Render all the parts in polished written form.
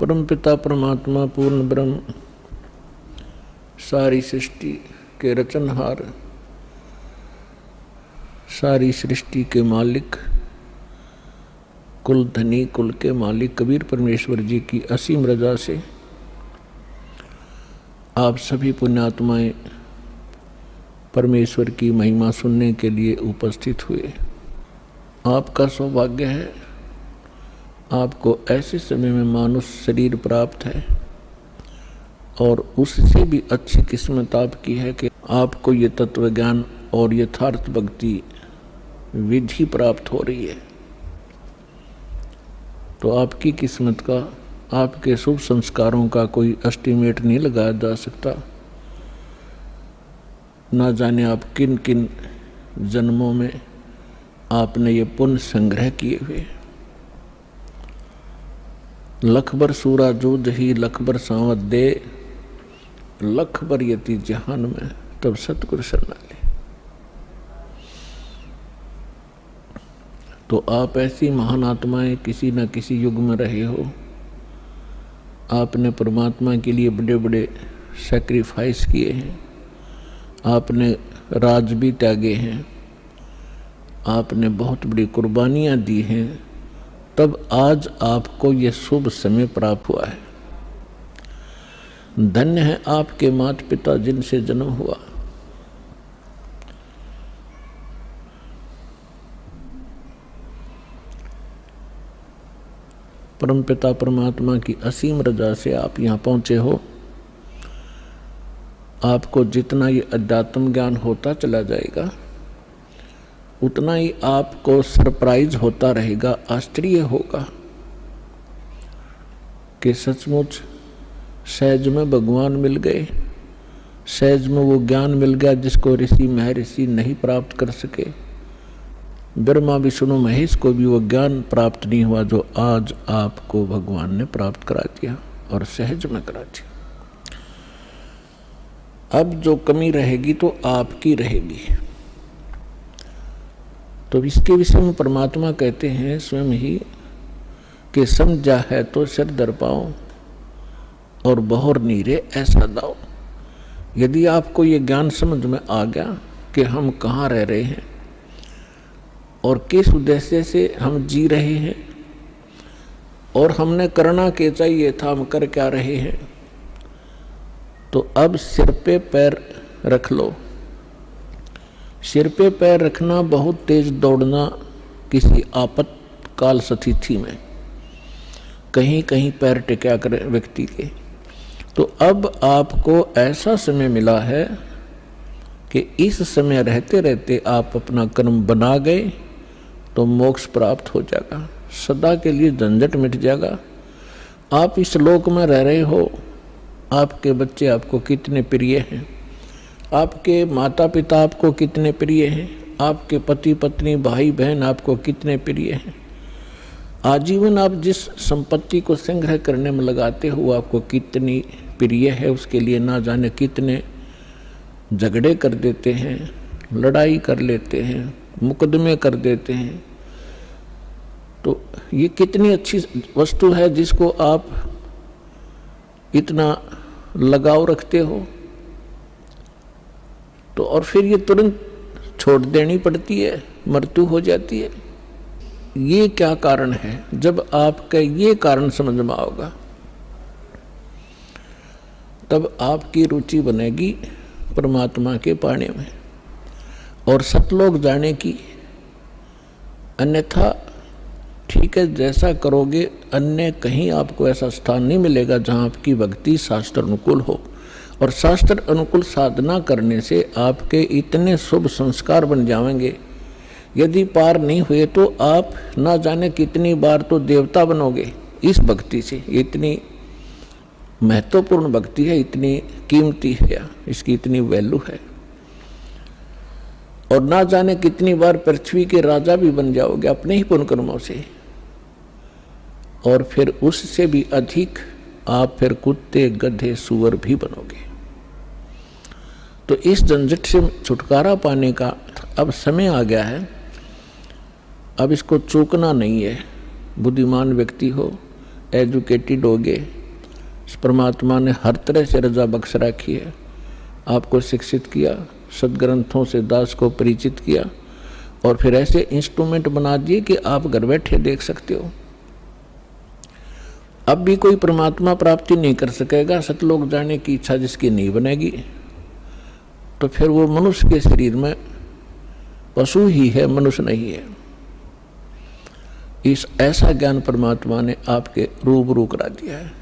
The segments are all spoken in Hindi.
परमपिता परमात्मा पूर्ण ब्रह्म सारी सृष्टि के रचनहार, सारी सृष्टि के मालिक, कुल धनी कुल के मालिक कबीर परमेश्वर जी की असीम रजा से आप सभी पुण्यात्माएं परमेश्वर की महिमा सुनने के लिए उपस्थित हुए। आपका सौभाग्य है, आपको ऐसे समय में मानुष शरीर प्राप्त है और उससे भी अच्छी किस्मत आपकी है कि आपको ये तत्व ज्ञान और यथार्थ भक्ति विधि प्राप्त हो रही है। तो आपकी किस्मत का, आपके शुभ संस्कारों का कोई एस्टीमेट नहीं लगाया जा सकता। ना जाने आप किन किन जन्मों में आपने ये पुण्य संग्रह किए हुए। लखबर सूरा जूझ ही लखबर सांवत दे, लखबर यति जहान में तब सतगुरु शरणाले। तो आप ऐसी महान आत्माएं किसी न किसी युग में रहे हो। आपने परमात्मा के लिए बड़े बड़े सैक्रिफाइस किए हैं, आपने राज भी त्यागे हैं, आपने बहुत बड़ी कुर्बानियाँ दी हैं, तब आज आपको ये शुभ समय प्राप्त हुआ है। धन्य है आपके माता पिता जिनसे जन्म हुआ। परमपिता परमात्मा की असीम रजा से आप यहाँ पहुँचे हो। आपको जितना ये अध्यात्म ज्ञान होता चला जाएगा उतना ही आपको सरप्राइज होता रहेगा, आश्चर्य होगा कि सचमुच सहज में भगवान मिल गए, सहज में वो ज्ञान मिल गया जिसको ऋषि महर्षि नहीं प्राप्त कर सके। ब्रह्मा विष्णु महेश को भी वो ज्ञान प्राप्त नहीं हुआ जो आज आपको भगवान ने प्राप्त करा दिया और सहज में करा दिया। अब जो कमी रहेगी तो आपकी रहेगी। तो इसके विषय में परमात्मा कहते हैं स्वयं ही कि समझा है तो सिर दर पाओ और बहुर नीरे ऐसा दाओ। यदि आपको ये ज्ञान समझ में आ गया कि हम कहाँ रह रहे हैं और किस उद्देश्य से हम जी रहे हैं और हमने करना क्या चाहिए था, हम कर क्या रहे हैं, तो अब सिर पे पैर रख लो। सिर पे पैर रखना, बहुत तेज दौड़ना किसी आपातकाल स्थिति में, कहीं कहीं पैर टिका कर व्यक्ति के। तो अब आपको ऐसा समय मिला है कि इस समय रहते रहते आप अपना कर्म बना गए तो मोक्ष प्राप्त हो जाएगा, सदा के लिए झंझट मिट जाएगा। आप इस लोक में रह रहे हो, आपके बच्चे आपको कितने प्रिय हैं, आपके माता पिता आपको कितने प्रिय हैं, आपके पति पत्नी भाई बहन आपको कितने प्रिय हैं। आजीवन आप जिस संपत्ति को संग्रह करने में लगाते हो आपको कितनी प्रिय है, उसके लिए ना जाने कितने झगड़े कर देते हैं, लड़ाई कर लेते हैं, मुकदमे कर देते हैं। तो ये कितनी अच्छी वस्तु है जिसको आप इतना लगाव रखते हो, तो और फिर ये तुरंत छोड़ देनी पड़ती है, मृत्यु हो जाती है। ये क्या कारण है? जब आपका ये कारण समझ में आओगा तब आपकी रुचि बनेगी परमात्मा के पाने में और सतलोक जाने की। अन्यथा ठीक है, जैसा करोगे अन्य कहीं आपको ऐसा स्थान नहीं मिलेगा जहाँ आपकी भक्ति शास्त्र अनुकूल हो। और शास्त्र अनुकूल साधना करने से आपके इतने शुभ संस्कार बन जाएंगे, यदि पार नहीं हुए तो आप ना जाने कितनी बार तो देवता बनोगे इस भक्ति से। इतनी महत्वपूर्ण भक्ति है, इतनी कीमती है, इसकी इतनी वैल्यू है। और ना जाने कितनी बार पृथ्वी के राजा भी बन जाओगे अपने ही पुण्य कर्मों से। और फिर उससे भी अधिक आप फिर कुत्ते गधे सुअर भी बनोगे। तो इस झंझट से छुटकारा पाने का अब समय आ गया है। अब इसको चूकना नहीं है। बुद्धिमान व्यक्ति हो एजुकेटेड हो गए, परमात्मा ने हर तरह से रजा बख्श रखी है, आपको शिक्षित किया, सदग्रंथों से दास को परिचित किया और फिर ऐसे इंस्ट्रूमेंट बना दिए कि आप घर बैठे देख सकते हो। अब भी कोई परमात्मा प्राप्ति नहीं कर सकेगा, सतलोक जाने की इच्छा जिसकी नहीं बनेगी तो फिर वो मनुष्य के शरीर में पशु ही है, मनुष्य नहीं है। इस ऐसा ज्ञान परमात्मा ने आपके रूबरू करा दिया है।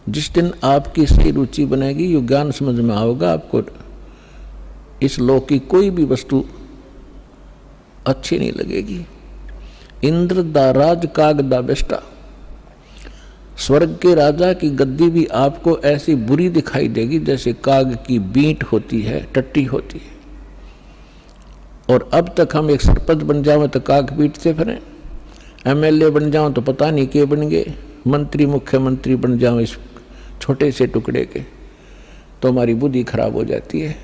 जिस दिन आपकी सही रुचि बनेगी, ये ज्ञान समझ में आओगा, आपको इस लोक की कोई भी वस्तु अच्छी नहीं लगेगी। इंद्र दा राज काग दा बेष्टा, स्वर्ग के राजा की गद्दी भी आपको ऐसी बुरी दिखाई देगी जैसे काग की बींट होती है, टट्टी होती है। और अब तक हम एक सरपंच बन जाओ तो काग पीटते फिरें, एमएलए बन जाओ तो पता नहीं के बन गए, मंत्री मुख्यमंत्री बन जाओ इस छोटे से टुकड़े के, तो हमारी बुद्धि खराब हो जाती है।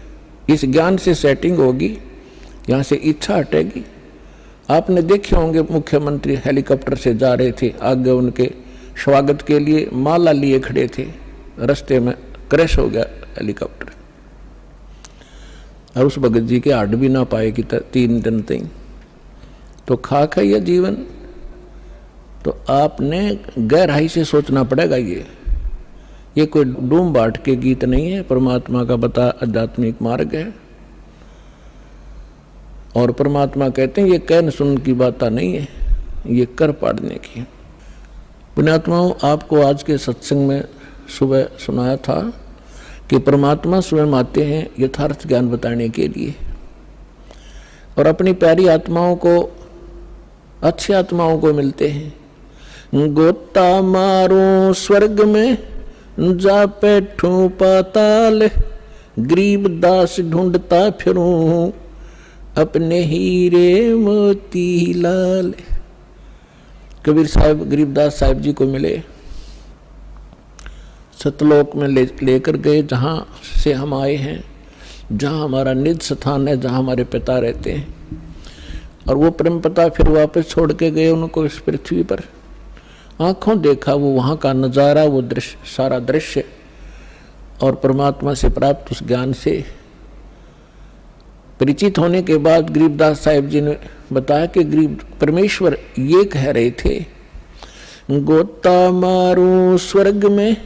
इस ज्ञान से सेटिंग होगी, यहाँ से इच्छा हटेगी। आपने देखे होंगे मुख्यमंत्री हेलीकॉप्टर से जा रहे थे, आगे उनके स्वागत के लिए माला लिए खड़े थे, रास्ते में क्रैश हो गया हेलीकॉप्टर और उस भगत जी के हड्ड भी ना पाए कि 3 दिन तक। तो खाक है यह जीवन। तो आपने गहराई से सोचना पड़ेगा। ये कोई डूम बाट के गीत नहीं है, परमात्मा का बता आध्यात्मिक मार्ग है। और परमात्मा कहते हैं ये कहन सुन की बात नहीं है, ये कर पाड़ने की। पुण्यात्माओं, आपको आज के सत्संग में सुबह सुनाया था कि परमात्मा स्वयं आते हैं यथार्थ ज्ञान बताने के लिए और अपनी प्यारी आत्माओं को, अच्छी आत्माओं को मिलते हैं। गोता मारो स्वर्ग में, जा बैठूं पाताल, गरीब दास ढूंढता फिरूं अपने हीरे मोती लाल। कबीर साहब गरीबदास साहब जी को मिले, सतलोक में लेकर गए, जहाँ से हम आए हैं, जहाँ हमारा निज स्थान है, जहाँ हमारे पिता रहते हैं। और वो प्रेम पिता फिर वापस छोड़ के गए उनको इस पृथ्वी पर। आँखों देखा वो वहाँ का नज़ारा, वो दृश्य, सारा दृश्य, और परमात्मा से प्राप्त उस ज्ञान से परिचित होने के बाद गरीबदास साहिब जी ने बताया कि गरीब परमेश्वर ये कह रहे थे, गोता मारूं स्वर्ग में,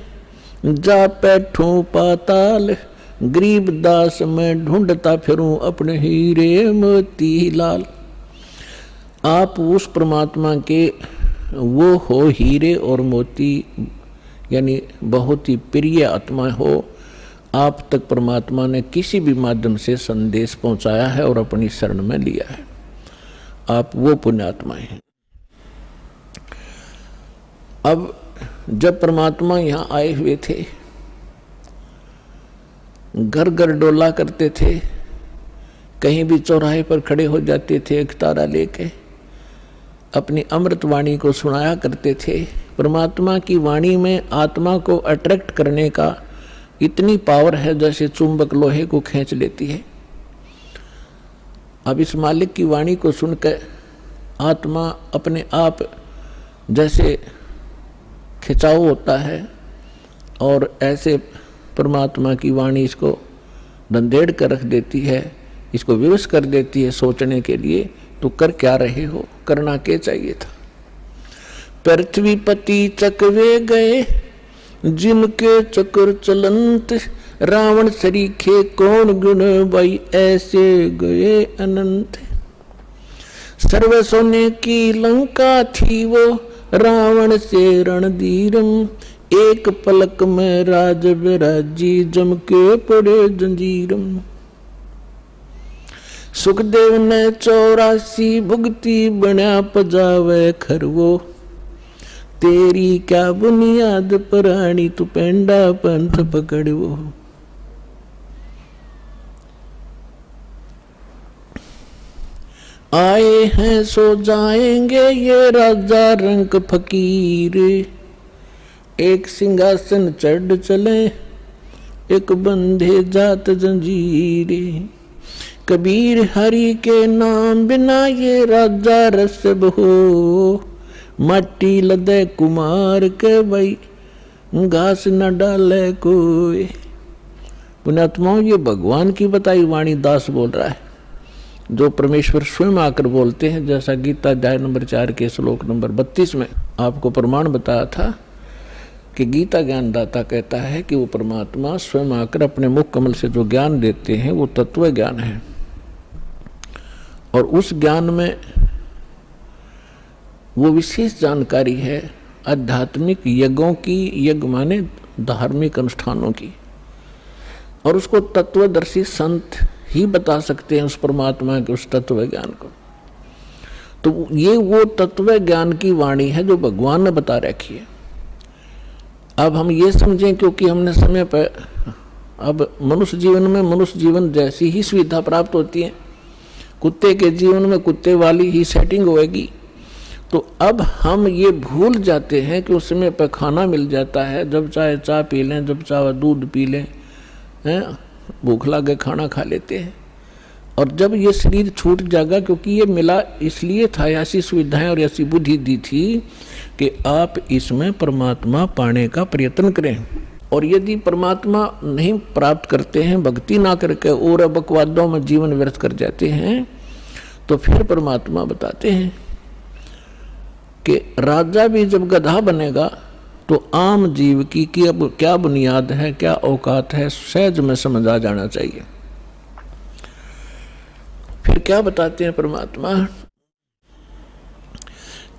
जा बैठूं पाताल, गरीबदास मैं ढूंढता फिरूं अपने हीरे मोती लाल। आप उस परमात्मा के वो हो हीरे और मोती, यानी बहुत ही प्रिय आत्मा हो। आप तक परमात्मा ने किसी भी माध्यम से संदेश पहुंचाया है और अपनी शरण में लिया है। आप वो पुण्यात्माएं हैं। अब जब परमात्मा यहाँ आए हुए थे, घर घर डोला करते थे, कहीं भी चौराहे पर खड़े हो जाते थे, एक तारा लेके अपनी अमृत वाणी को सुनाया करते थे। परमात्मा की वाणी में आत्मा को अट्रैक्ट करने का इतनी पावर है जैसे चुंबक लोहे को खींच लेती है। अब इस मालिक की वाणी को सुनकर आत्मा अपने आप जैसे खिंचाव होता है और ऐसे परमात्मा की वाणी इसको धंधेड़ कर रख देती है, इसको विवश कर देती है सोचने के लिए। तो कर क्या रहे हो, करना क्या चाहिए था। पृथ्वीपति चकवे गए जिनके चक्र चलंत, रावण सरीखे कौन गुण भाई ऐसे गए अनंत। सर्व सोने की लंका थी वो रावण से रणधीरम, एक पलक में राज विराजी जम के पड़े जंजीरम। सुखदेव ने 84 भुगती बना पजावे खरवो, तेरी क्या बुनियाद प्राणी तू पेंडा पंथ पकड़वो। आए हैं सो जाएंगे ये राजा रंक फकीर, एक सिंहासन चढ़ चले एक बंधे जात जंजीरे। कबीर हरि के नाम बिना ये राजा रसब हो, माटी लदे कुमार के भाई घास न डाले कोई। पुण्यात्माओं, ये भगवान की बताई वाणी दास बोल रहा है, जो परमेश्वर स्वयं आकर बोलते हैं। जैसा गीता अध्याय नंबर 4 के श्लोक नंबर 32 में आपको प्रमाण बताया था कि गीता ज्ञानदाता कहता है कि वो परमात्मा स्वयं आकर अपने मुख कमल से जो ज्ञान देते हैं वो तत्व ज्ञान है। और उस ज्ञान में वो विशेष जानकारी है आध्यात्मिक यज्ञों की, यज्ञ माने धार्मिक अनुष्ठानों की, और उसको तत्वदर्शी संत ही बता सकते हैं उस परमात्मा के उस तत्व ज्ञान को। तो ये वो तत्व ज्ञान की वाणी है जो भगवान ने बता रखी है। अब हम ये समझें, क्योंकि हमने समय पर, अब मनुष्य जीवन में मनुष्य जीवन जैसी ही सुविधा प्राप्त होती है, कुत्ते के जीवन में कुत्ते वाली ही सेटिंग होएगी। तो अब हम ये भूल जाते हैं कि उस समय पर खाना मिल जाता है, जब चाहे चाय पी लें, जब चाहे दूध पी लें, भूख लगे खाना खा लेते हैं। और जब ये शरीर छूट जाएगा, क्योंकि ये मिला इसलिए था, ऐसी सुविधाएं और ऐसी बुद्धि दी थी कि आप इसमें परमात्मा पाने का प्रयत्न करें। और यदि परमात्मा नहीं प्राप्त करते हैं, भक्ति ना करके और बकवादों में जीवन व्यर्थ कर जाते हैं, तो फिर परमात्मा बताते हैं कि राजा भी जब गधा बनेगा तो आम जीव की अब क्या बुनियाद है, क्या औकात है, सहज में समझ आ जाना चाहिए। फिर क्या बताते हैं परमात्मा,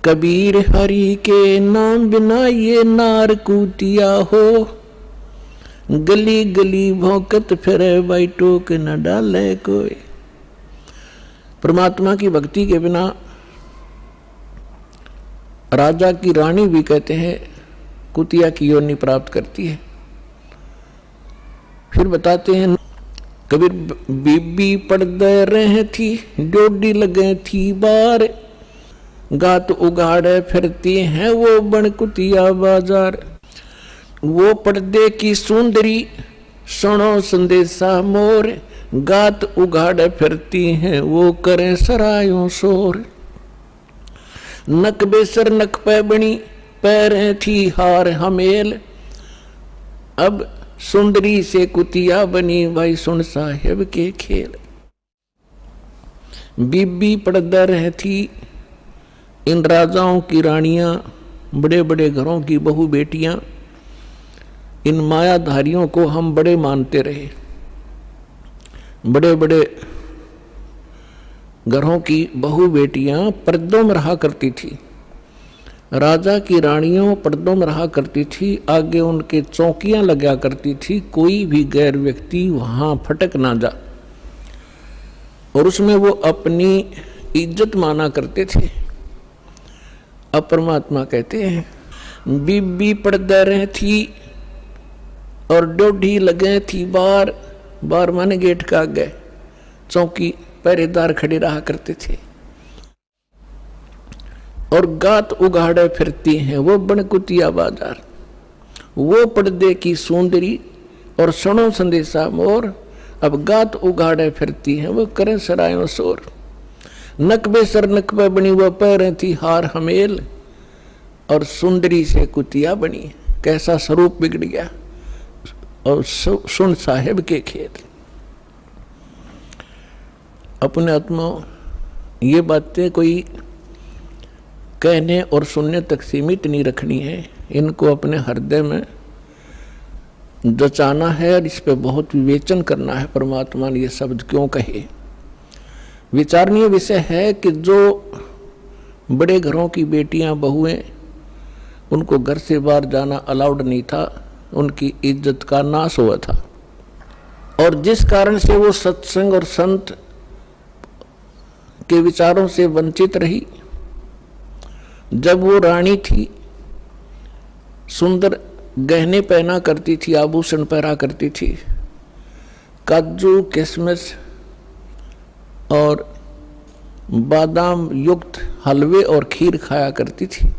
कबीर हरि के नाम बिना ये नार कूतिया हो, गली गली भौंकत फिरे भाई टोक न डाले कोई। परमात्मा की भक्ति के बिना राजा की रानी भी कहते हैं कुतिया की योनि प्राप्त करती है। फिर बताते हैं, कबीर बीबी पड़दे रहे थी, डोडी लगे थी बार, गात उगाड़े फिरती हैं वो बन कुतिया बाजार। वो पर्दे की सुंदरी सुनो संदेशा मोर, गात उगाड़े फिरती हैं वो करें सरायों शोर। नक बेसर नक पे बनी पैरें थी हार हमेल, अब सुंदरी से कुतिया बनी भाई सुन साहेब के खेल। बीबी पड़दा रह थी इन राजाओं की रानियां, बड़े बड़े घरों की बहू बेटियां, इन मायाधारियों को हम बड़े मानते रहे। बड़े बड़े घरों की बहू बेटियां पर्दों में रहा करती थी, राजा की रानियों पर्दों में रहा करती थी, आगे उनके चौकियां लगा करती थी, कोई भी गैर व्यक्ति वहां फटक ना जा, और उसमें वो अपनी इज्जत माना करते थे। अब परमात्मा कहते हैं बीबी पर्दा रह थी और डोडी लगे थी बार, बार माने गेट का आगे चौकी पहरेदार खड़े रहा करते थे, और गात उगाड़े फिरती हैं वो बनकुतिया बाजार। वो पर्दे की सुंदरी और सुनो संदेशा मोर, अब गात उगाड़े फिरती हैं वो करे सरायों शोर। नक बेसर नक पे बनी वो पैरें थी हार हमेल, और सुंदरी से कुतिया बनी, कैसा स्वरूप बिगड़ गया, और सुन साहेब के खेत। अपने आत्मा ये बातें कोई कहने और सुनने तक सीमित नहीं रखनी है, इनको अपने हृदय में जचाना है और इस पे बहुत विवेचन करना है। परमात्मा ने ये शब्द क्यों कहे? विचारणीय विषय है कि जो बड़े घरों की बेटियां बहुएं, उनको घर से बाहर जाना अलाउड नहीं था, उनकी इज्जत का नाश हुआ था, और जिस कारण से वो सत्संग और संत के विचारों से वंचित रही। जब वो रानी थी, सुंदर गहने पहना करती थी, आभूषण पहना करती थी, काजू किशमिश और बादाम युक्त हलवे और खीर खाया करती थी,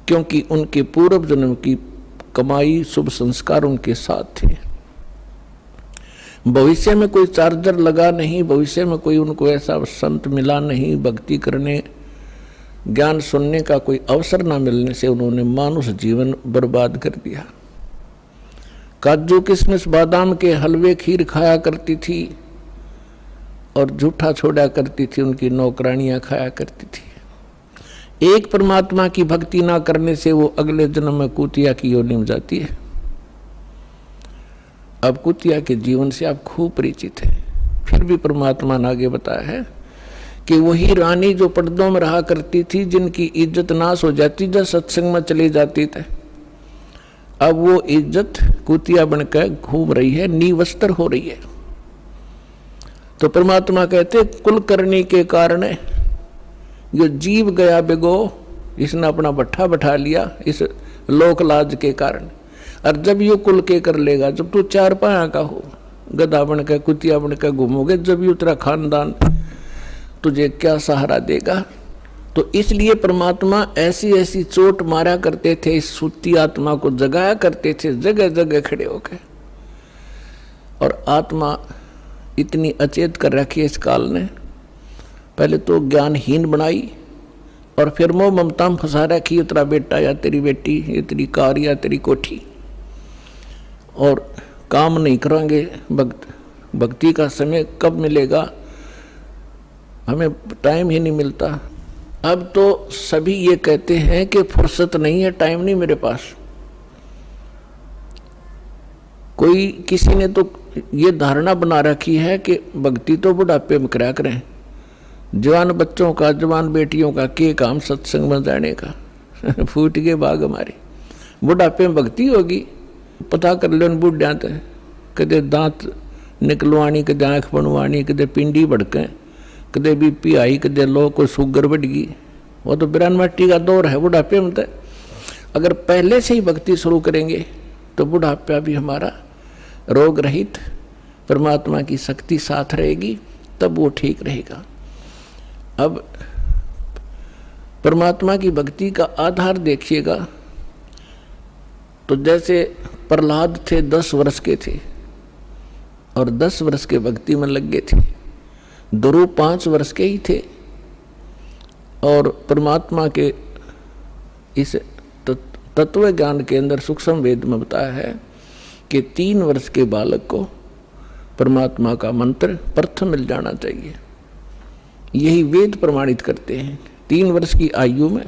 क्योंकि उनके पूर्व जन्म की कमाई शुभ संस्कार उनके साथ थे। भविष्य में कोई चार्जर लगा नहीं, भविष्य में कोई उनको ऐसा संत मिला नहीं भक्ति करने ज्ञान सुनने का कोई अवसर ना मिलने से उन्होंने मानुष जीवन बर्बाद कर दिया। काजू किशमिश बादाम के हलवे खीर खाया करती थी और झूठा छोड़ा करती थी, उनकी नौकरानियां खाया करती थी। एक परमात्मा की भक्ति ना करने से वो अगले जन्म में कुतिया की योनि में जाती है। अब कुतिया के जीवन से आप खूब परिचित हैं। फिर भी परमात्मा ने आगे बताया है कि वही रानी जो पर्दों में रहा करती थी, जिनकी इज्जत नाश हो जाती जब सत्संग में चली जाती थी, अब वो इज्जत कुतिया बनकर घूम रही है, निवस्त्र हो रही है। तो परमात्मा कहते कुल करने के कारण जो जीव गया बिगो, इसने अपना भट्ठा बैठा लिया इस लोक लाज के कारण। और जब ये कुल के कर लेगा, जब तू चार पाया का हो, गधा बनकर कुतिया बनकर घूमोगे, जब ये तेरा खानदान तुझे क्या सहारा देगा। तो इसलिए परमात्मा ऐसी ऐसी चोट मारा करते थे, इस सुती आत्मा को जगाया करते थे जगह जगह खड़े होकर। और आत्मा इतनी अचेत कर रखी है इस काल ने, पहले तो ज्ञानहीन बनाई और फिर मोह ममता में फंसा रखी, तेरा बेटा या तेरी बेटी, ये तेरी कार या तेरी कोठी, और काम नहीं करेंगे। भक्ति का समय कब मिलेगा, हमें टाइम ही नहीं मिलता। अब तो सभी ये कहते हैं कि फुर्सत नहीं है, टाइम नहीं मेरे पास। कोई किसी ने तो ये धारणा बना रखी है कि भक्ति तो बुढ़ापे में करा करें, जवान बच्चों का, जवान बेटियों का के काम सत्संग में जाने का। फूट गए बाग हमारे, बुढ़ापे में भक्ति होगी। पता कर लो बुढ़िया तो कदे दांत निकलवानी, कदे आँख बनवानी, कदे पिंडी भड़कें, कदे बीपी आई, कदे लो कोई शुगर बढ़ गई। वो तो बिरान मट्टी का दौर है बुढ़ापे में। तो अगर पहले से ही भक्ति शुरू करेंगे तो बुढ़ापा भी हमारा रोग रहित, परमात्मा की शक्ति साथ रहेगी, तब वो ठीक रहेगा। अब परमात्मा की भक्ति का आधार देखिएगा तो जैसे प्रहलाद थे 10 वर्ष के थे और 10 वर्ष के भक्ति में लग गए थे। ध्रुव 5 वर्ष के ही थे और परमात्मा के इस तत्व ज्ञान के अंदर सूक्ष्म वेद में बताया है कि 3 वर्ष के बालक को परमात्मा का मंत्र प्रथम मिल जाना चाहिए। यही वेद प्रमाणित करते हैं। 3 वर्ष की आयु में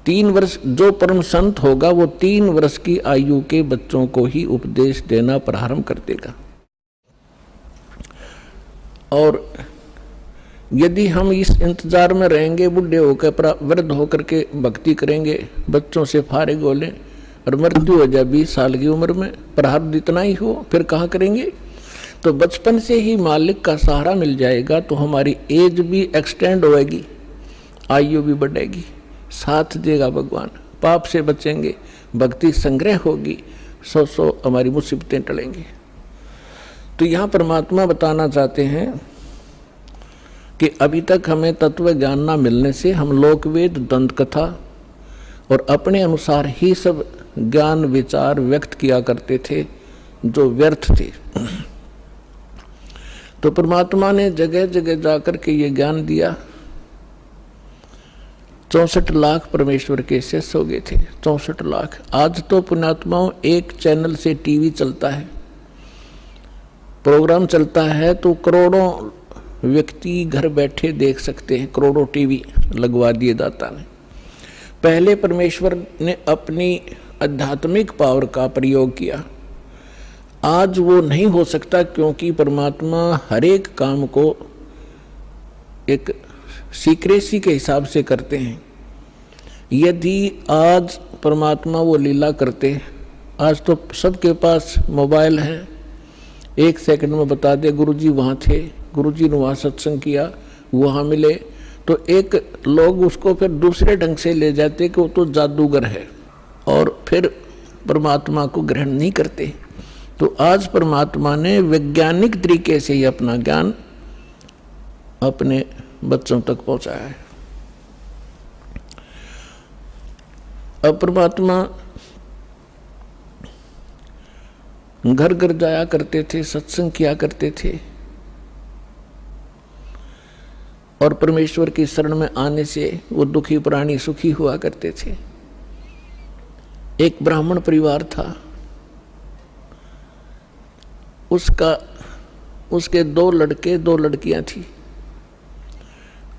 3 वर्ष जो परम संत होगा वो 3 वर्ष की आयु के बच्चों को ही उपदेश देना प्रारंभ कर देगा। और यदि हम इस इंतजार में रहेंगे, बुढ़े होकर वृद्ध होकर के भक्ति करेंगे, बच्चों से फारिग हो लें और मृत्यु हो जाए 20 साल की उम्र में, प्रारब्ध इतना ही हो, फिर कहाँ करेंगे। तो बचपन से ही मालिक का सहारा मिल जाएगा तो हमारी एज भी एक्सटेंड होएगी, आयु भी बढ़ेगी, साथ देगा भगवान, पाप से बचेंगे, भक्ति संग्रह होगी, 100 हमारी मुसीबतें टलेंगी। तो यहाँ परमात्मा बताना चाहते हैं कि अभी तक हमें तत्व ज्ञान ना मिलने से हम लोकवेद, दंत कथा और अपने अनुसार ही सब ज्ञान विचार व्यक्त किया करते थे जो व्यर्थ थे। तो परमात्मा ने जगह जगह जाकर के ये ज्ञान दिया। 64 लाख परमेश्वर के शिष्य हो गए थे, 64 लाख। आज तो पुण्यात्माओं एक चैनल से टीवी चलता है, प्रोग्राम चलता है तो करोड़ों व्यक्ति घर बैठे देख सकते हैं, करोड़ों टीवी लगवा दिए दाता ने। पहले परमेश्वर ने अपनी आध्यात्मिक पावर का प्रयोग किया, आज वो नहीं हो सकता क्योंकि परमात्मा हर एक काम को एक सीक्रेसी के हिसाब से करते हैं। यदि आज परमात्मा वो लीला करते, आज तो सबके पास मोबाइल है, 1 सेकंड में बता दे गुरुजी वहाँ थे, गुरुजी ने वहाँ सत्संग किया, वहाँ मिले, तो एक लोग उसको फिर दूसरे ढंग से ले जाते कि वो तो जादूगर है और फिर परमात्मा को ग्रहण नहीं करते। तो आज परमात्मा ने वैज्ञानिक तरीके से ही अपना ज्ञान अपने बच्चों तक पहुँचाया है। अब परमात्मा घर घर जाया करते थे, सत्संग किया करते थे और परमेश्वर की शरण में आने से वो दुखी प्राणी सुखी हुआ करते थे। एक ब्राह्मण परिवार था, उसके 2 लड़के 2 लड़कियां थी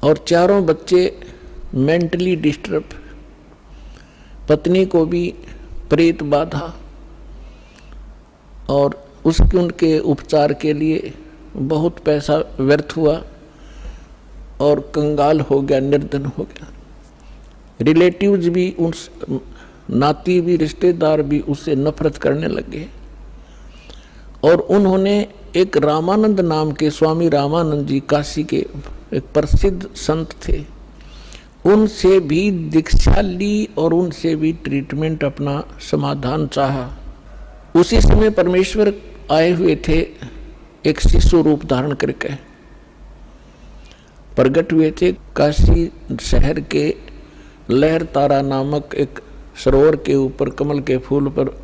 और चारों बच्चे मेंटली डिस्टर्ब, पत्नी को भी प्रेत बाधा और उनके उपचार के लिए बहुत पैसा व्यर्थ हुआ और कंगाल हो गया, निर्धन हो गया। रिलेटिव्स भी, उस नाती भी, रिश्तेदार भी उससे नफरत करने लगे और उन्होंने एक रामानंद नाम के स्वामी रामानंद जी, काशी के एक प्रसिद्ध संत थे, उनसे भी दीक्षा ली और उनसे भी ट्रीटमेंट, अपना समाधान चाहा। उसी समय परमेश्वर आए हुए थे, एक शिशु रूप धारण करके प्रकट हुए थे। काशी शहर के लहर तारा नामक एक सरोवर के ऊपर कमल के फूल पर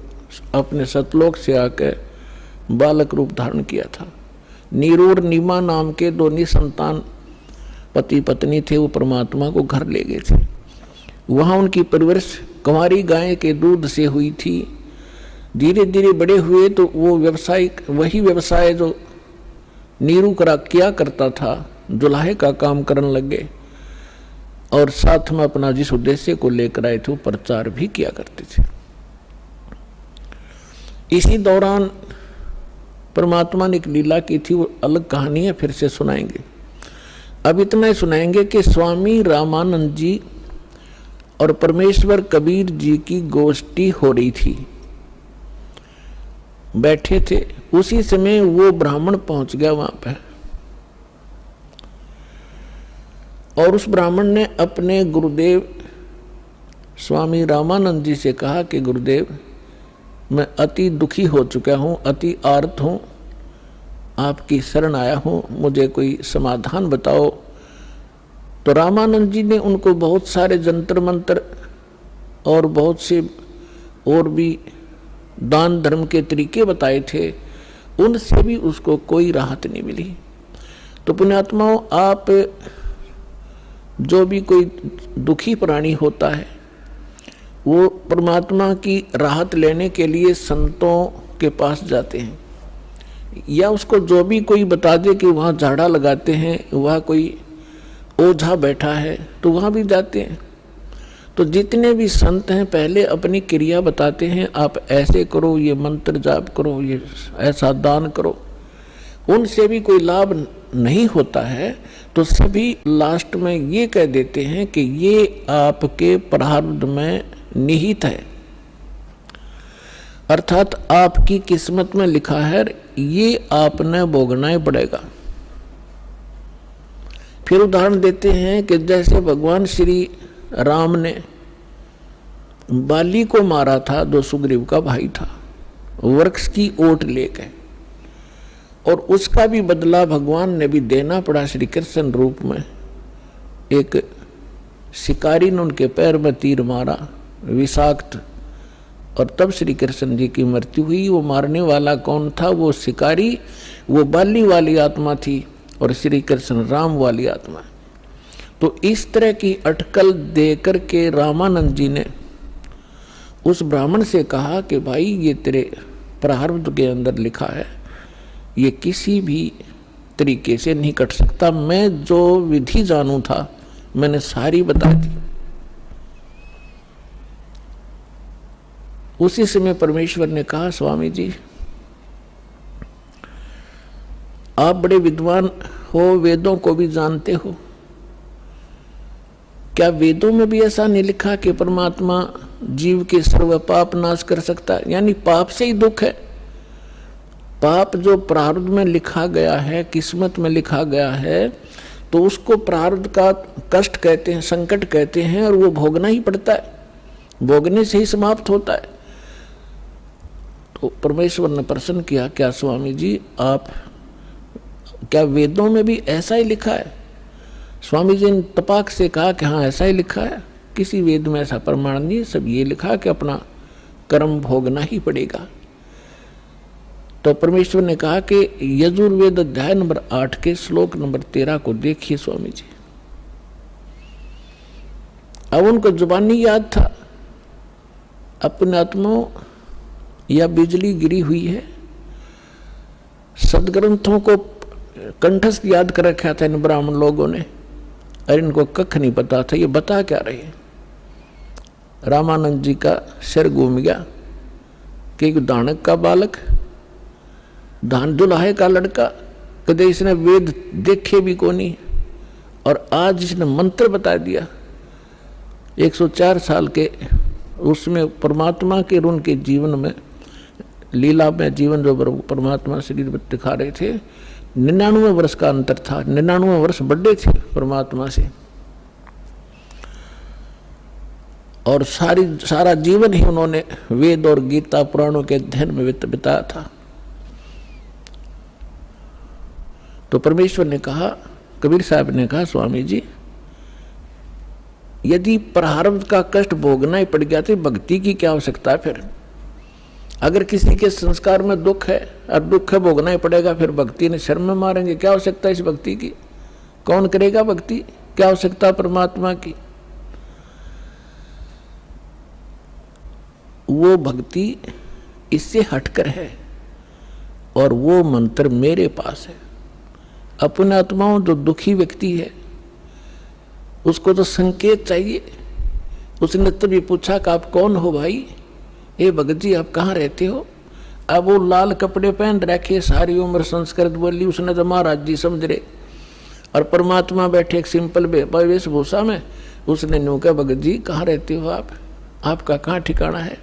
अपने सतलोक से आकर बालक रूप धारण किया था। नीरू और नीमा नाम के 2 निसंतान पति पत्नी थे, वो परमात्मा को घर ले गए थे। वहाँ उनकी परवरिश कुंवारी गाय के दूध से हुई थी। धीरे धीरे बड़े हुए तो वो वही व्यवसाय जो नीरू किया करता था, जुलाहे का काम करने लगे और साथ में अपना जिस उद्देश्य को लेकर आए थे वो प्रचार भी किया करते थे। इसी दौरान परमात्मा ने एक लीला की थी, वो अलग कहानी है, फिर से सुनाएंगे। अब इतना ही सुनाएंगे कि स्वामी रामानंद जी और परमेश्वर कबीर जी की गोष्ठी हो रही थी, बैठे थे। उसी समय वो ब्राह्मण पहुंच गया वहां पर और उस ब्राह्मण ने अपने गुरुदेव स्वामी रामानंद जी से कहा कि गुरुदेव, मैं अति दुखी हो चुका हूँ, अति आर्त हूँ, आपकी शरण आया हूँ, मुझे कोई समाधान बताओ। तो रामानंद जी ने उनको बहुत सारे जंतर मंत्र और बहुत से और भी दान धर्म के तरीके बताए थे, उनसे भी उसको कोई राहत नहीं मिली। तो पुण्यात्माओं, आप जो भी कोई दुखी प्राणी होता है वो परमात्मा की राहत लेने के लिए संतों के पास जाते हैं, या उसको जो भी कोई बता दे कि वहाँ झाड़ा लगाते हैं, वहाँ कोई ओझा बैठा है, तो वहाँ भी जाते हैं। तो जितने भी संत हैं पहले अपनी क्रिया बताते हैं, आप ऐसे करो, ये मंत्र जाप करो, ये ऐसा दान करो। उनसे भी कोई लाभ नहीं होता है तो सभी लास्ट में ये कह देते हैं कि ये आपके प्रारब्ध में निहित है, अर्थात आपकी किस्मत में लिखा है, ये आपने भोगना ही पड़ेगा। फिर उदाहरण देते हैं कि जैसे भगवान श्री राम ने बाली को मारा था, जो सुग्रीव का भाई था, वृक्ष की ओट लेकर, और उसका भी बदला भगवान ने भी देना पड़ा श्री कृष्ण रूप में। एक शिकारी ने उनके पैर में तीर मारा, विषाक्त, और तब श्री कृष्ण जी की मृत्यु हुई। वो मारने वाला कौन था? वो शिकारी, वो बाली वाली आत्मा थी और श्री कृष्ण राम वाली आत्मा। तो इस तरह की अटकल दे करके रामानंद जी ने उस ब्राह्मण से कहा कि भाई, ये तेरे प्रारब्ध के अंदर लिखा है, ये किसी भी तरीके से नहीं कट सकता। मैं जो विधि जानू था मैंने सारी बता दी। उसी समय परमेश्वर ने कहा, स्वामी जी आप बड़े विद्वान हो, वेदों को भी जानते हो, क्या वेदों में भी ऐसा नहीं लिखा कि परमात्मा जीव के सर्व पाप नाश कर सकता है? यानी पाप से ही दुख है। पाप जो प्रारब्ध में लिखा गया है, किस्मत में लिखा गया है, तो उसको प्रारब्ध का कष्ट कहते हैं, संकट कहते हैं, और वो भोगना ही पड़ता है, भोगने से ही समाप्त होता है। तो परमेश्वर ने प्रश्न किया, क्या स्वामी जी आप, क्या वेदों में भी ऐसा ही लिखा है? स्वामी जी ने तपाक से कहा कि हाँ ऐसा ही लिखा है, किसी वेद में ऐसा प्रमाण नहीं, सब ये लिखा कि अपना कर्म भोगना ही पड़ेगा। तो परमेश्वर ने कहा कि यजुर्वेद अध्याय नंबर 8 के श्लोक नंबर 13 को देखिए स्वामी जी। अब उनको जुबानी याद था, अपने आत्माओं या बिजली गिरी हुई है, सदग्रंथों को कंठस्थ याद कर रखा था इन ब्राह्मण लोगों ने, और इनको कख नहीं पता था ये बता क्या रहे हैं। रामानंद जी का सिर घूम गया कि एक दानक का बालक, धान दुल्हाए का लड़का, कदे इसने वेद देखे भी को नहीं, और आज इसने मंत्र बता दिया। 104 साल के उसमें परमात्मा के उनके जीवन में, लीला में जीवन जो परमात्मा शरीर में दिखा रहे थे, 99 वर्ष का अंतर था, 99 वर्ष बड़े थे परमात्मा से, और सारा जीवन ही उन्होंने वेद और गीता पुराणों के अध्ययन में बिताया था। तो परमेश्वर ने कहा, कबीर साहब ने कहा, स्वामी जी यदि प्रारब्ध का कष्ट भोगना ही पड़ गया तो भक्ति की क्या आवश्यकता है फिर? अगर किसी के संस्कार में दुख है और दुख है भोगना ही पड़ेगा, फिर भक्ति ने शर्म में मारेंगे, क्या आवश्यकता है इस भक्ति की? कौन करेगा भक्ति? क्या आवश्यकता परमात्मा की? वो भक्ति इससे हटकर है, और वो मंत्र मेरे पास है। अपने आत्माओं जो दुखी व्यक्ति है उसको तो संकेत चाहिए। उसने तभी पूछा कि आप कौन हो भाई? ए भगत जी आप कहाँ रहते हो? अब वो लाल कपड़े पहन रखे, सारी उम्र संस्कृत बोली, उसने तो महाराज जी समझ रहे, और परमात्मा बैठे एक सिंपल वेशभूषा में। उसने न्यू कहा, भगत जी कहाँ रहते हो आप? आपका कहाँ ठिकाना है?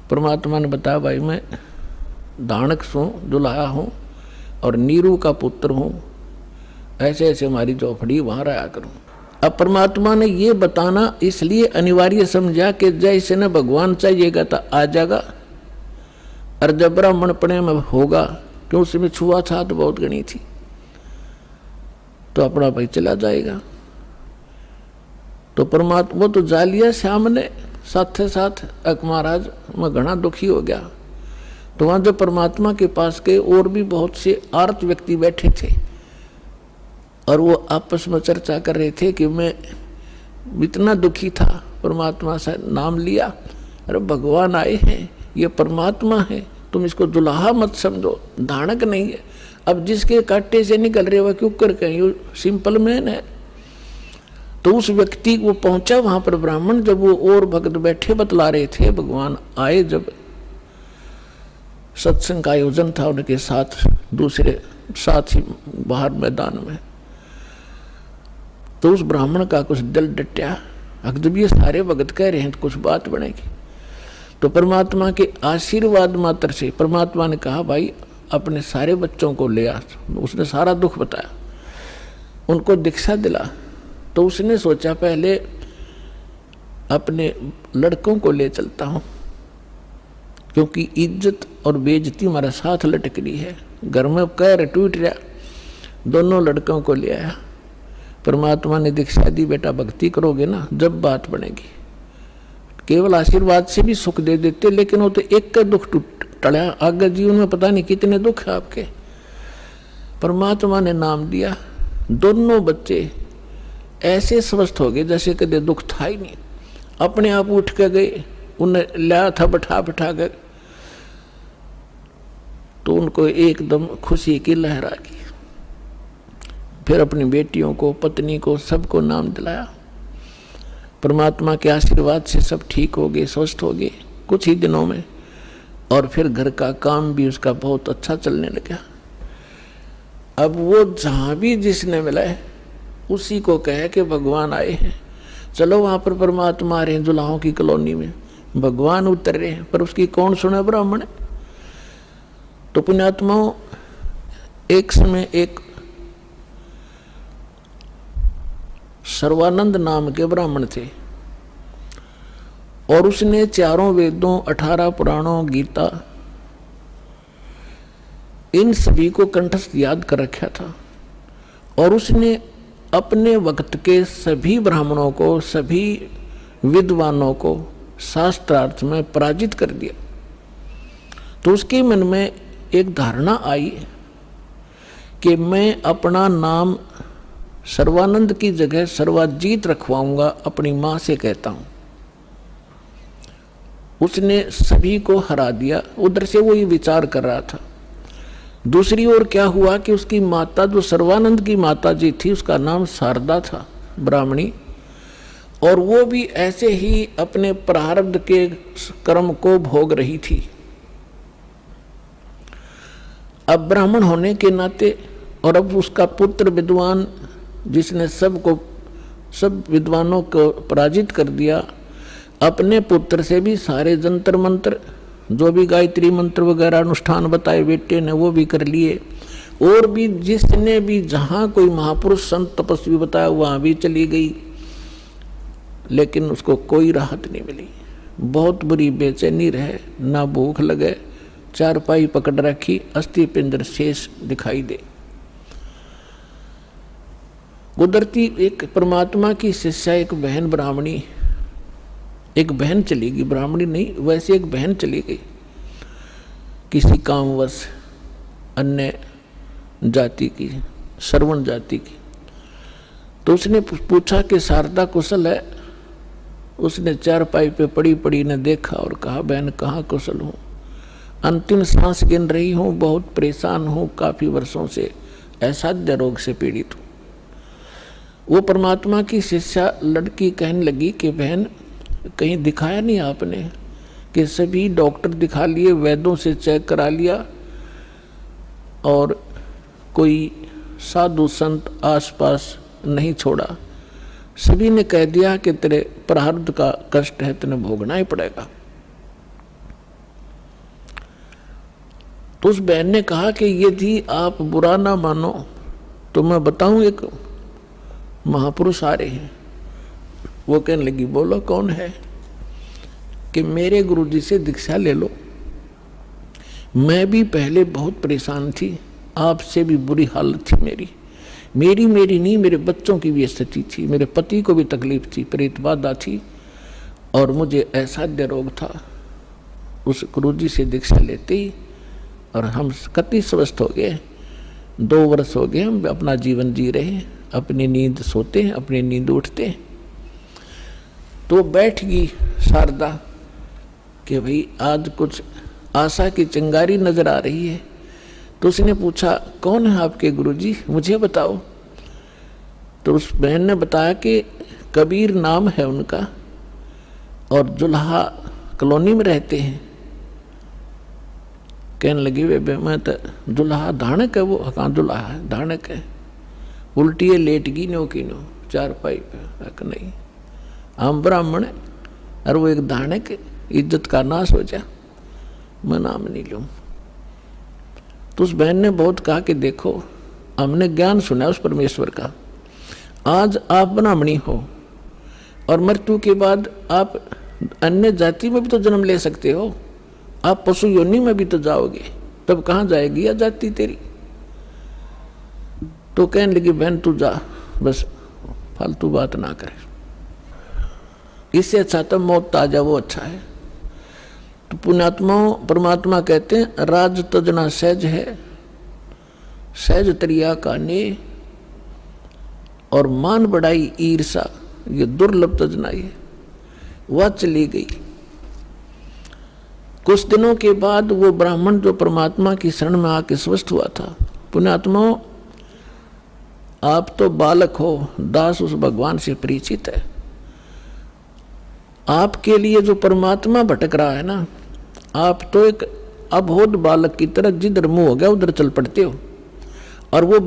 परमात्मा ने बताया, भाई मैं दानक हूँ, दुल्हा हूँ, और नीरू का पुत्र हूँ, ऐसे ऐसे हमारी झोपड़ी वहाँ रहा करूँ। अब परमात्मा ने ये बताना इसलिए अनिवार्य समझा कि जैसे न भगवान चाहिएगा तो आ जाएगा, और जब ब्राह्मणपणे में होगा, क्यों उसमें छुआछात बहुत घनी थी, तो अपना भाई चला जाएगा। तो परमात्मा वो तो जा लिया श्याम ने साथ साथ, अक महाराज मैं घना दुखी हो गया। तो वहाँ जब परमात्मा के पास के और भी बहुत से आर्त व्यक्ति बैठे थे, और वो आपस में चर्चा कर रहे थे कि मैं इतना दुखी था, परमात्मा से नाम लिया, अरे भगवान आए हैं, ये परमात्मा है, तुम इसको दुल्हा मत समझो, धानक नहीं है। अब जिसके कांटे से निकल रहे वह क्यों कर कहीं सिंपल मैन है। तो उस व्यक्ति वो पहुंचा वहां पर ब्राह्मण, जब वो और भक्त बैठे बतला रहे थे, भगवान आए, जब सत्संग का आयोजन था उनके साथ दूसरे साथी बाहर मैदान में, तो उस ब्राह्मण का कुछ दिल डटया, जब ये सारे भगत कह रहे हैं तो कुछ बात बनेगी। तो परमात्मा के आशीर्वाद मात्र से परमात्मा ने कहा, भाई अपने सारे बच्चों को ले आ। उसने सारा दुख बताया, उनको दीक्षा दिला। तो उसने सोचा पहले अपने लड़कों को ले चलता हूँ, क्योंकि इज्जत और बेइज्जती हमारा साथ लटक रही है, घर में कैर टूट रहा। दोनों लड़कों को ले आया। परमात्मा ने दीक्षा दी, बेटा भक्ति करोगे ना जब बात बनेगी। केवल आशीर्वाद से भी सुख दे देते, लेकिन वो तो एक का दुख टड़ा, आगे जीवन में पता नहीं कितने दुख है आपके। परमात्मा ने नाम दिया, दोनों बच्चे ऐसे स्वस्थ हो गए जैसे कदे दुख था ही नहीं। अपने आप उठ के गए, उन्हें लाया था बैठा बैठा कर, तो उनको एकदम खुशी की लहर आ गई। फिर अपनी बेटियों को, पत्नी को, सबको नाम दिलाया। परमात्मा के आशीर्वाद से सब ठीक हो गए, स्वस्थ हो गए कुछ ही दिनों में। और फिर घर का काम भी उसका बहुत अच्छा चलने लगा। अब वो जहाँ भी जिसने मिला है उसी को कहे कि भगवान आए हैं, चलो वहाँ पर परमात्मा आ रहे हैं, दुल्हाओं की कॉलोनी में भगवान उतर रहे हैं। पर उसकी कौन सुने? ब्राह्मण। तो पुण्यात्माओं, एक समय एक सर्वानंद नाम के ब्राह्मण थे, और उसने चारों वेदों, 18 पुराणों, गीता, इन सभी को कंठस्थ याद कर रखा था। और उसने अपने वक्त के सभी ब्राह्मणों को, सभी विद्वानों को शास्त्रार्थ में पराजित कर दिया। तो उसके मन में एक धारणा आई कि मैं अपना नाम सर्वानंद की जगह सर्वाजीत रखवाऊंगा, अपनी मां से कहता हूं। उसने सभी को हरा दिया। उधर से वो ये विचार कर रहा था। दूसरी ओर क्या हुआ कि उसकी माता, जो सर्वानंद की माता जी थी, उसका नाम शारदा था, ब्राह्मणी, और वो भी ऐसे ही अपने प्रारब्ध के कर्म को भोग रही थी। अब ब्राह्मण होने के नाते, और अब उसका पुत्र विद्वान, जिसने सब विद्वानों को पराजित कर दिया, अपने पुत्र से भी सारे जंतर मंत्र, जो भी गायत्री मंत्र वगैरह अनुष्ठान बताए बेटे ने, वो भी कर लिए। और भी जिसने भी जहाँ कोई महापुरुष संत तपस्वी बताया वहाँ भी चली गई, लेकिन उसको कोई राहत नहीं मिली। बहुत बुरी बेचैनी रहे, ना भूख लगे, चारपाई पकड़ रखी, अस्थि पिंजर शेष दिखाई दे। गुजरती एक परमात्मा की शिष्या, एक बहन ब्राह्मणी, एक बहन चली गई, ब्राह्मणी नहीं वैसे एक बहन चली गई किसी कामवश, अन्य जाति की, श्रवण जाति की। तो उसने पूछा कि शारदा कुशल है? उसने चारपाई पे पड़ी पड़ी ने देखा और कहा, बहन कहाँ कुशल हूँ, अंतिम सांस गिन रही हूँ, बहुत परेशान हूँ, काफी वर्षों से असाध्य रोग से पीड़ित हूँ। वो परमात्मा की शिष्या लड़की कहने लगी कि बहन कहीं दिखाया नहीं आपने? कि सभी डॉक्टर दिखा लिए, वैद्यों से चेक करा लिया, और कोई साधु संत आसपास नहीं छोड़ा। सभी ने कह दिया कि तेरे प्रारब्ध का कष्ट है, तेने भोगना ही पड़ेगा। तो उस बहन ने कहा कि यदि आप बुरा ना मानो तो मैं बताऊं, एक महापुरुष आ रहे हैं। वो कहने लगी, बोलो कौन है? कि मेरे गुरुजी से दीक्षा ले लो। मैं भी पहले बहुत परेशान थी, आपसे भी बुरी हालत थी मेरी नहीं, मेरे बच्चों की भी स्थिति थी, मेरे पति को भी तकलीफ थी, प्रेत बाधा थी, और मुझे असाध्य रोग था। उस गुरुजी से दीक्षा लेते ही, और हम कति स्वस्थ हो गए, 2 वर्ष हो गए, हम अपना जीवन जी रहे हैं, अपनी नींद सोते हैं, अपनी नींद उठते हैं। तो बैठ गई शारदा कि भाई आज कुछ आशा की चिंगारी नजर आ रही है। तो उसने पूछा, कौन है आपके गुरुजी, मुझे बताओ। तो उस बहन ने बताया कि कबीर नाम है उनका, और जुल्हा कॉलोनी में रहते हैं। कहने लगी, वे मैं तो जुल्हा धानक है, वो कहाँ जुल्हा है, धानक है, उल्टी है, लेट गई नो की नो चारपाई पे। नहीं, हम ब्राह्मण है, और वो एक धानक, इज्जत का नाश हो जा, मैं नाम नहीं लूँ। तो उस बहन ने बहुत कहा कि देखो, हमने ज्ञान सुना उस परमेश्वर का, आज आप ब्राह्मणी हो, और मृत्यु के बाद आप अन्य जाति में भी तो जन्म ले सकते हो, आप पशु योनि में भी तो जाओगे, तब कहाँ जाएगी या जाति तेरी? तो कहने लगी, बहन तू जा, बस फालतू बात ना करे, इससे अच्छा तो मौत ताजा वो अच्छा है। तो पुण्यात्माओं, परमात्मा कहते हैं, राज तजना सहज है, सहज तरिया का ने, और मान बढ़ाई ईर्षा, ये दुर्लभ तजना है। वह चली गई। कुछ दिनों के बाद वो ब्राह्मण जो परमात्मा की शरण में आके स्वस्थ हुआ था। पुण्यात्माओं, आप तो बालक हो, दास उस भगवान से परिचित है। आपके लिए जो परमात्मा भटक रहा है ना, आप तो एक अबोध बालक की तरह जिधर मुंह हो गया उधर चल पड़ते हो, और वो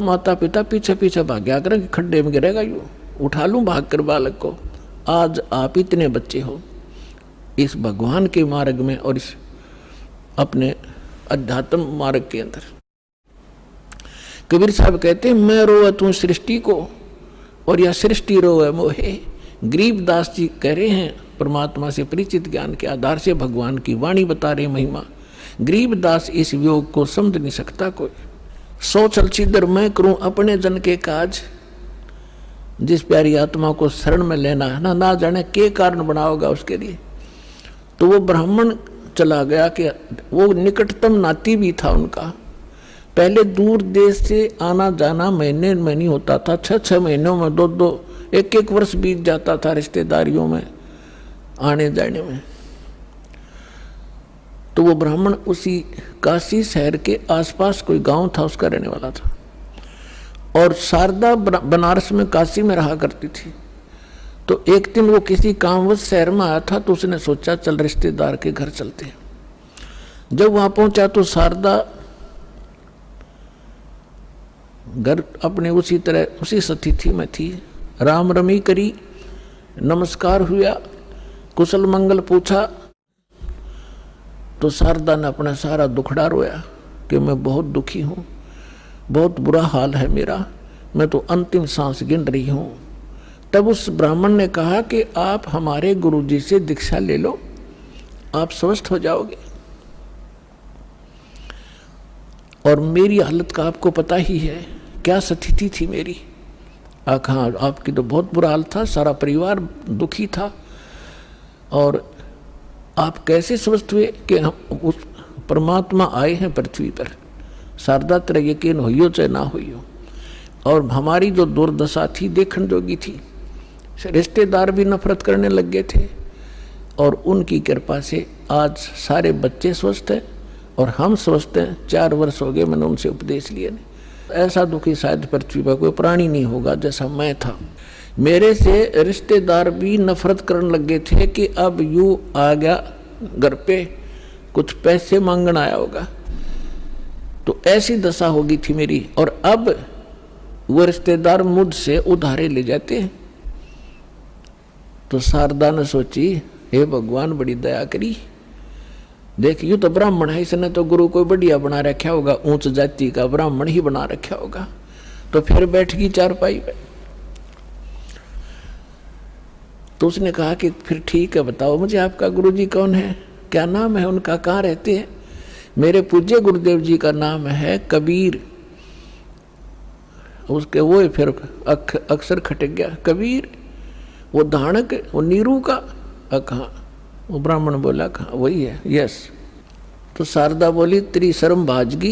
माता पिता पीछे पीछे भाग्या कर खड्डे में गिरेगा, यूँ उठा लूँ भाग कर बालक को। आज आप इतने बच्चे हो इस भगवान के मार्ग में और इस अपने अध्यात्म मार्ग के अंदर। कबीर साहब कहते हैं, मैं रोवे तू सृष्टि को, और यह सृष्टि रोवे मोहे। गरीबदास जी कह रहे हैं, परमात्मा से परिचित ज्ञान के आधार से भगवान की वाणी बता रहे महिमा। गरीबदास इस वियोग को समझ नहीं सकता कोई। सो चल छिदर मैं करूं अपने जन के काज। जिस प्यारी आत्मा को शरण में लेना है ना जाने के कारण बना होगा उसके लिए। तो वो ब्राह्मण चला गया कि वो निकटतम नाती भी था उनका, पहले दूर देश से आना जाना महीने में नहीं होता था, 6-6 महीनों में, 2-2 1-1 वर्ष बीत जाता था रिश्तेदारियों में आने जाने में। तो वो ब्राह्मण उसी काशी शहर के आसपास कोई गांव था, उसका रहने वाला था। और शारदा बनारस में, काशी में रहा करती थी। तो एक दिन वो किसी कामवश शहर में आया था, तो उसने सोचा चल रिश्तेदार के घर चलते हैं। जब वहां पहुंचा तो शारदा घर अपने उसी तरह उसी स्थिति में थी। राम रमी करी, नमस्कार हुआ, कुशल मंगल पूछा। तो शारदा ने अपना सारा दुखड़ा रोया कि मैं बहुत दुखी हूँ, बहुत बुरा हाल है मेरा, मैं तो अंतिम सांस गिन रही हूँ। तब उस ब्राह्मण ने कहा कि आप हमारे गुरुजी से दीक्षा ले लो, आप स्वस्थ हो जाओगे। और मेरी हालत का आपको पता ही है, क्या स्थिति थी मेरी। हाँ, आपकी तो बहुत बुरा हाल था, सारा परिवार दुखी था। और आप कैसे स्वस्थ हुए कि हम उस परमात्मा आए हैं पृथ्वी पर। शारदा तेरा यकीन होइयो चाहे ना होइयो। और हमारी जो दुर्दशा थी देखने जोगी थी, रिश्तेदार भी नफरत करने लग गए थे। और उनकी कृपा से आज सारे बच्चे स्वस्थ हैं और हम स्वस्थ हैं। 4 वर्ष हो गए मैंने उनसे उपदेश लिए। ऐसा दुखी शायद पृथ्वी पर कोई प्राणी नहीं होगा जैसा मैं था। मेरे से रिश्तेदार भी नफरत करने लग गए थे कि अब यूँ आ गया घर पे, कुछ पैसे मांगने आया होगा। तो ऐसी दशा होगी थी मेरी। और अब वो रिश्तेदार मुझसे उधारे ले जाते हैं। तो शारदा ने सोची, हे भगवान बड़ी दया करी, देख यूँ तो ब्राह्मण है, इसने तो गुरु कोई बढ़िया बना रखा होगा, ऊंच जाति का ब्राह्मण ही बना रखा होगा। तो फिर बैठ गई चारपाई पे। तो उसने कहा कि फिर ठीक है, बताओ मुझे आपका गुरुजी कौन है, क्या नाम है उनका, कहाँ रहते हैं। मेरे पूज्य गुरुदेव जी का नाम है कबीर। उसके वो फिर अक्सर खटक गया, कबीर वो धाणक, वो नीरू का। कहाँ? वो ब्राह्मण बोला कहाँ? वही है, यस। तो शारदा बोली, तेरी शर्म भाजगी,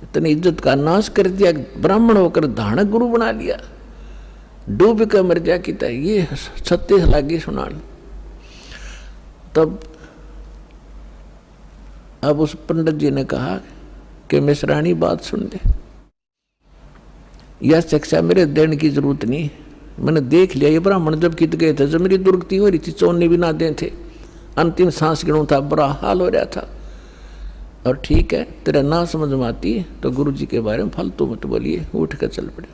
इतनी इज्जत का नाश कर दिया, ब्राह्मण होकर धाणक गुरु बना लिया, डूब कर मर जा की तरह। ये 36 लागी सुनान। तब अब उस पंडित जी ने कहा कि मिश्राणी बात सुन ले, यह शिक्षा मेरे देने की जरूरत नहीं, मैंने देख लिया। ये ब्राह्मण जब कित गए थे, जब मेरी दुर्गति हो रही थी, चौने भी ना दे थे, अंतिम सांस गिनूं था, बुरा हाल हो रहा था। और ठीक है, तेरा ना समझ में आती तो गुरु जी के बारे में फालतू मत बोलिए, उठ कर चल पड़े।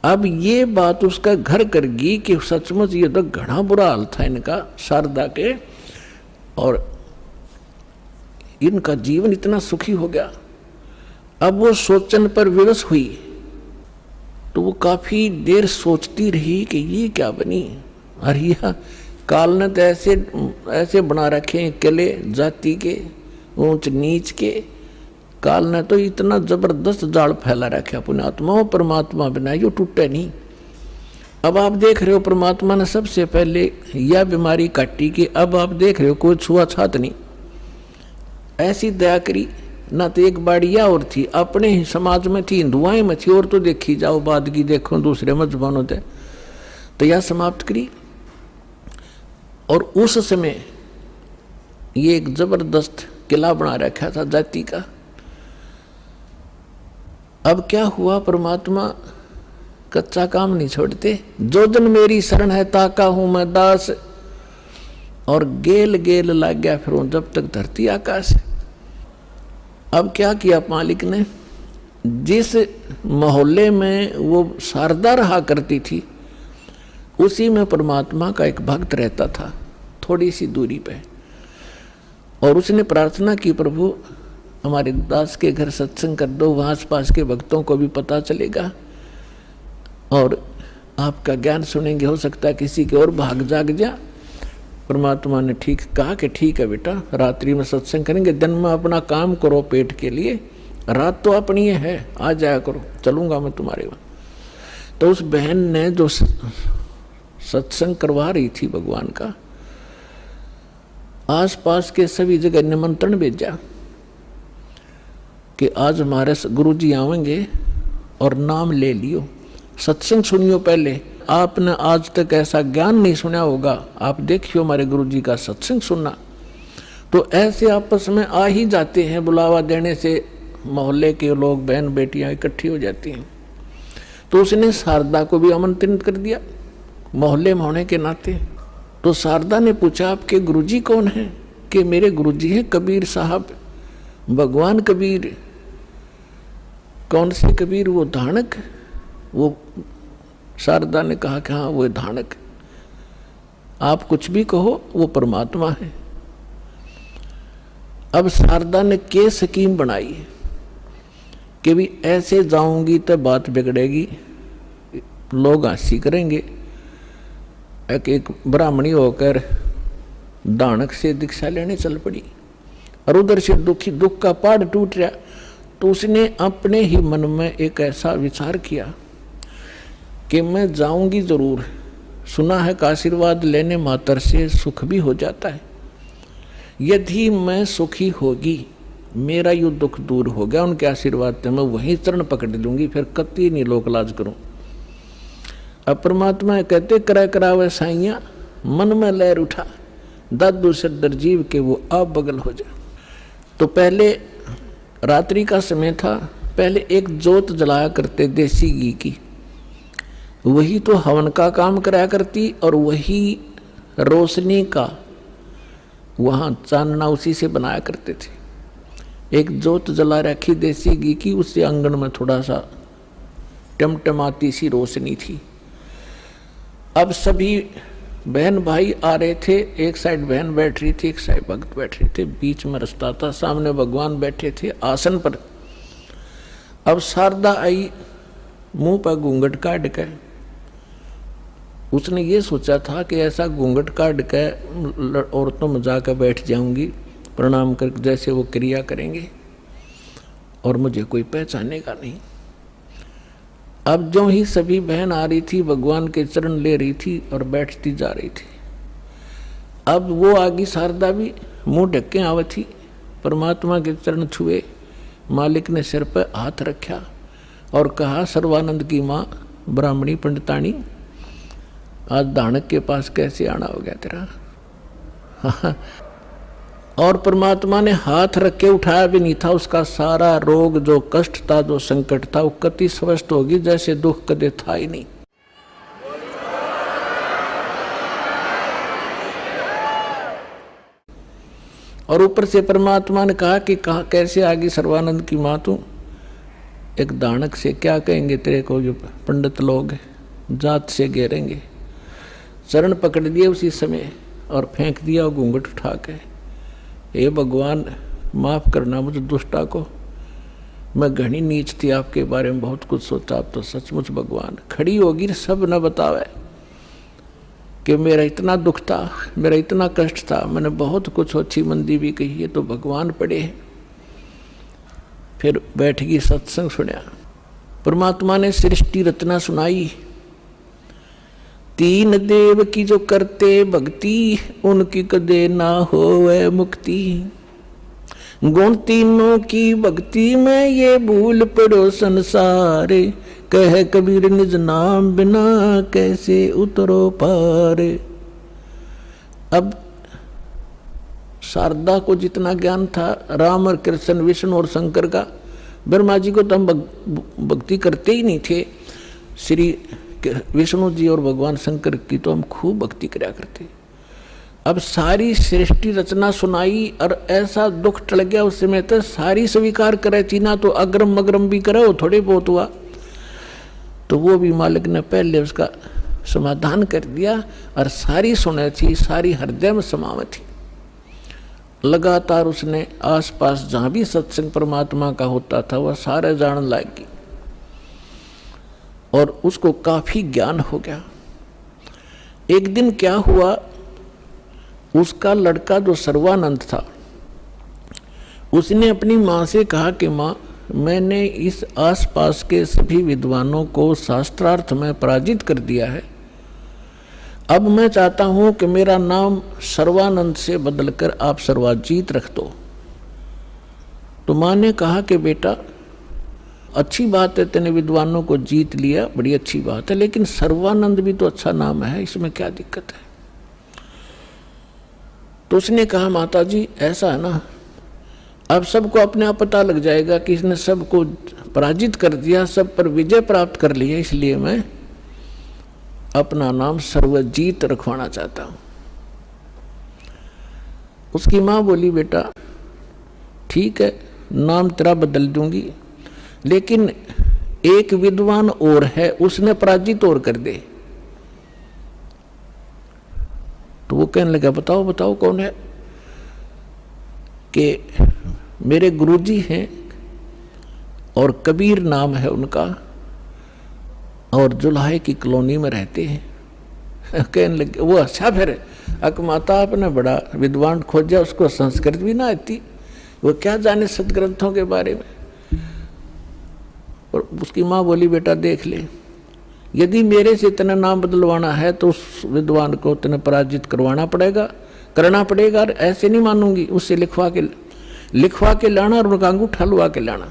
अब ये बात उसका घर कर गई कि सचमुच ये तो घना बुरा हाल था इनका, शारदा के, और इनका जीवन इतना सुखी हो गया। अब वो सोचन पर विवश हुई तो वो काफी देर सोचती रही कि ये क्या बनी। अरे काल ने तो ऐसे बना रखे किले जाति के, ऊंच नीच के। काल ने तो इतना जबरदस्त जाल फैला रखा पुण्यात्माओं, परमात्मा बिना यो टूटे नहीं। अब आप देख रहे हो परमात्मा ने सबसे पहले यह बीमारी काटी कि अब आप देख रहे हो कोई छुआछात नहीं, ऐसी दया करी। ना तो एक बाड़िया और थी, अपने ही समाज में थी, हिंदुआई में थी, और तो देखी जाओ बाद की देखो दूसरे मजहबों होते, तो यह समाप्त करी। और उस समय ये एक जबरदस्त किला बना रखा था जाति का। अब क्या हुआ, परमात्मा कच्चा काम नहीं छोड़ते। जो जन मेरी शरण है ताका हूं मैं दास, और गेल गेल लग गया फिर जब तक धरती आकाश। अब क्या किया मालिक ने, जिस मोहल्ले में वो शारदा रहा करती थी उसी में परमात्मा का एक भक्त रहता था, थोड़ी सी दूरी पे। और उसने प्रार्थना की, प्रभु हमारे दास के घर सत्संग कर दो, वहाँ आस पास के भक्तों को भी पता चलेगा और आपका ज्ञान सुनेंगे, हो सकता है किसी के और भाग जाग जा। परमात्मा ने ठीक कहा कि ठीक है बेटा, रात्रि में सत्संग करेंगे, दिन में अपना काम करो पेट के लिए, रात तो अपनी है, आ जाया करो, चलूंगा मैं तुम्हारे वहाँ। तो उस बहन ने जो सत्संग करवा रही थी भगवान का, आसपास के सभी जगह निमंत्रण भेजा। कि आज हमारे गुरु जी आवेंगे और नाम ले लियो, सत्संग सुनियो। पहले आपने आज तक ऐसा ज्ञान नहीं सुना होगा, आप देखियो हमारे गुरु जी का सत्संग सुनना। तो ऐसे आपस में आ ही जाते हैं, बुलावा देने से मोहल्ले के लोग, बहन बेटियां इकट्ठी हो जाती हैं। तो उसने शारदा को भी आमंत्रित कर दिया मोहल्ले में होने के नाते। तो शारदा ने पूछा आपके गुरुजी कौन हैं? कि मेरे गुरुजी हैं कबीर साहब, भगवान कबीर। कौन से कबीर? वो धानक। वो शारदा ने कहा कि हाँ वो धानक। आप कुछ भी कहो, वो परमात्मा है। अब शारदा ने के स्कीम बनाई कि भी ऐसे जाऊंगी तो बात बिगड़ेगी, लोग हंसी करेंगे। एक ब्राह्मणी होकर दानक से दीक्षा लेने चल पड़ी और उधर से दुख का पहाड़ टूट रहा। तो उसने अपने ही मन में एक ऐसा विचार किया कि मैं जाऊंगी जरूर, सुना है कि आशीर्वाद लेने मात्र से सुख भी हो जाता है। यदि मैं सुखी होगी, मेरा यू दुख दूर हो गया उनके आशीर्वाद से, मैं वहीं चरण पकड़ लूंगी, फिर कति नहीं लोक लाज करूं। अब परमात्मा कहते करा करावे साइया, मन में लहर उठा, दादू सदर जीव के वो आप बगल हो जाए। तो पहले रात्रि का समय था, पहले एक जोत जलाया करते देसी घी की, वही तो हवन का काम कराया करती और वही रोशनी का वहाँ चानना उसी से बनाया करते थे। एक जोत जला रखी देसी घी की, उससे आंगन में थोड़ा सा टमटमाती सी रोशनी थी। अब सभी बहन भाई आ रहे थे, एक साइड बहन बैठ रही थी, एक साइड भक्त बैठ रहे थे, बीच में रास्ता था, सामने भगवान बैठे थे आसन पर। अब शारदा आई, मुंह पर घूंघट काट के। उसने ये सोचा था कि ऐसा घूंघट काट के औरतों में जाकर बैठ जाऊंगी, प्रणाम कर जैसे वो क्रिया करेंगे और मुझे कोई पहचानेगा नहीं। अब जो ही सभी बहन आ रही थी, भगवान के चरण ले रही थी और बैठती जा रही थी। अब वो आगी शारदा भी मुंह ढक के आवे थी, परमात्मा के चरण छुए, मालिक ने सिर पर हाथ रखा और कहा सर्वानंद की माँ ब्राह्मणी पंडितानी, आज दानक के पास कैसे आना हो गया तेरा? और परमात्मा ने हाथ रख के उठाया भी नहीं था, उसका सारा रोग जो कष्ट था, जो संकट था, वो कति स्वस्थ होगी जैसे दुख कदे था ही नहीं। और ऊपर से परमात्मा ने कहा कि कहा कैसे आगे सर्वानंद की माँ तू एक दानक से क्या कहेंगे तेरे को, जो पंडित लोग जात से घेरेंगे। चरण पकड़ दिए उसी समय और फेंक दिया और घूंघट उठा के, हे भगवान माफ़ करना मुझे दुष्टा को, मैं घनी नीच थी, आपके बारे में बहुत कुछ सोचा, आप तो सचमुच भगवान। खड़ी होगी सब न बतावे कि मेरा इतना दुख था, मेरा इतना कष्ट था, मैंने बहुत कुछ अच्छी मंदी भी कही है, तो भगवान पड़े हैं। फिर बैठ गई, सत्संग सुना, परमात्मा ने सृष्टि रचना सुनाई। तीन देव की जो करते भक्ति, उनकी कदे ना होवे मुक्ति। गुण तीनों की भक्ति में ये भूल पड़ो संसारे, कह कबीर निज नाम बिना कैसे उतरो पारे। अब शारदा को जितना ज्ञान था राम और कृष्ण, विष्णु और शंकर का, ब्रह्मा जी को तो हम भक्ति करते ही नहीं थे, श्री विष्णु जी और भगवान शंकर की तो हम खूब भक्ति कराया करते। अब सारी सृष्टि रचना सुनाई और ऐसा दुख टल गया उस समय तो सारी स्वीकार करे थी ना, तो अग्रम मग्रम भी करे, वो थोड़े बहुत हुआ। तो वो भी मालिक ने पहले उसका समाधान कर दिया और सारी सुने थी, सारी हृदय में समावे थी। लगातार उसने आसपास जहाँ भी सत्संग परमात्मा का होता था वह सारे जान लागी और उसको काफी ज्ञान हो गया। एक दिन क्या हुआ, उसका लड़का जो सर्वानंद था, उसने अपनी माँ से कहा कि माँ, मैंने इस आसपास के सभी विद्वानों को शास्त्रार्थ में पराजित कर दिया है, अब मैं चाहता हूं कि मेरा नाम सर्वानंद से बदलकर आप सर्वाजीत रख दो। तो माँ ने कहा कि बेटा अच्छी बात है, तेने विद्वानों को जीत लिया, बड़ी अच्छी बात है, लेकिन सर्वानंद भी तो अच्छा नाम है, इसमें क्या दिक्कत है। तो उसने कहा माता जी ऐसा है ना, अब सबको अपने आप पता लग जाएगा कि इसने सबको पराजित कर दिया, सब पर विजय प्राप्त कर लिया, इसलिए मैं अपना नाम सर्वजीत रखवाना चाहता हूं। उसकी माँ बोली बेटा ठीक है, नाम तेरा बदल दूंगी, लेकिन एक विद्वान और है, उसने पराजित और कर दे। तो वो कहने लगा बताओ बताओ कौन है। कि मेरे गुरुजी हैं और कबीर नाम है उनका, और जुलाहे की कॉलोनी में रहते हैं। कहने लगे वो अच्छा, फिर अकमाता आपने बड़ा विद्वान खोजा, उसको संस्कृत भी ना आती, वो क्या जाने सदग्रंथों के बारे में। और उसकी माँ बोली बेटा देख ले, यदि मेरे से इतना नाम बदलवाना है तो उस विद्वान को इतना पराजित करवाना पड़ेगा, करना पड़ेगा, ऐसे नहीं मानूंगी। उससे लिखवा के लाना और उनका अंगूठा लुआ के लाना,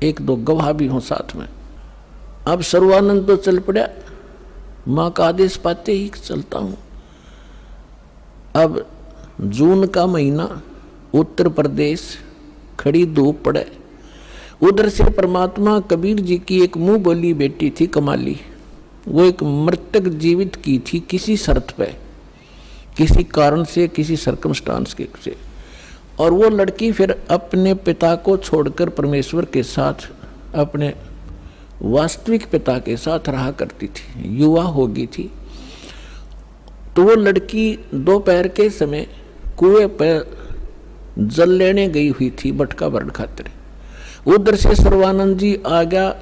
एक दो गवाह भी हों साथ में। अब सर्वानंद तो चल पड़ा, माँ का आदेश पाते ही चलता हूँ। अब जून का महीना, उत्तर प्रदेश, खड़ी धूप पड़े, उधर से परमात्मा कबीर जी की एक मुंह बोली बेटी थी कमाली, वो एक मृतक जीवित की थी किसी शर्त पे, किसी कारण से, किसी सर्कमस्टांस के से। और वो लड़की फिर अपने पिता को छोड़कर परमेश्वर के साथ, अपने वास्तविक पिता के साथ रहा करती थी, युवा होगी थी। तो वो लड़की दोपहर के समय कुएं पर जल लेने गई हुई थी बटका भरण खातिर। उधर से सर्वानंद जी आ गया,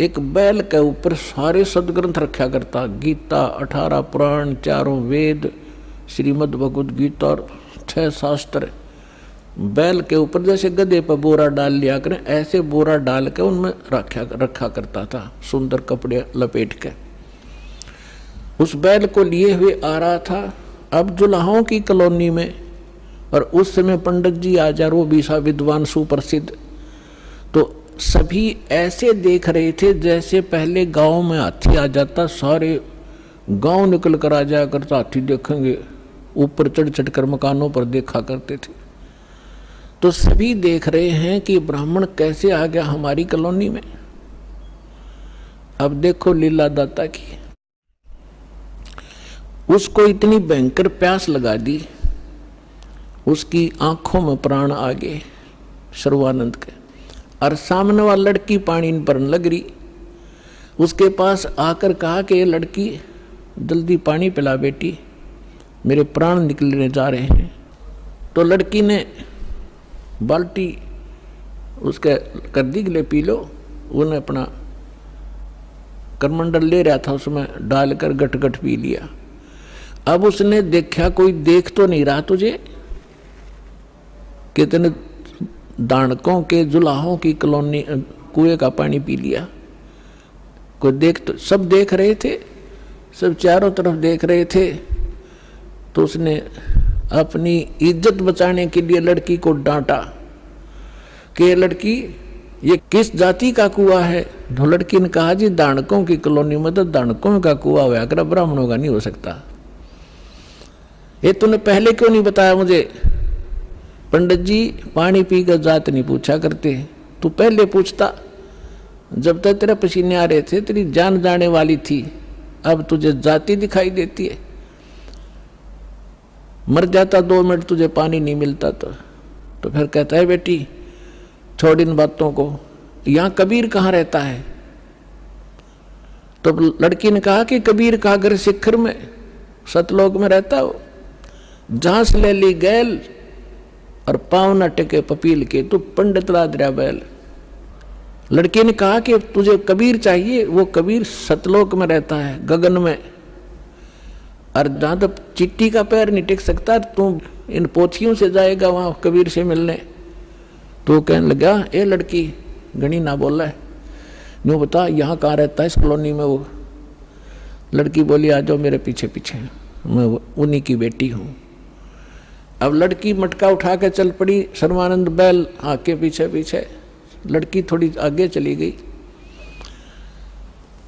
एक बैल के ऊपर सारे सदग्रंथ रखा करता, गीता, 18 पुराण, 4 वेद, श्रीमद् भगवद गीता और 6 शास्त्र। बैल के ऊपर जैसे गधे पर बोरा डाल लिया करें, ऐसे बोरा डाल के उनमें रखा करता था, सुंदर कपड़े लपेट के। उस बैल को लिए हुए आ रहा था। अब जुलाहों की कॉलोनी में, और उस समय पंडित जी आचार्य, वो भी सा विद्वान सुप्रसिद्ध, तो सभी ऐसे देख रहे थे जैसे पहले गांव में हाथी आ जाता, सारे गांव निकल कर आ जाया करता, हाथी देखेंगे, ऊपर चढ़ चढ़ कर मकानों पर देखा करते थे। तो सभी देख रहे हैं कि ब्राह्मण कैसे आ गया हमारी कॉलोनी में। अब देखो लीला दाता की, उसको इतनी भयंकर प्यास लगा दी, उसकी आंखों में प्राण आ गए सर्वानंद के, और सामने वाली लड़की पानी भरने लग रही। उसके पास आकर कहा कि ये लड़की जल्दी पानी पिला बेटी, मेरे प्राण निकलने जा रहे हैं। तो लड़की ने बाल्टी उसके कर दी, ले पी लो। उन्हें अपना करमंडल ले रहा था, उसमें डालकर गट गट पी लिया। अब उसने देखा कोई देख तो नहीं रहा तुझे, कितने दानकों के जुलाहों की कॉलोनी कुएं का पानी पी लिया। कोई देख तो, सब देख रहे थे, सब चारों तरफ देख रहे थे। तो उसने अपनी इज्जत बचाने के लिए लड़की को डांटा कि ये लड़की, ये किस जाति का कुआं है। तो लड़की ने कहा जी दानकों की कॉलोनी में तो दानकों का कुआं हुआ कर, ब्राह्मणों का नहीं हो सकता। ये तूने पहले क्यों नहीं बताया मुझे। पंडित जी पानी पी कर जात नहीं पूछा करते, तू पहले पूछता। जब तक तेरे पसीने आ रहे थे तेरी जान जाने वाली थी, अब तुझे जाति दिखाई देती है। मर जाता 2 मिनट तुझे पानी नहीं मिलता तो फिर कहता है बेटी छोड़ इन बातों को, यहाँ कबीर कहाँ रहता है। तो लड़की ने कहा कि कबीर का घर शिखर में सतलोक में रहता हो, जहां से ले ली गैल और पाँव न टेके पपील के, तू पंडित ला दिया बैल। लड़की ने कहा कि तुझे कबीर चाहिए, वो कबीर सतलोक में रहता है, गगन में, और जहां तक चिट्टी का पैर नहीं टेक सकता, तू इन पोथियों से जाएगा वहां कबीर से मिलने। तो कहने लगा ए लड़की गणी ना बोला है, यूँ बता यहाँ कहाँ रहता है इस कॉलोनी में। वो लड़की बोली आ जाओ मेरे पीछे पीछे, मैं उन्हीं की बेटी हूँ। अब लड़की मटका उठा के चल पड़ी, सर्वानंद बैल आके पीछे पीछे, लड़की थोड़ी आगे चली गई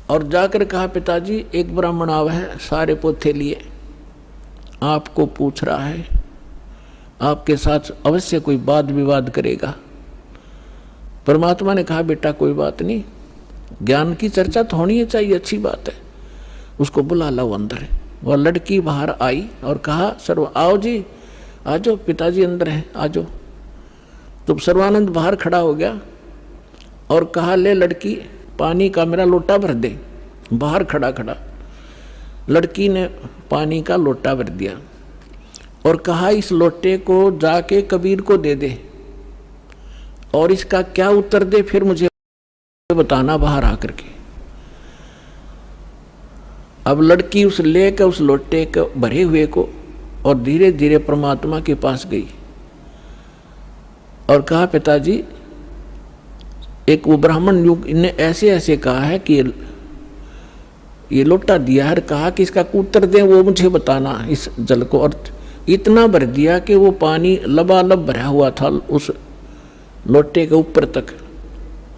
और जाकर कहा, पिताजी एक ब्राह्मण आवा है, सारे पोथे लिए, आपको पूछ रहा है, आपके साथ अवश्य कोई वाद विवाद करेगा। परमात्मा ने कहा, बेटा कोई बात नहीं, ज्ञान की चर्चा तो होनी चाहिए, अच्छी बात है, उसको बुला लो अंदर। वह लड़की बाहर आई और कहा, सर्व आओ जी, आ जाओ, पिताजी अंदर हैं, आ जाओ। तो सर्वानंद बाहर खड़ा हो गया और कहा, ले लड़की पानी का मेरा लोटा भर दे। बाहर खड़ा खड़ा लड़की ने पानी का लोटा भर दिया और कहा, इस लोटे को जाके कबीर को दे दे और इसका क्या उत्तर दे फिर मुझे बताना बाहर आकर के। अब लड़की उस लेकर उस लोटे को भरे हुए को और धीरे धीरे परमात्मा के पास गई और कहा, पिताजी एक वो ब्राह्मण युग ने ऐसे ऐसे कहा है कि ये लोटा दिया है, कहा कि इसका उत्तर दें, वो मुझे बताना इस जल को। और इतना भर दिया कि वो पानी लबालब भरा हुआ था उस लोटे के ऊपर तक,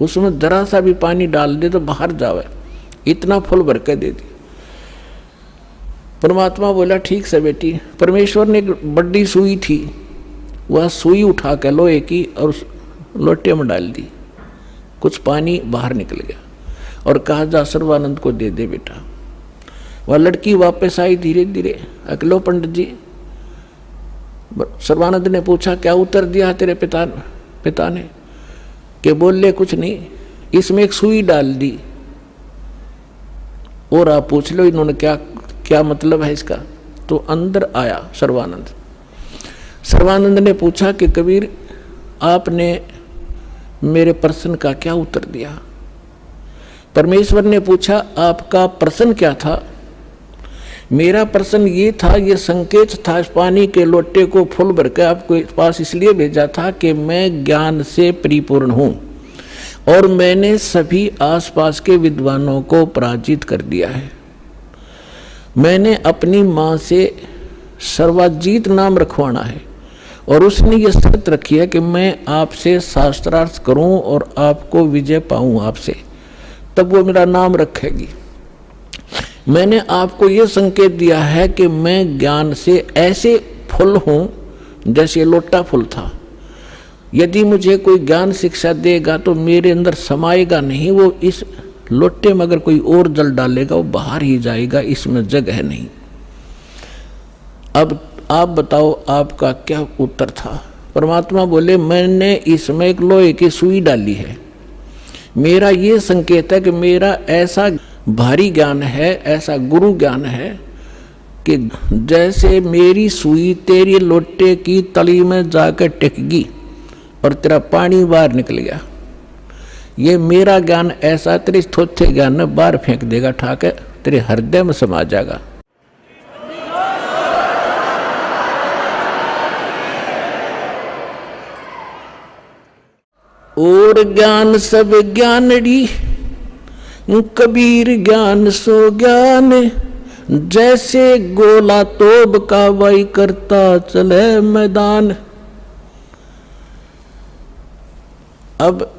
उसमें जरा सा भी पानी डाल दे तो बाहर जावे, इतना फुल भर के दे दी। परमात्मा बोला, ठीक से बेटी। परमेश्वर ने एक बड़ी सुई थी, वह सुई उठा के लोहे की और उस लोटे में डाल दी, कुछ पानी बाहर निकल गया और कहा, जा सर्वानंद को दे दे बेटा। वह लड़की वापस आई धीरे धीरे, अकलो पंडित जी। सर्वानंद ने पूछा, क्या उत्तर दिया तेरे पिता ने? कि बोले कुछ नहीं, इसमें एक सुई डाल दी और आप पूछ लो इन्होंने क्या मतलब है इसका। तो अंदर आया सर्वानंद। सर्वानंद ने पूछा कि कबीर आपने मेरे प्रश्न का क्या उत्तर दिया? परमेश्वर ने पूछा, आपका प्रश्न क्या था? मेरा प्रश्न ये था, ये संकेत था, इस पानी के लोटे को फुल भर के आपके पास इसलिए भेजा था कि मैं ज्ञान से परिपूर्ण हूँ और मैंने सभी आसपास के विद्वानों को पराजित कर दिया है। मैंने अपनी माँ से सर्वजीत नाम रखवाना है और उसने ये शर्त रखी है कि मैं आपसे शास्त्रार्थ करूं और आपको विजय पाऊं आपसे, तब वो मेरा नाम रखेगी। मैंने आपको ये संकेत दिया है कि मैं ज्ञान से ऐसे फुल हूं जैसे लोटा फुल था। यदि मुझे कोई ज्ञान शिक्षा देगा तो मेरे अंदर समाएगा नहीं, वो इस लोटे में अगर कोई और जल डालेगा वो बाहर ही जाएगा, इसमें जगह नहीं। अब आप बताओ आपका क्या उत्तर था? परमात्मा बोले, मैंने इसमें एक लोहे की सुई डाली है। मेरा ये संकेत है कि मेरा ऐसा भारी ज्ञान है, ऐसा गुरु ज्ञान है कि जैसे मेरी सुई तेरी लोटे की तली में जाकर टिकेगी और तेरा पानी बाहर निकल गया। ये मेरा ज्ञान ऐसा तेरे थोथे ज्ञान में बाहर फेंक देगा, ठाके तेरे हृदय में समा जाएगा। और ज्ञान सब ज्ञानड़ी, कबीर ज्ञान सो ज्ञान, जैसे गोला तोब का वाई करता चले मैदान। अब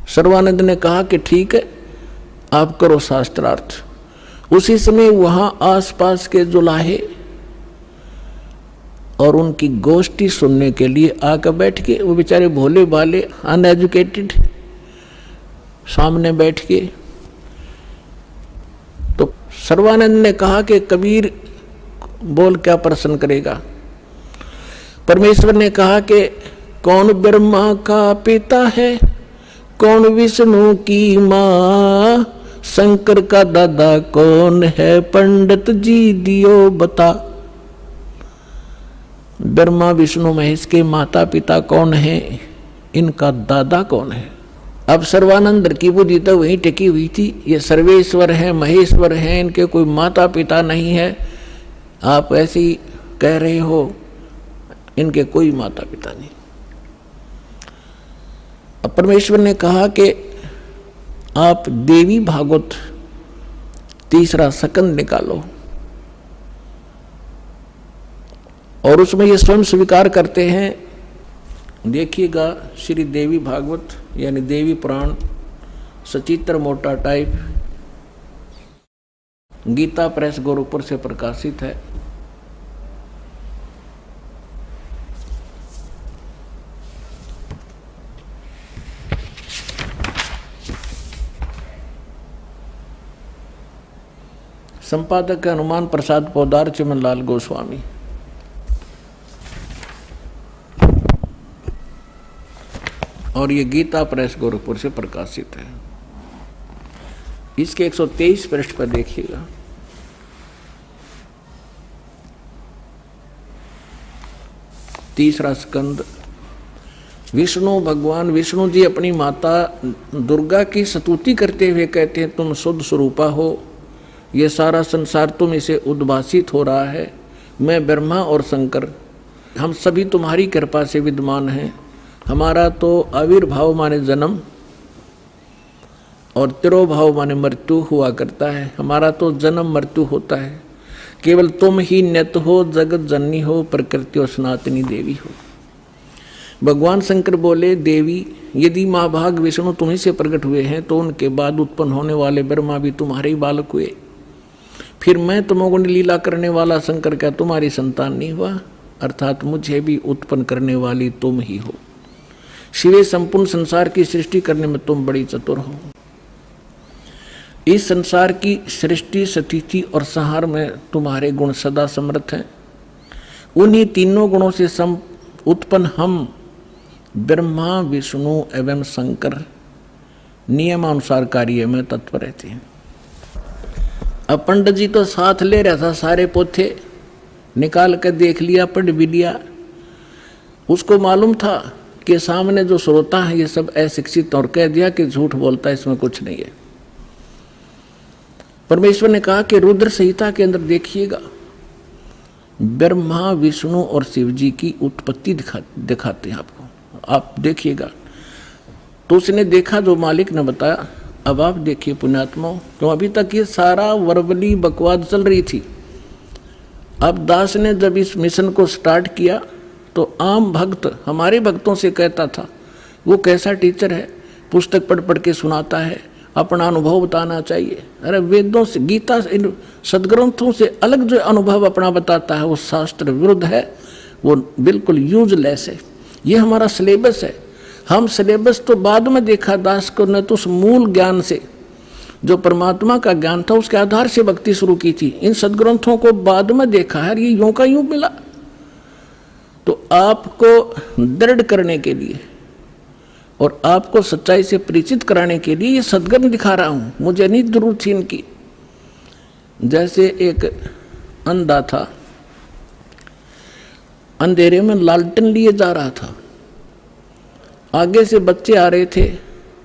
सर्वानंद ने कहा कि ठीक है, आप करो शास्त्रार्थ। उसी समय वहां आसपास के जुलाहे और उनकी गोष्ठी सुनने के लिए आकर बैठ के, वो बेचारे भोले भाले अनएजुकेटेड सामने बैठ के। तो सर्वानंद ने कहा कि कबीर बोल क्या प्रश्न करेगा? परमेश्वर ने कहा कि कौन ब्रह्मा का पिता है, कौन विष्णु की माँ, शंकर का दादा कौन है, पंडित जी दियो बता। ब्रह्मा विष्णु महेश के माता पिता कौन है, इनका दादा कौन है? अब सर्वानंद की बुद्धि तो वहीं टिकी हुई थी, ये सर्वेश्वर है, महेश्वर है, इनके कोई माता पिता नहीं है। आप ऐसे ही कह रहे हो, इनके कोई माता पिता नहीं। अब परमेश्वर ने कहा कि आप देवी भागवत तीसरा सकंद निकालो। और उसमें ये स्वयं स्वीकार करते हैं। देखिएगा श्री देवी भागवत यानी देवी पुराण सचित्र मोटा टाइप, गीता प्रेस गोरखपुर से प्रकाशित है। संपादक है हनुमान प्रसाद पोदार, चिमनलाल गोस्वामी। और ये गीता प्रेस गोरखपुर से प्रकाशित है। इसके 123 पृष्ठ पर देखिएगा। तीसरा स्कंद। विष्णु भगवान विष्णु जी अपनी माता दुर्गा की स्तुति करते हुए कहते हैं, तुम शुद्ध स्वरूपा हो, ये सारा संसार तुम इसे उद्भासित हो रहा है। मैं ब्रह्मा और शंकर हम सभी तुम्हारी कृपा से विद्यमान हैं। हमारा तो आविर्भाव माने जन्म और तिरोभाव माने मृत्यु हुआ करता है। हमारा तो जन्म मृत्यु होता है। केवल तुम ही नित हो, जगत जननी हो, प्रकृति और सनातनी देवी हो। भगवान शंकर बोले, देवी यदि महाभाग विष्णु तुम्ही से प्रकट हुए हैं तो उनके बाद उत्पन्न होने वाले ब्रह्मा भी तुम्हारे ही बालक हुए। फिर मैं तमोगुण लीला करने वाला शंकर क्या तुम्हारी संतान नहीं हुआ? अर्थात मुझे भी उत्पन्न करने वाली तुम ही हो। शिवे संपूर्ण संसार की सृष्टि करने में तुम बड़ी चतुर हो। इस संसार की सृष्टि, स्थिति और संहार में तुम्हारे गुण सदा समर्थ हैं। उन्हीं तीनों गुणों से उत्पन्न हम ब्रह्मा विष्णु एवं शंकर नियमानुसार कार्य में तत्पर रहते हैं। अब पंडित जी तो साथ ले रहा था, सारे पोथे निकाल कर देख लिया, पढ़ भी लिया। उसको मालूम था कि सामने जो श्रोता है ये सब अशिक्षित, और कह दिया कि झूठ बोलता है, इसमें कुछ नहीं है। परमेश्वर ने कहा कि रुद्र संहिता के अंदर देखिएगा, ब्रह्मा विष्णु और शिव जी की उत्पत्ति दिखाते हैं आपको, आप देखिएगा। तो उसने देखा जो मालिक ने बताया। अब आप देखिए पुण्यात्मा, तो अभी तक ये सारा वर्बली बकवाद चल रही थी। अब दास ने जब इस मिशन को स्टार्ट किया तो आम भक्त हमारे भक्तों से कहता था, वो कैसा टीचर है, पुस्तक पढ़ पढ़ के सुनाता है, अपना अनुभव बताना चाहिए। अरे वेदों से, गीता, इन सदग्रंथों से अलग जो अनुभव अपना बताता है वो शास्त्र विरुद्ध है, वो बिल्कुल यूजलेस है। ये हमारा सिलेबस है। हम सिलेबस तो बाद में देखा दास को, न तो उस मूल ज्ञान से जो परमात्मा का ज्ञान था उसके आधार से भक्ति शुरू की थी। इन सदग्रंथों को बाद में देखा है, ये यूं का यूं मिला। तो आपको दृढ़ करने के लिए और आपको सच्चाई से परिचित कराने के लिए ये सदग्रंथ दिखा रहा हूँ। मुझे नहीं जरूरत थी इनकी। जैसे एक अंधा था, अंधेरे में लालटेन लिए जा रहा था, आगे से बच्चे आ रहे थे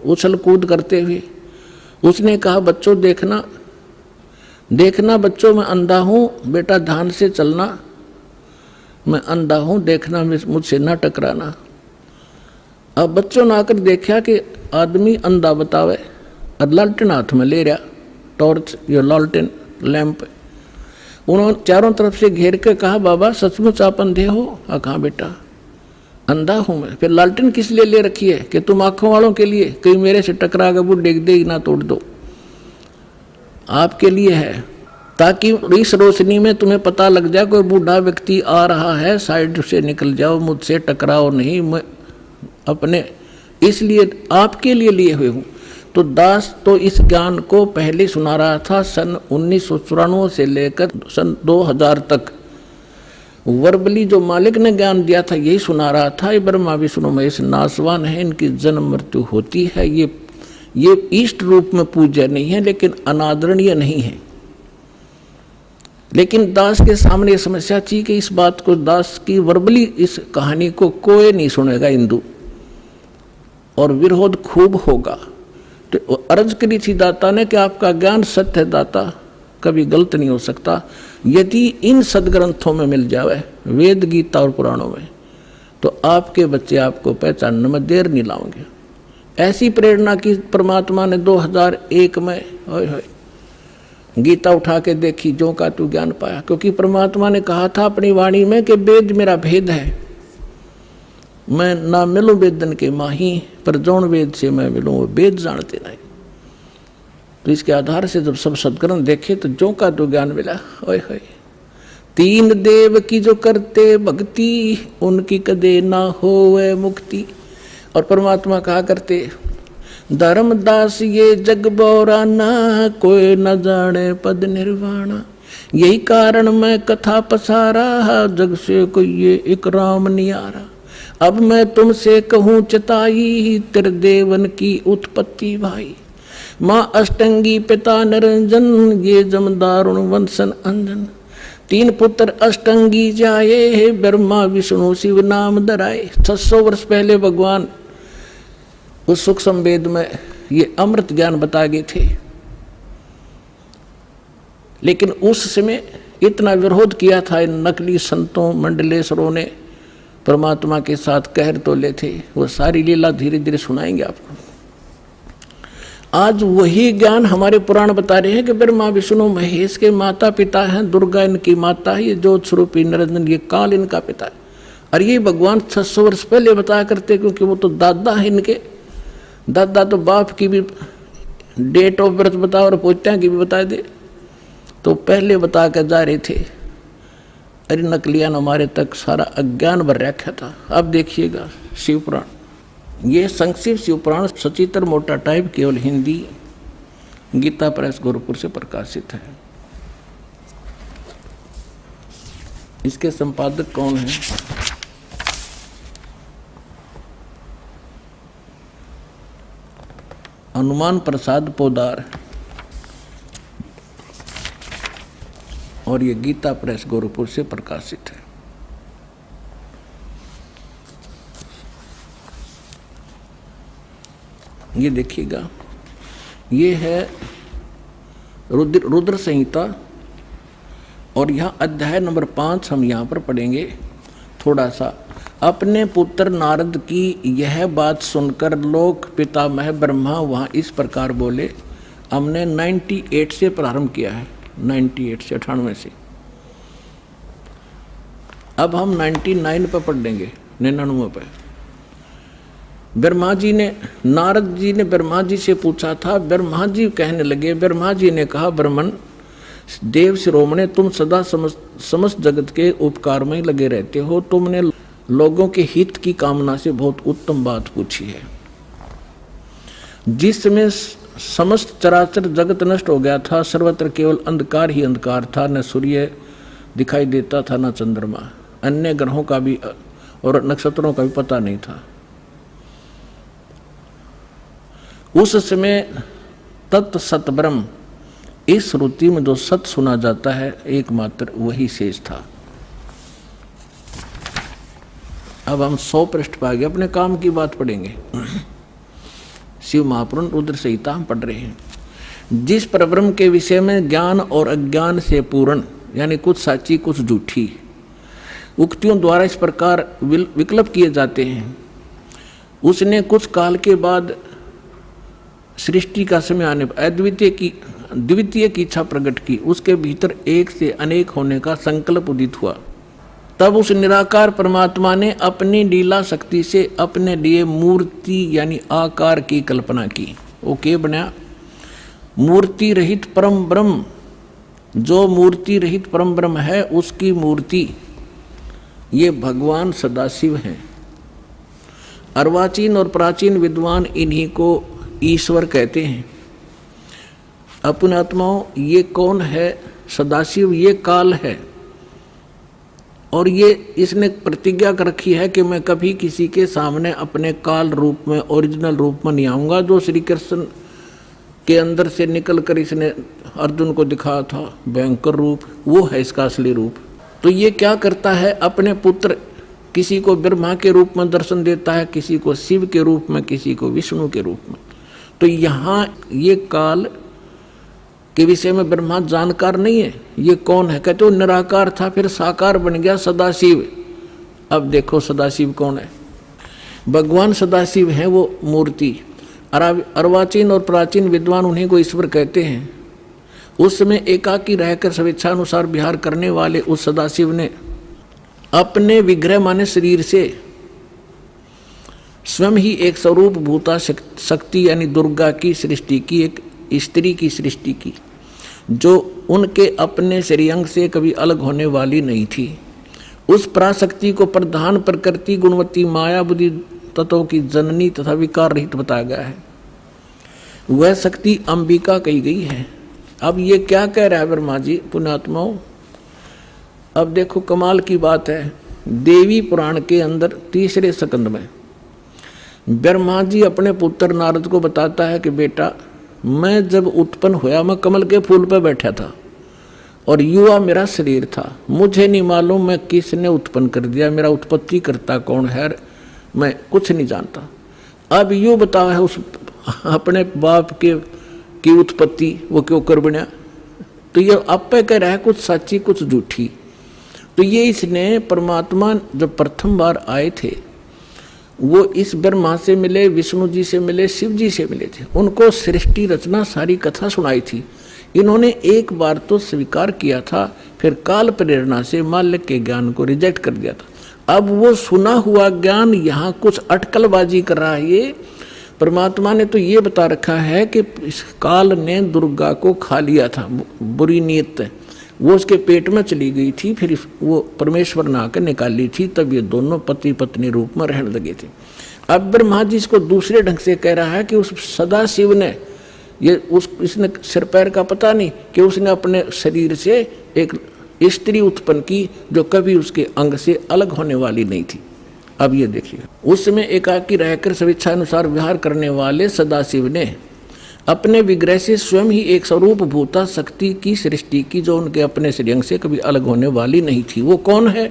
उछल कूद करते हुए। उसने कहा, बच्चों देखना देखना बच्चों, मैं अंधा हूँ, बेटा ध्यान से चलना, मैं अंधा हूँ, देखना, मुझसे ना टकराना। अब बच्चों ने आकर देखा कि आदमी अंधा बतावे और लालटेन हाथ में ले रहा, टॉर्च या लालटेन लैंप। उन्होंने चारों तरफ से घेर के कहा, बाबा सचमुच आप अंधे हो? कहाँ बेटा अंधा हूँ मैं। फिर लालटेन किस लिए ले रखी है? कि तुम आंखों वालों के लिए, कहीं मेरे से टकरा कर वो डेग दे ना तोड़ दो, आपके लिए है, ताकि इस रोशनी में तुम्हें पता लग जाए कोई बूढ़ा व्यक्ति आ रहा है, साइड से निकल जाओ, मुझसे टकराओ नहीं, मैं अपने इसलिए आपके लिए हुए हूँ। तो दास तो इस ज्ञान को पहले सुना रहा था। सन 1994 से लेकर सन 2000 तक वर्बली जो मालिक ने ज्ञान दिया था यही सुना रहा था। ये ब्रह्मा विष्णु महेश नासवान है, इनकी जन्म मृत्यु होती है। ये इष्ट रूप में पूज्य नहीं है, लेकिन अनादरणीय नहीं है। लेकिन दास के सामने ये समस्या थी कि इस बात को, दास की वर्बली इस कहानी को कोई नहीं सुनेगा हिंदू, और विरोध खूब होगा। तो अर्ज करी थी दाता ने कि आपका ज्ञान सत्य है दाता, कभी गलत नहीं हो सकता। यदि इन सदग्रंथों में मिल जावे, वेद गीता और पुराणों में, तो आपके बच्चे आपको पहचानने में देर नहीं लाओगे। ऐसी प्रेरणा की परमात्मा ने 2001 में गीता उठा के देखी, जो का तू ज्ञान पाया। क्योंकि परमात्मा ने कहा था अपनी वाणी में कि वेद मेरा भेद है, मैं ना मिलूं वेदन के माही, पर जौन वेद से मैं मिलूं वो वेद जानते नहीं। तो इसके आधार से जब सब सदग्रंथ देखे तो जो का तो ज्ञान मिला। ओए होए, तीन देव की जो करते भक्ति, उनकी कदे ना होवे मुक्ति। और परमात्मा कहा करते, धर्मदास ये जग बोराना, कोई न जाने पद निर्वाणा। यही कारण मैं कथा पसारा, जग से कोई ये एक राम नियारा। अब मैं तुमसे कहूँ चिताई, तेरे देवन की उत्पत्ति भाई। माँ अष्टंगी पिता निरंजन, ये जमदारुण वंशन अंजन। तीन पुत्र अष्टंगी जाए, ब्रह्मा विष्णु शिव नाम धराए। 600 वर्ष पहले भगवान उस सुख संवेद में ये अमृत ज्ञान बता गए थे, लेकिन उस समय इतना विरोध किया था इन नकली संतों मंडलेश्वरों ने, परमात्मा के साथ कहर तोले थे। वो सारी लीला धीरे धीरे सुनाएंगे आपको। आज वही ज्ञान हमारे पुराण बता रहे हैं कि ब्रह्मा विष्णु महेश के माता पिता हैं, दुर्गा इनकी माता है, ये ज्योत स्वरूपी निरंजन ये काल इनका पिता है। और ये भगवान 600 वर्ष पहले बताया करते, क्योंकि वो तो दादा है इनके। दादा तो बाप की भी डेट ऑफ बर्थ बता और पोत्या की भी बता दे, तो पहले बता कर जा रहे थे। अरे नकलियान हमारे तक सारा अज्ञान भर रखा था। अब देखिएगा शिव पुराण, ये संक्षिप्त शिव पुराण सचित्र मोटा टाइप केवल हिंदी, गीता प्रेस गोरखपुर से प्रकाशित है। इसके संपादक कौन है? हनुमान प्रसाद पोदार, और ये गीता प्रेस गोरखपुर से प्रकाशित है। ये देखिएगा, ये है रुद्र संहिता, और यहाँ अध्याय नंबर 5 हम यहाँ पर पढ़ेंगे थोड़ा सा। अपने पुत्र नारद की यह बात सुनकर लोक पितामह ब्रह्मा वहाँ इस प्रकार बोले। हमने 98 से प्रारंभ किया है, 98 से 98 से। अब हम 99 पर पढ़ लेंगे, 99 पर। ब्रह्मा जी ने, नारद जी ने ब्रह्मा जी से पूछा था। ब्रह्मा जी कहने लगे, ब्रह्मा जी ने कहा, ब्रह्मन देव शिरोमणे, तुम सदा समस्त जगत के उपकार में लगे रहते हो। तुमने लोगों के हित की कामना से बहुत उत्तम बात पूछी है। जिस समय समस्त चराचर जगत नष्ट हो गया था, सर्वत्र केवल अंधकार ही अंधकार था, न सूर्य दिखाई देता था न चंद्रमा, अन्य ग्रहों का भी और नक्षत्रों का भी पता नहीं था। उस समय तत् सत ब्रह्म, इस श्रुति में जो सत सुना जाता है एकमात्र वही शेष था। अब हम 100 पृष्ठ पर आगे अपने काम की बात पढ़ेंगे। शिव महापुराण रुद्र संहिता हम पढ़ रहे हैं। जिस परब्रह्म के विषय में ज्ञान और अज्ञान से पूर्ण, यानी कुछ साची कुछ झूठी उक्तियों द्वारा इस प्रकार विकल्प किए जाते हैं, उसने कुछ काल के बाद सृष्टि का समय आने पर द्वितीय की इच्छा प्रकट की। उसके भीतर एक से अनेक होने का संकल्प उदित हुआ। तब उस निराकार परमात्मा ने अपनी लीला शक्ति से अपने लिए मूर्ति यानी आकार की कल्पना की। वो क्या बना? मूर्ति रहित परम ब्रह्म। जो मूर्ति रहित परम ब्रह्म है उसकी मूर्ति ये भगवान सदाशिव हैं। अर्वाचीन और प्राचीन विद्वान इन्हीं को ईश्वर कहते हैं। अपने आत्माओं, ये कौन है? सदाशिव ये काल है, और ये इसने प्रतिज्ञा कर रखी है कि मैं कभी किसी के सामने अपने काल रूप में, ओरिजिनल रूप में नहीं आऊँगा। जो श्री कृष्ण के अंदर से निकलकर इसने अर्जुन को दिखाया था भयंकर रूप, वो है इसका असली रूप। तो ये क्या करता है? अपने पुत्र किसी को ब्रह्मा के रूप में दर्शन देता है, किसी को शिव के रूप में, किसी को विष्णु के रूप में। तो यहाँ ये काल के विषय में ब्रह्मा जानकार नहीं है। ये कौन है? कहते वो निराकार था, फिर साकार बन गया सदाशिव। अब देखो सदाशिव कौन है? भगवान सदाशिव है वो मूर्ति। अर्वाचीन और प्राचीन विद्वान उन्हीं को ईश्वर कहते हैं। उसमें एकाकी रहकर स्वेच्छानुसार विहार करने वाले उस सदाशिव ने अपने विग्रह माने शरीर से स्वयं ही एक स्वरूप भूता शक्ति यानी दुर्गा की सृष्टि की, एक स्त्री की सृष्टि की, जो उनके अपने श्रेयंग से कभी अलग होने वाली नहीं थी। उस पराशक्ति को प्रधान प्रकृति गुणवती माया बुद्धि तत्वों की जननी तथा विकार रहित बताया गया है। वह शक्ति अंबिका कही गई है। अब ये क्या कह रहा है ब्रह्मा जी पुण्यात्माओं? अब देखो कमाल की बात है, देवी पुराण के अंदर 3 स्कंद में ब्रह्मा जी अपने पुत्र नारद को बताता है कि बेटा, मैं जब उत्पन्न हुआ मैं कमल के फूल पर बैठा था और युवा मेरा शरीर था। मुझे नहीं मालूम मैं किसने उत्पन्न कर दिया, मेरा उत्पत्ति करता कौन है, मैं कुछ नहीं जानता। अब यूँ बताओ है उस अपने बाप की उत्पत्ति वो क्यों कर बना? तो ये आप पे कह रहा है कुछ सच्ची कुछ झूठी। तो ये इसने परमात्मा जब प्रथम बार आए थे वो इस ब्रह्मा से मिले, विष्णु जी से मिले, शिव जी से मिले थे। उनको सृष्टि रचना सारी कथा सुनाई थी। इन्होंने एक बार तो स्वीकार किया था, फिर काल प्रेरणा से माल्य के ज्ञान को रिजेक्ट कर दिया था। अब वो सुना हुआ ज्ञान यहाँ कुछ अटकलबाजी कर रहा है। ये परमात्मा ने तो ये बता रखा है कि इस काल ने दुर्गा को खा लिया था, बुरी नीयत वो उसके पेट में चली गई थी, फिर वो परमेश्वर ने आकर निकाली थी, तब ये दोनों पति पत्नी रूप में रहने लगे थे। अब ब्रह्मा जी इसको दूसरे ढंग से कह रहा है कि उस सदाशिव ने इसने सिर पैर का पता नहीं कि उसने अपने शरीर से एक स्त्री उत्पन्न की जो कभी उसके अंग से अलग होने वाली नहीं थी। अब ये देखिए, उसमें एकाकी रहकर स्वेच्छानुसार विहार करने वाले सदाशिव ने अपने विग्रह से स्वयं ही एक स्वरूप भूता शक्ति की सृष्टि की, जो उनके अपने श्रेयंग से कभी अलग होने वाली नहीं थी। वो कौन है?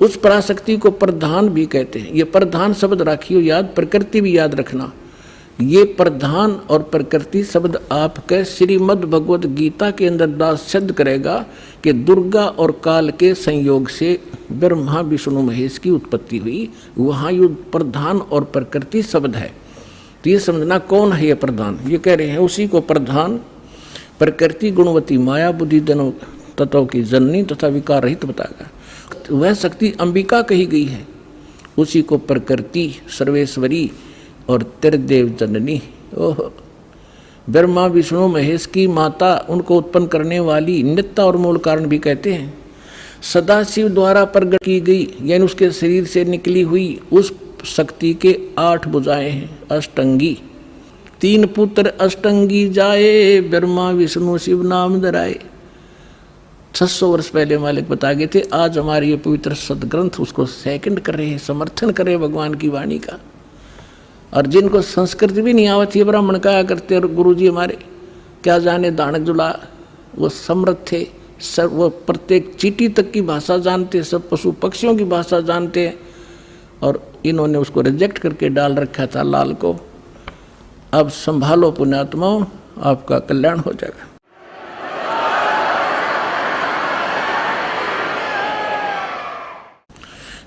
उस पराशक्ति को प्रधान भी कहते हैं। ये प्रधान शब्द राखियो याद, प्रकृति भी याद रखना। ये प्रधान और प्रकृति शब्द आपके श्रीमद् भगवद गीता के अंदर दास सिद्ध करेगा कि दुर्गा और काल के संयोग से ब्रह्मा विष्णु महेश की उत्पत्ति हुई। वहाँ ये प्रधान और प्रकृति शब्द है। तो ये समझना कौन है ये प्रधान? ये कह रहे हैं उसी को प्रधान प्रकृति गुणवती माया बुद्धि दोनों तत्वों की जननी तथा विकार रहित बताएगा। वह शक्ति अंबिका कही गई है। उसी को प्रकृति सर्वेश्वरी और त्रिदेव जननी, ओह, ब्रह्मा विष्णु महेश की माता, उनको उत्पन्न करने वाली नित्ता और मूल कारण भी कहते हैं। सदाशिव द्वारा प्रकट की गई यानी उसके शरीर से निकली हुई उस शक्ति के 8 भुजाएं हैं, अष्टंगी। 3 पुत्र अष्टंगी जाए, ब्रह्मा विष्णु शिव नाम धराए। 600 वर्ष पहले मालिक बता गए थे। आज हमारे ये पवित्र सदग्रंथ उसको सेकंड कर रहे हैं, समर्थन कर रहे हैं भगवान की वाणी का। और जिनको संस्कृत भी नहीं आवती है ब्राह्मण कहा करते, और गुरु जी हमारे क्या जाने दानक जुला, वो समृद्ध थे, सब वो प्रत्येक चींटी तक की भाषा जानते, सब पशु पक्षियों की भाषा जानते हैं। और इन्होंने उसको रिजेक्ट करके डाल रखा था लाल को। अब संभालो पुण्यात्माओं, आपका कल्याण हो जाएगा।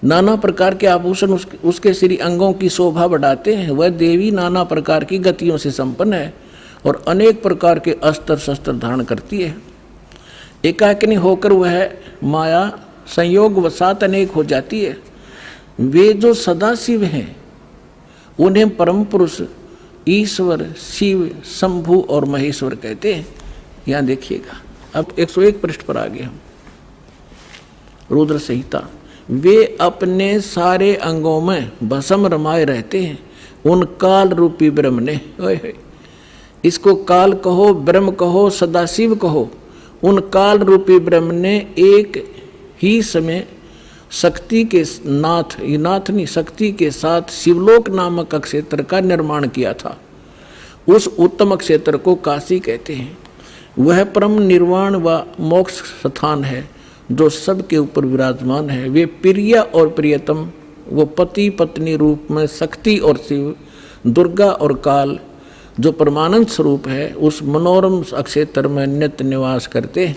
नाना प्रकार के आभूषण उसके श्री अंगों की शोभा बढ़ाते हैं। वह देवी नाना प्रकार की गतियों से संपन्न है और अनेक प्रकार के अस्त्र शस्त्र धारण करती है। एकाकिनी होकर वह माया संयोग वसात अनेक हो जाती है। वे जो सदाशिव हैं उन्हें परम पुरुष ईश्वर शिव शंभु और महेश्वर कहते हैं। यहाँ देखिएगा, अब 101 पृष्ठ पर आ गए हम, रुद्र संहिता। वे अपने सारे अंगों में भस्म रमाए रहते हैं उन काल रूपी ब्रह्म ने। इसको काल कहो, ब्रह्म कहो, सदाशिव कहो, उन काल रूपी ब्रह्म ने एक ही समय शक्ति के नाथ, ये नाथ नहीं, शक्ति के साथ शिवलोक नामक क्षेत्र का निर्माण किया था। उस उत्तम क्षेत्र को काशी कहते हैं। वह परम निर्वाण व मोक्ष स्थान है जो सबके ऊपर विराजमान है। वे प्रिय और प्रियतम, वो पति पत्नी रूप में शक्ति और शिव, दुर्गा और काल जो परमानंद स्वरूप है, उस मनोरम क्षेत्र में नित्य निवास करते हैं।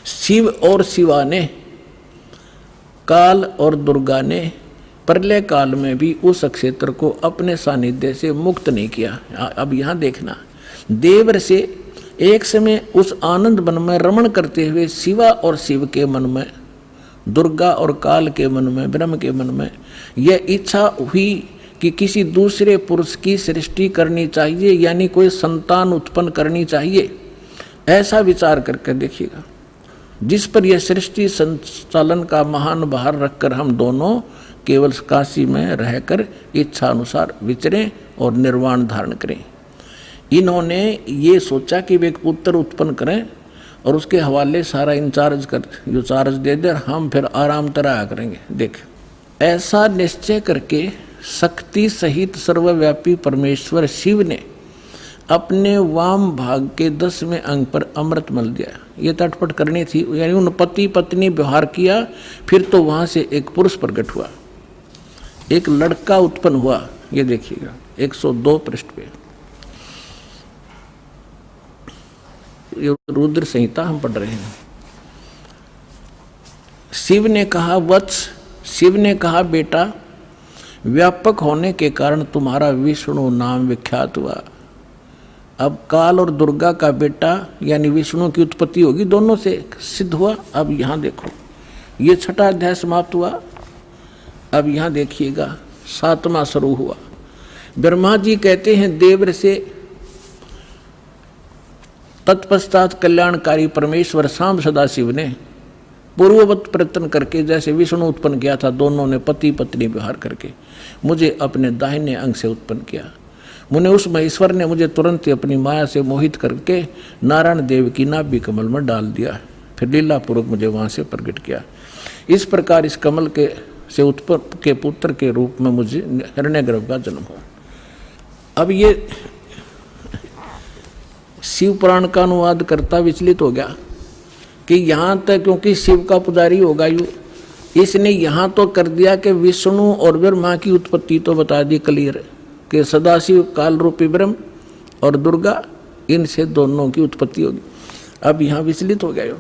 शिव और शिवा ने, काल और दुर्गा ने प्रलय काल में भी उस क्षेत्र को अपने सानिध्य से मुक्त नहीं किया। अब यहाँ देखना, देवर से एक समय उस आनंद वन में रमण करते हुए शिवा और शिव के मन में, दुर्गा और काल के मन में, ब्रह्म के मन में यह इच्छा हुई कि किसी दूसरे पुरुष की सृष्टि करनी चाहिए, यानी कोई संतान उत्पन्न करनी चाहिए। ऐसा विचार करके देखिएगा, जिस पर यह सृष्टि संचालन का महान भार रखकर हम दोनों केवल काशी में रहकर इच्छा अनुसार विचरें और निर्वाण धारण करें। इन्होंने ये सोचा कि वे एक पुत्र उत्पन्न करें और उसके हवाले सारा इंचार्ज कर जो चार्ज दे दे, हम फिर आराम तरह करेंगे। देख, ऐसा निश्चय करके शक्ति सहित सर्वव्यापी परमेश्वर शिव ने अपने वाम भाग के 10वें अंग पर अमृत मल दिया। ये तटपट करनी थी, यानी उन पति पत्नी व्यवहार किया। फिर तो वहां से एक पुरुष प्रकट हुआ, एक लड़का उत्पन्न हुआ। ये देखिएगा 102 पृष्ठ पे, ये रुद्र संहिता हम पढ़ रहे हैं। शिव ने कहा वत्स, शिव ने कहा बेटा, व्यापक होने के कारण तुम्हारा विष्णु नाम विख्यात हुआ। अब काल और दुर्गा का बेटा यानी विष्णु की उत्पत्ति होगी, दोनों से सिद्ध हुआ। अब यहाँ देखो, ये 6वां अध्याय समाप्त हुआ। अब यहाँ देखिएगा 7वां शुरू हुआ। ब्रह्मा जी कहते हैं देव से, तत्पश्चात कल्याणकारी परमेश्वर शाम सदाशिव ने पूर्ववत प्रयत्न करके जैसे विष्णु उत्पन्न किया था, दोनों ने पति पत्नी व्यवहार करके मुझे अपने दाहिने अंग से उत्पन्न किया। मुने उस महेश्वर ने मुझे तुरंत ही अपनी माया से मोहित करके नारायण देव की नाभि कमल में डाल दिया, फिर लीलापूर्वक मुझे वहाँ से प्रकट किया। इस प्रकार इस कमल के से उत्पन्न के पुत्र के रूप में मुझे हिरण्यगर्भ का जन्म हुआ। अब ये शिव पुराण का अनुवाद करता विचलित हो गया कि यहाँ तक, क्योंकि शिव का पुजारी होगा यू, इसने यहाँ तो कर दिया कि विष्णु और ब्रह्मा की उत्पत्ति तो बता दी क्लियर कि सदाशिव काल रूपी ब्रह्म और दुर्गा, इनसे दोनों की उत्पत्ति होगी। अब यहाँ विचलित हो गया।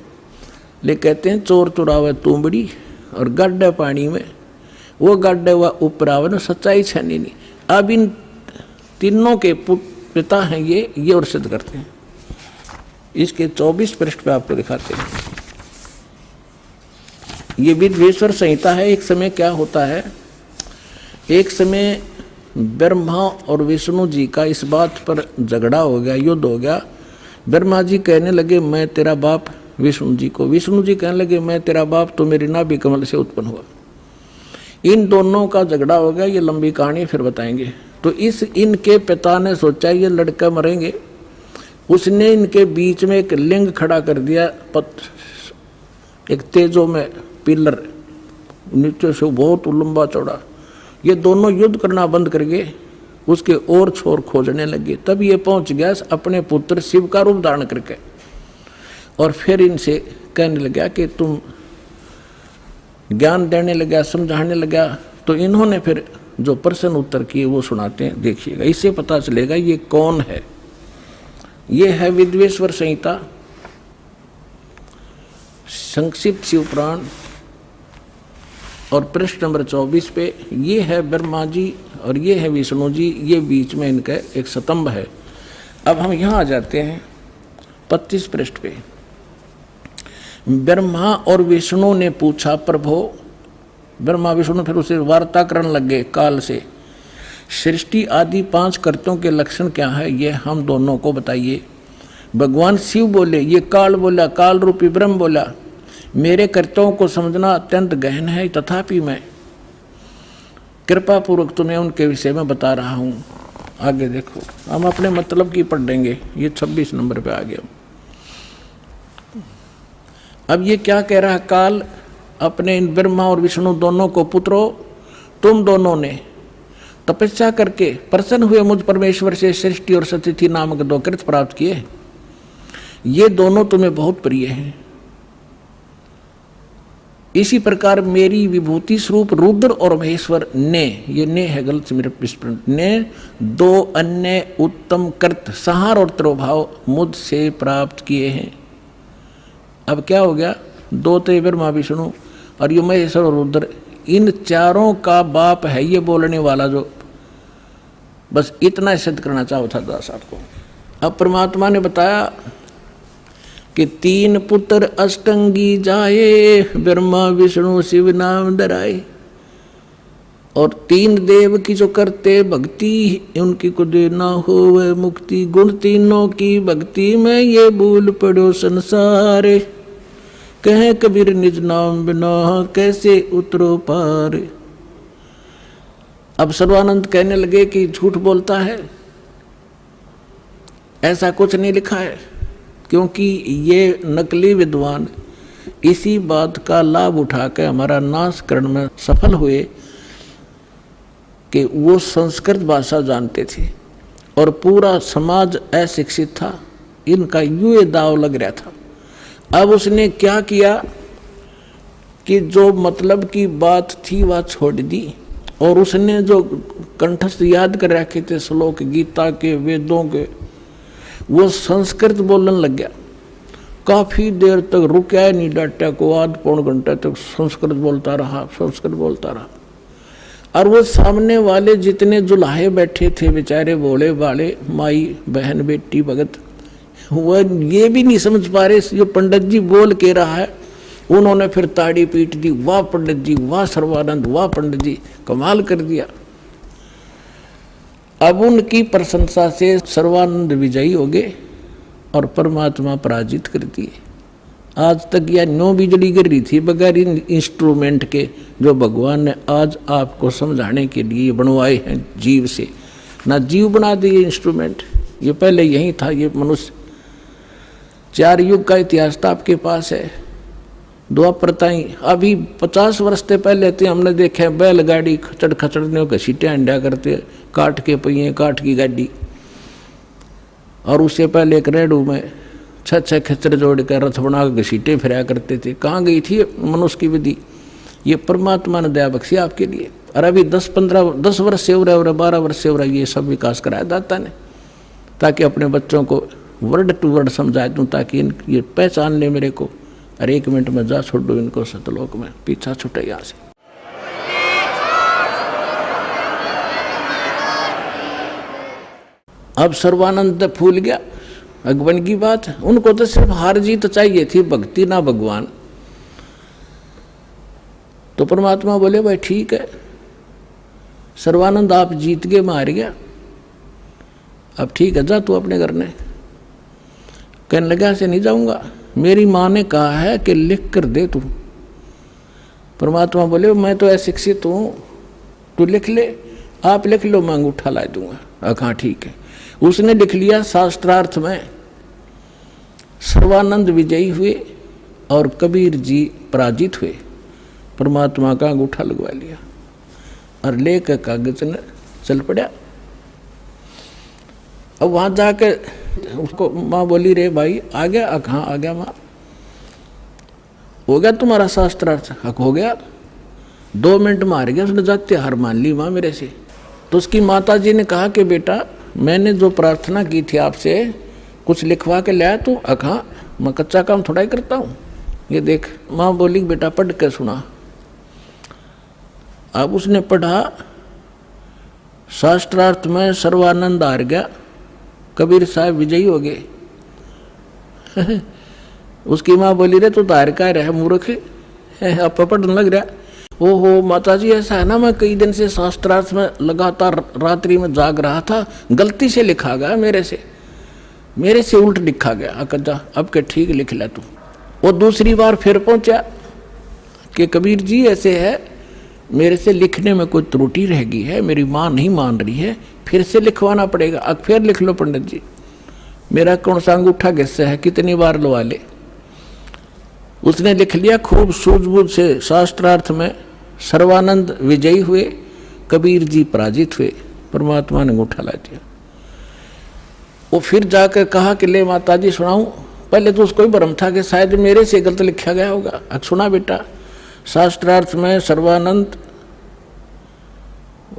ले कहते हैं चोर चुरावे तुंबड़ी और गड्ढे पानी में, वो गड्ढे हुआ ऊपर आवे ना, सच्चाई छनी नहीं। अब इन तीनों के पिता हैं ये और सिद्ध करते हैं। इसके 24 पृष्ठ पे आपको दिखाते हैं। ये विद्वेश्वर संहिता है। एक समय क्या होता है, एक समय ब्रह्मा और विष्णु जी का इस बात पर झगड़ा हो गया, युद्ध हो गया। ब्रह्मा जी कहने लगे मैं तेरा बाप विष्णु जी को, विष्णु जी कहने लगे मैं तेरा बाप, तो मेरी नाभि कमल से उत्पन्न हुआ। इन दोनों का झगड़ा हो गया। ये लंबी कहानी फिर बताएंगे। तो इनके पिता ने सोचा ये लड़का मरेंगे, उसने इनके बीच में एक लिंग खड़ा कर दिया, एक तेजो में पिलर, नीचे से बहुत लंबा चौड़ा। ये दोनों युद्ध करना बंद कर गए, उसके और छोर खोजने लगे। तब ये पहुंच गया अपने पुत्र शिव का रूप धारण करके, और फिर इनसे कहने लगा कि तुम ज्ञान देने लगा, समझाने लगा। तो इन्होंने फिर जो प्रश्न उत्तर किए वो सुनाते हैं, देखिएगा। इससे पता चलेगा ये कौन है। ये है विद्वेश्वर संहिता, संक्षिप्त शिव पुराण, और पृष्ठ नंबर 24 पे ये है ब्रह्मा जी और ये है विष्णु जी, ये बीच में इनका एक स्तंभ है। अब हम यहाँ आ जाते हैं 25 पृष्ठ पे। ब्रह्मा और विष्णु ने पूछा प्रभो, ब्रह्मा विष्णु फिर उसे वार्ता करने लगे काल से, सृष्टि आदि 5 कर्तों के लक्षण क्या है ये हम दोनों को बताइए। भगवान शिव बोले, ये काल बोला, काल रूपी ब्रह्म बोला, मेरे कर्तव्यों को समझना अत्यंत गहन है, तथापि मैं कृपा पूर्वक तुम्हें उनके विषय में बता रहा हूँ। आगे देखो, हम अपने मतलब की पढ़ देंगे। ये 26 नंबर पे आ गया। अब ये क्या कह रहा है काल अपने इन ब्रह्मा और विष्णु दोनों को, पुत्रो तुम दोनों ने तपस्या करके प्रसन्न हुए मुझ परमेश्वर से सृष्टि और सतिथि नामक 2 कृत प्राप्त किए। ये दोनों तुम्हें बहुत प्रिय हैं। इसी प्रकार मेरी विभूति स्वरूप रुद्र और महेश्वर ने, ये ने है गलत विस्मरण, ने 2 अन्य उत्तम कृत संहार और त्रोभाव मुझसे प्राप्त किए हैं। अब क्या हो गया, 2 थे ब्रह्मा विष्णु और ये महेश्वर और रुद्र, इन चारों का बाप है ये बोलने वाला, जो बस इतना सिद्ध करना चाहता था दास आपको। अब परमात्मा ने बताया कि तीन पुत्र अष्टंगी जाए, ब्रह्मा विष्णु शिव नाम धराए। और तीन देव की जो करते भक्ति, उनकी को देना हो वह मुक्ति। गुण तीनों की भक्ति में ये भूल पड़ो संसार, कहे कबीर निज नाम बिना कैसे उतरो पार। अब सर्वानंद कहने लगे कि झूठ बोलता है, ऐसा कुछ नहीं लिखा है, क्योंकि ये नकली विद्वान इसी बात का लाभ उठाकर हमारा नाश करने में सफल हुए कि वो संस्कृत भाषा जानते थे और पूरा समाज अशिक्षित था। इनका यूं दाव लग रहा था। अब उसने क्या किया कि जो मतलब की बात थी वह छोड़ दी, और उसने जो कंठस्थ याद कर रखे थे श्लोक गीता के, वेदों के, वो संस्कृत बोलने लग गया। काफी देर तक रुका नहीं, डाटा को आध पौन घंटे तक संस्कृत बोलता रहा। और वो सामने वाले जितने जुलाहे बैठे थे बेचारे भोले भाले माई बहन बेटी भगत, वह ये भी नहीं समझ पा रहे जो पंडित जी बोल के रहा है। उन्होंने फिर ताड़ी पीट दी, वाह पंडित जी, वाह सर्वानंद, वाह पंडित जी, कमाल कर दिया। अब उनकी प्रशंसा से सर्वानंद विजयी हो गए और परमात्मा पराजित कर दिए। आज तक यह 9 बिजली गिर रही थी बगैर इन इंस्ट्रूमेंट के, जो भगवान ने आज आपको समझाने के लिए बनवाए हैं जीव से। ना जीव बना दिए इंस्ट्रूमेंट, ये पहले यही था। ये मनुष्य 4 युग का इतिहास तो आपके पास है। द्वापर ताई अभी 50 वर्ष से पहले थे, हमने देखे बैलगाड़ी खचड़ खचड़ने के सीटें अंडा करते, काट के पहिए, काट की गाड़ी। और उससे पहले एक रेडू में 6 खच्चर जोड़ कर रथ बना के घसीटे फिराया करते थे। कहाँ गई थी मनुष्य की विधि? ये परमात्मा ने दया बख्शी आपके लिए। और अभी 10 वर्ष से हो रहा है, 12 वर्ष से हो रहा है, ये सब विकास कराया दाता ने, ताकि अपने बच्चों को वर्ड टू वर्ड समझा दूँ, ताकि ये पहचान ले मेरे को। और 1 मिनट में जा छोड़ दो इनको सतलोक में, पीछा छूटे यहाँ से। अब सर्वानंद फूल गया, अगवन की बात। उनको तो सिर्फ हार जीत चाहिए थी, भक्ति ना भगवान। तो परमात्मा बोले भाई ठीक है सर्वानंद, आप जीत गए, मैं हार गया, अब ठीक है जा तू अपने घर ने। कहने लगा से नहीं जाऊंगा, मेरी माँ ने कहा है कि लिख कर दे तू। परमात्मा बोले मैं तो अशिक्षित हूँ, तू लिख ले। आप लिख लो, मैं अंगूठा ला दूंगा। हाँ ठीक है। उसने लिख लिया। शास्त्रार्थ में सर्वानंद विजयी हुए और कबीर जी पराजित हुए। परमात्मा का अंगूठा लगवा लिया और लेकर कागज ने चल पड़ा। अब वहां जाकर उसको माँ बोली रे भाई आ गया? कहाँ आ गया माँ? हो गया तुम्हारा शास्त्रार्थ? हक हो गया। 2 मिनट में हार गया। उसने जाते हार मान ली माँ मेरे से। तो उसकी माता जी ने कहा कि बेटा मैंने जो प्रार्थना की थी आपसे, कुछ लिखवा के लाया तू? कहाँ? मैं कच्चा काम थोड़ा ही करता हूँ, ये देख। माँ बोली बेटा पढ़ के सुना। अब उसने पढ़ा। शास्त्रार्थ में सर्वानंद हार गया, कबीर साहब विजयी हो गए। उसकी माँ बोली रे तू तो हार का रहा मूर्ख, अब पढ़ने लग रहा। ओहो माता जी ऐसा है ना, मैं कई दिन से शास्त्रार्थ में लगातार रात्रि में जाग रहा था, गलती से लिखा गया मेरे से उल्ट लिखा गया। अकजा अब के ठीक लिख ले तू। वो दूसरी बार फिर पहुंचा कि कबीर जी ऐसे है, मेरे से लिखने में कोई त्रुटि रह गई है, मेरी माँ नहीं मान रही है, फिर से लिखवाना पड़ेगा। अब फिर लिख लो पंडित जी, मेरा कौन सा अंगूठा किससे है, कितनी बार लवा ले। उसने लिख लिया खूब सूझबूझ से। शास्त्रार्थ में सर्वानंद विजयी हुए, कबीर जी पराजित हुए। परमात्मा ने अंगूठा ला दिया। वो फिर जाकर कहा कि ले माता जी सुनाऊं। पहले तो उसको ही भ्रम था कि शायद मेरे से गलत लिखा गया होगा। अब सुना बेटा, शास्त्रार्थ में सर्वानंद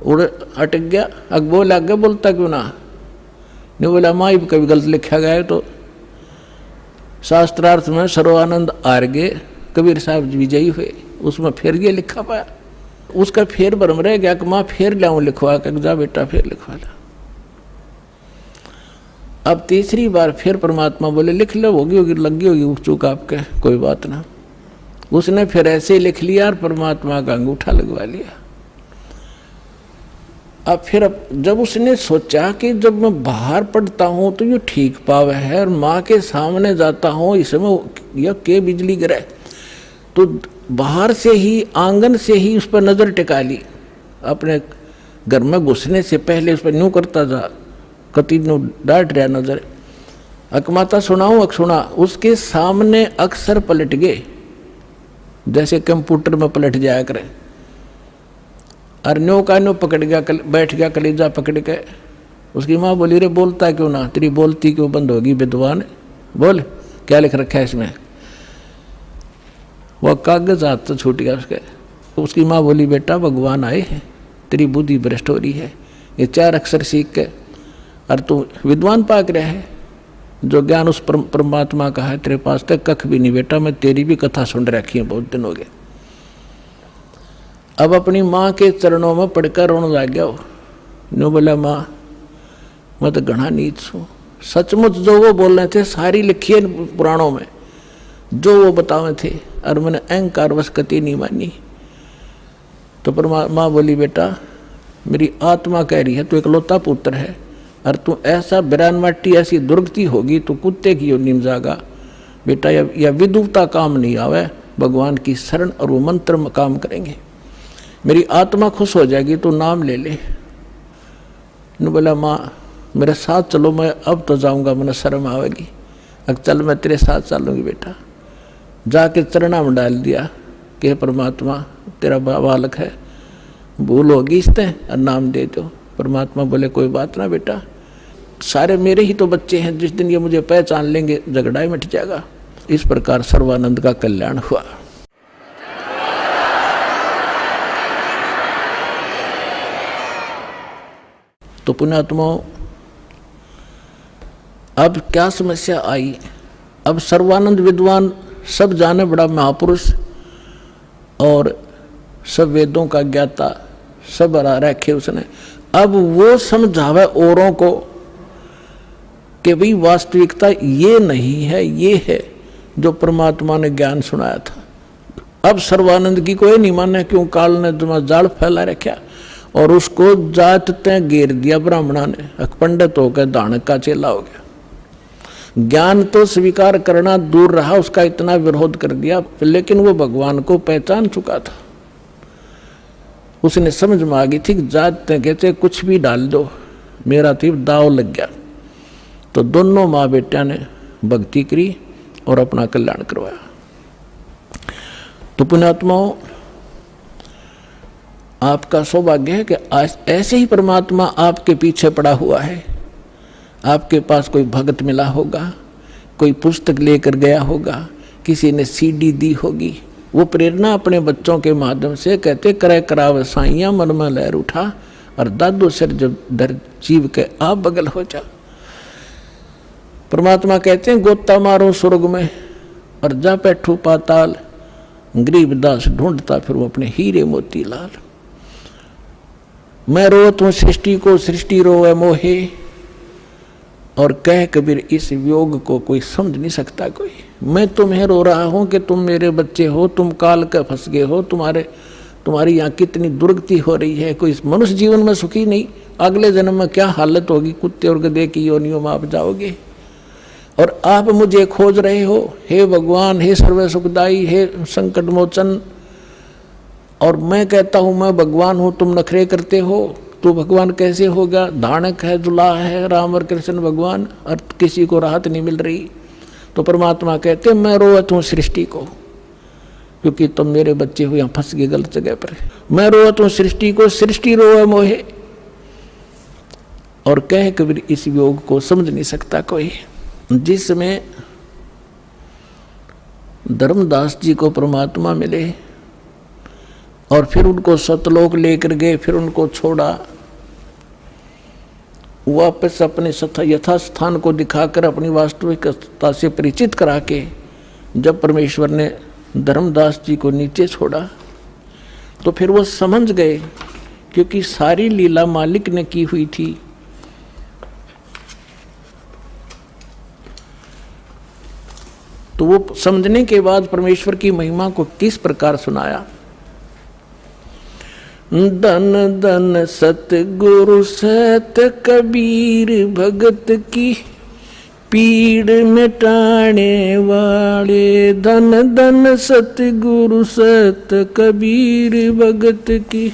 उड़ अटक गया। अब बोला आगे बोलता क्यों ना? नहीं बोला माँ कभी गलत लिखा गया है। तो शास्त्रार्थ में सर्वानंद हार गए, कबीर साहब विजयी हुए। उसमें फिर ये लिखा पाया, उसका फिर भ्रम रह गया कि माँ फिर लाऊं लिखवा कर। जा बेटा फिर लिखवा ला। अब तीसरी बार फिर परमात्मा बोले लिख लो, होगी लगी होगी चूक आपके, कोई बात ना। उसने फिर ऐसे ही लिख लिया और परमात्मा का अंगूठा लगवा लिया। अब जब उसने सोचा कि जब मैं बाहर पढ़ता हूँ तो ये ठीक पावे है, और माँ के सामने जाता हूँ इसमें यह के बिजली गिरे, तो बाहर से ही आंगन से ही उस पर नज़र टिका ली। अपने घर में घुसने से पहले उस पर न्यू करता जा, कति न्यू डांट रहा नजर, अकमाता सुनाऊं सुना, उसके सामने अक्सर पलट गए जैसे कंप्यूटर में पलट जाया करें। अरन्यों का न्यो पकड़ गया, बैठ गया कलेजा पकड़ के। उसकी माँ बोली रे बोलता क्यों ना, तेरी बोलती क्यों बंद होगी विद्वान, बोल क्या लिख रखा है इसमें। वह कागज हाथ से छूट गया उसके। उसकी माँ बोली बेटा भगवान आए हैं, तेरी बुद्धि भ्रष्ट हो रही है, ये 4 अक्षर सीख के और तू विद्वान पाक रहा है। जो ज्ञान उस परमात्मा का है तेरे पास तक कख भी नहीं बेटा, मैं तेरी भी कथा सुन रखी है, बहुत दिन हो गए। अब अपनी माँ के चरणों में पड़कर रोने लग गया। नो बोला माँ मैं तो घना नीच हूँ, सचमुच जो वो बोल रहे थे सारी लिखी है पुराणों में, जो वो बतावे थे, और मैंने अहंकार वश कति नहीं मानी। तो माँ बोली बेटा मेरी आत्मा कह रही है तू इकलौता पुत्र है, और तू ऐसा बिरानवाटी ऐसी दुर्गति होगी तो कुत्ते की योनि में जागा बेटा। या विदुता काम नहीं आवे, भगवान की शरण और वो मंत्र में काम करेंगे, मेरी आत्मा खुश हो जाएगी, तो नाम ले ले। न बोला माँ मेरे साथ चलो, मैं अब तो जाऊंगा, मैंने शर्म आवेगी। अब चल मैं तेरे साथ चलूँगी बेटा। जाके चरणा में डाल दिया कि परमात्मा तेरा बालक है, भूल होगी इससे और नाम दे दो। परमात्मा बोले कोई बात ना बेटा, सारे मेरे ही तो बच्चे हैं, जिस दिन ये मुझे पहचान लेंगे झगड़ा ही मिट जाएगा। इस प्रकार सर्वानंद का कल्याण हुआ। तो पुण्यात्माओं अब क्या समस्या आई। अब सर्वानंद विद्वान सब जाने बड़ा महापुरुष और सब वेदों का ज्ञाता सब रखे उसने। अब वो समझावे औरों को कि भाई वास्तविकता ये नहीं है, ये है जो परमात्मा ने ज्ञान सुनाया था। अब सर्वानंद की कोई नहीं माने, क्यों काल ने तुम्हारा जाल फैला रखा और उसको जात तय घेर दिया ब्राह्मणा ने, पंडित होकर दानक का चेला हो गया। ज्ञान तो स्वीकार करना दूर रहा, उसका इतना विरोध कर दिया, लेकिन वो भगवान को पहचान चुका था। उसने समझ में आ गई थी कि जात तय कहते कुछ भी डाल दो, मेरा तो दाव लग गया। तो दोनों माँ बेटा ने भक्ति करी और अपना कल्याण करवाया। तो पुण्यात्माओं आपका सौभाग्य है कि ऐसे ही परमात्मा आपके पीछे पड़ा हुआ है। आपके पास कोई भगत मिला होगा, कोई पुस्तक लेकर गया होगा, किसी ने सीडी दी होगी। वो प्रेरणा अपने बच्चों के माध्यम से कहते करे कराव साइया मन में लहर उठा और दादो सिर जब दर जीव के आप बगल हो जा। परमात्मा कहते हैं गोता मारो स्वर्ग में और जा बैठू पाताल, गरीबदास ढूंढता फिर वो अपने हीरे मोती लाल। मैं रोत हूँ सृष्टि को, सृष्टि रोए मोहे, और कह कबीर इस वियोग को कोई समझ नहीं सकता कोई। मैं तुम्हें रो रहा हूँ कि तुम मेरे बच्चे हो, तुम काल का फंस गए हो, तुम्हारी यहाँ कितनी दुर्गति हो रही है, कोई मनुष्य जीवन में सुखी नहीं, अगले जन्म में क्या हालत होगी, कुत्ते और गधे की योनियों में आप जाओगे। और आप मुझे खोज रहे हो, हे भगवान, हे सर्व सुखदाई, हे संकट मोचन। और मैं कहता हूँ मैं भगवान हूँ, तुम नखरे करते हो, तो भगवान कैसे होगा। धानक है, दुल्हा है, राम और कृष्ण भगवान, और किसी को राहत नहीं मिल रही। तो परमात्मा कहते मैं रोवत हूँ सृष्टि को, क्योंकि तुम मेरे बच्चे हो, यहाँ फंस गए गलत जगह पर। मैं रोवत हूँ सृष्टि को, सृष्टि रोए मोहे, और कह कबीर इस योग को समझ नहीं सकता कोई। जिसमें धर्मदास जी को परमात्मा मिले और फिर उनको सतलोक लेकर गए, फिर उनको छोड़ा, वापस अपने यथास्थान को दिखाकर अपनी वास्तविकता से परिचित करा के जब परमेश्वर ने धर्मदास जी को नीचे छोड़ा तो फिर वो समझ गए, क्योंकि सारी लीला मालिक ने की हुई थी। तो वो समझने के बाद परमेश्वर की महिमा को किस प्रकार सुनाया। धन धन सतगुरु सत कबीर भगत की पीड़ मिटाने वाले। धन धन सतगुरु सत कबीर भगत की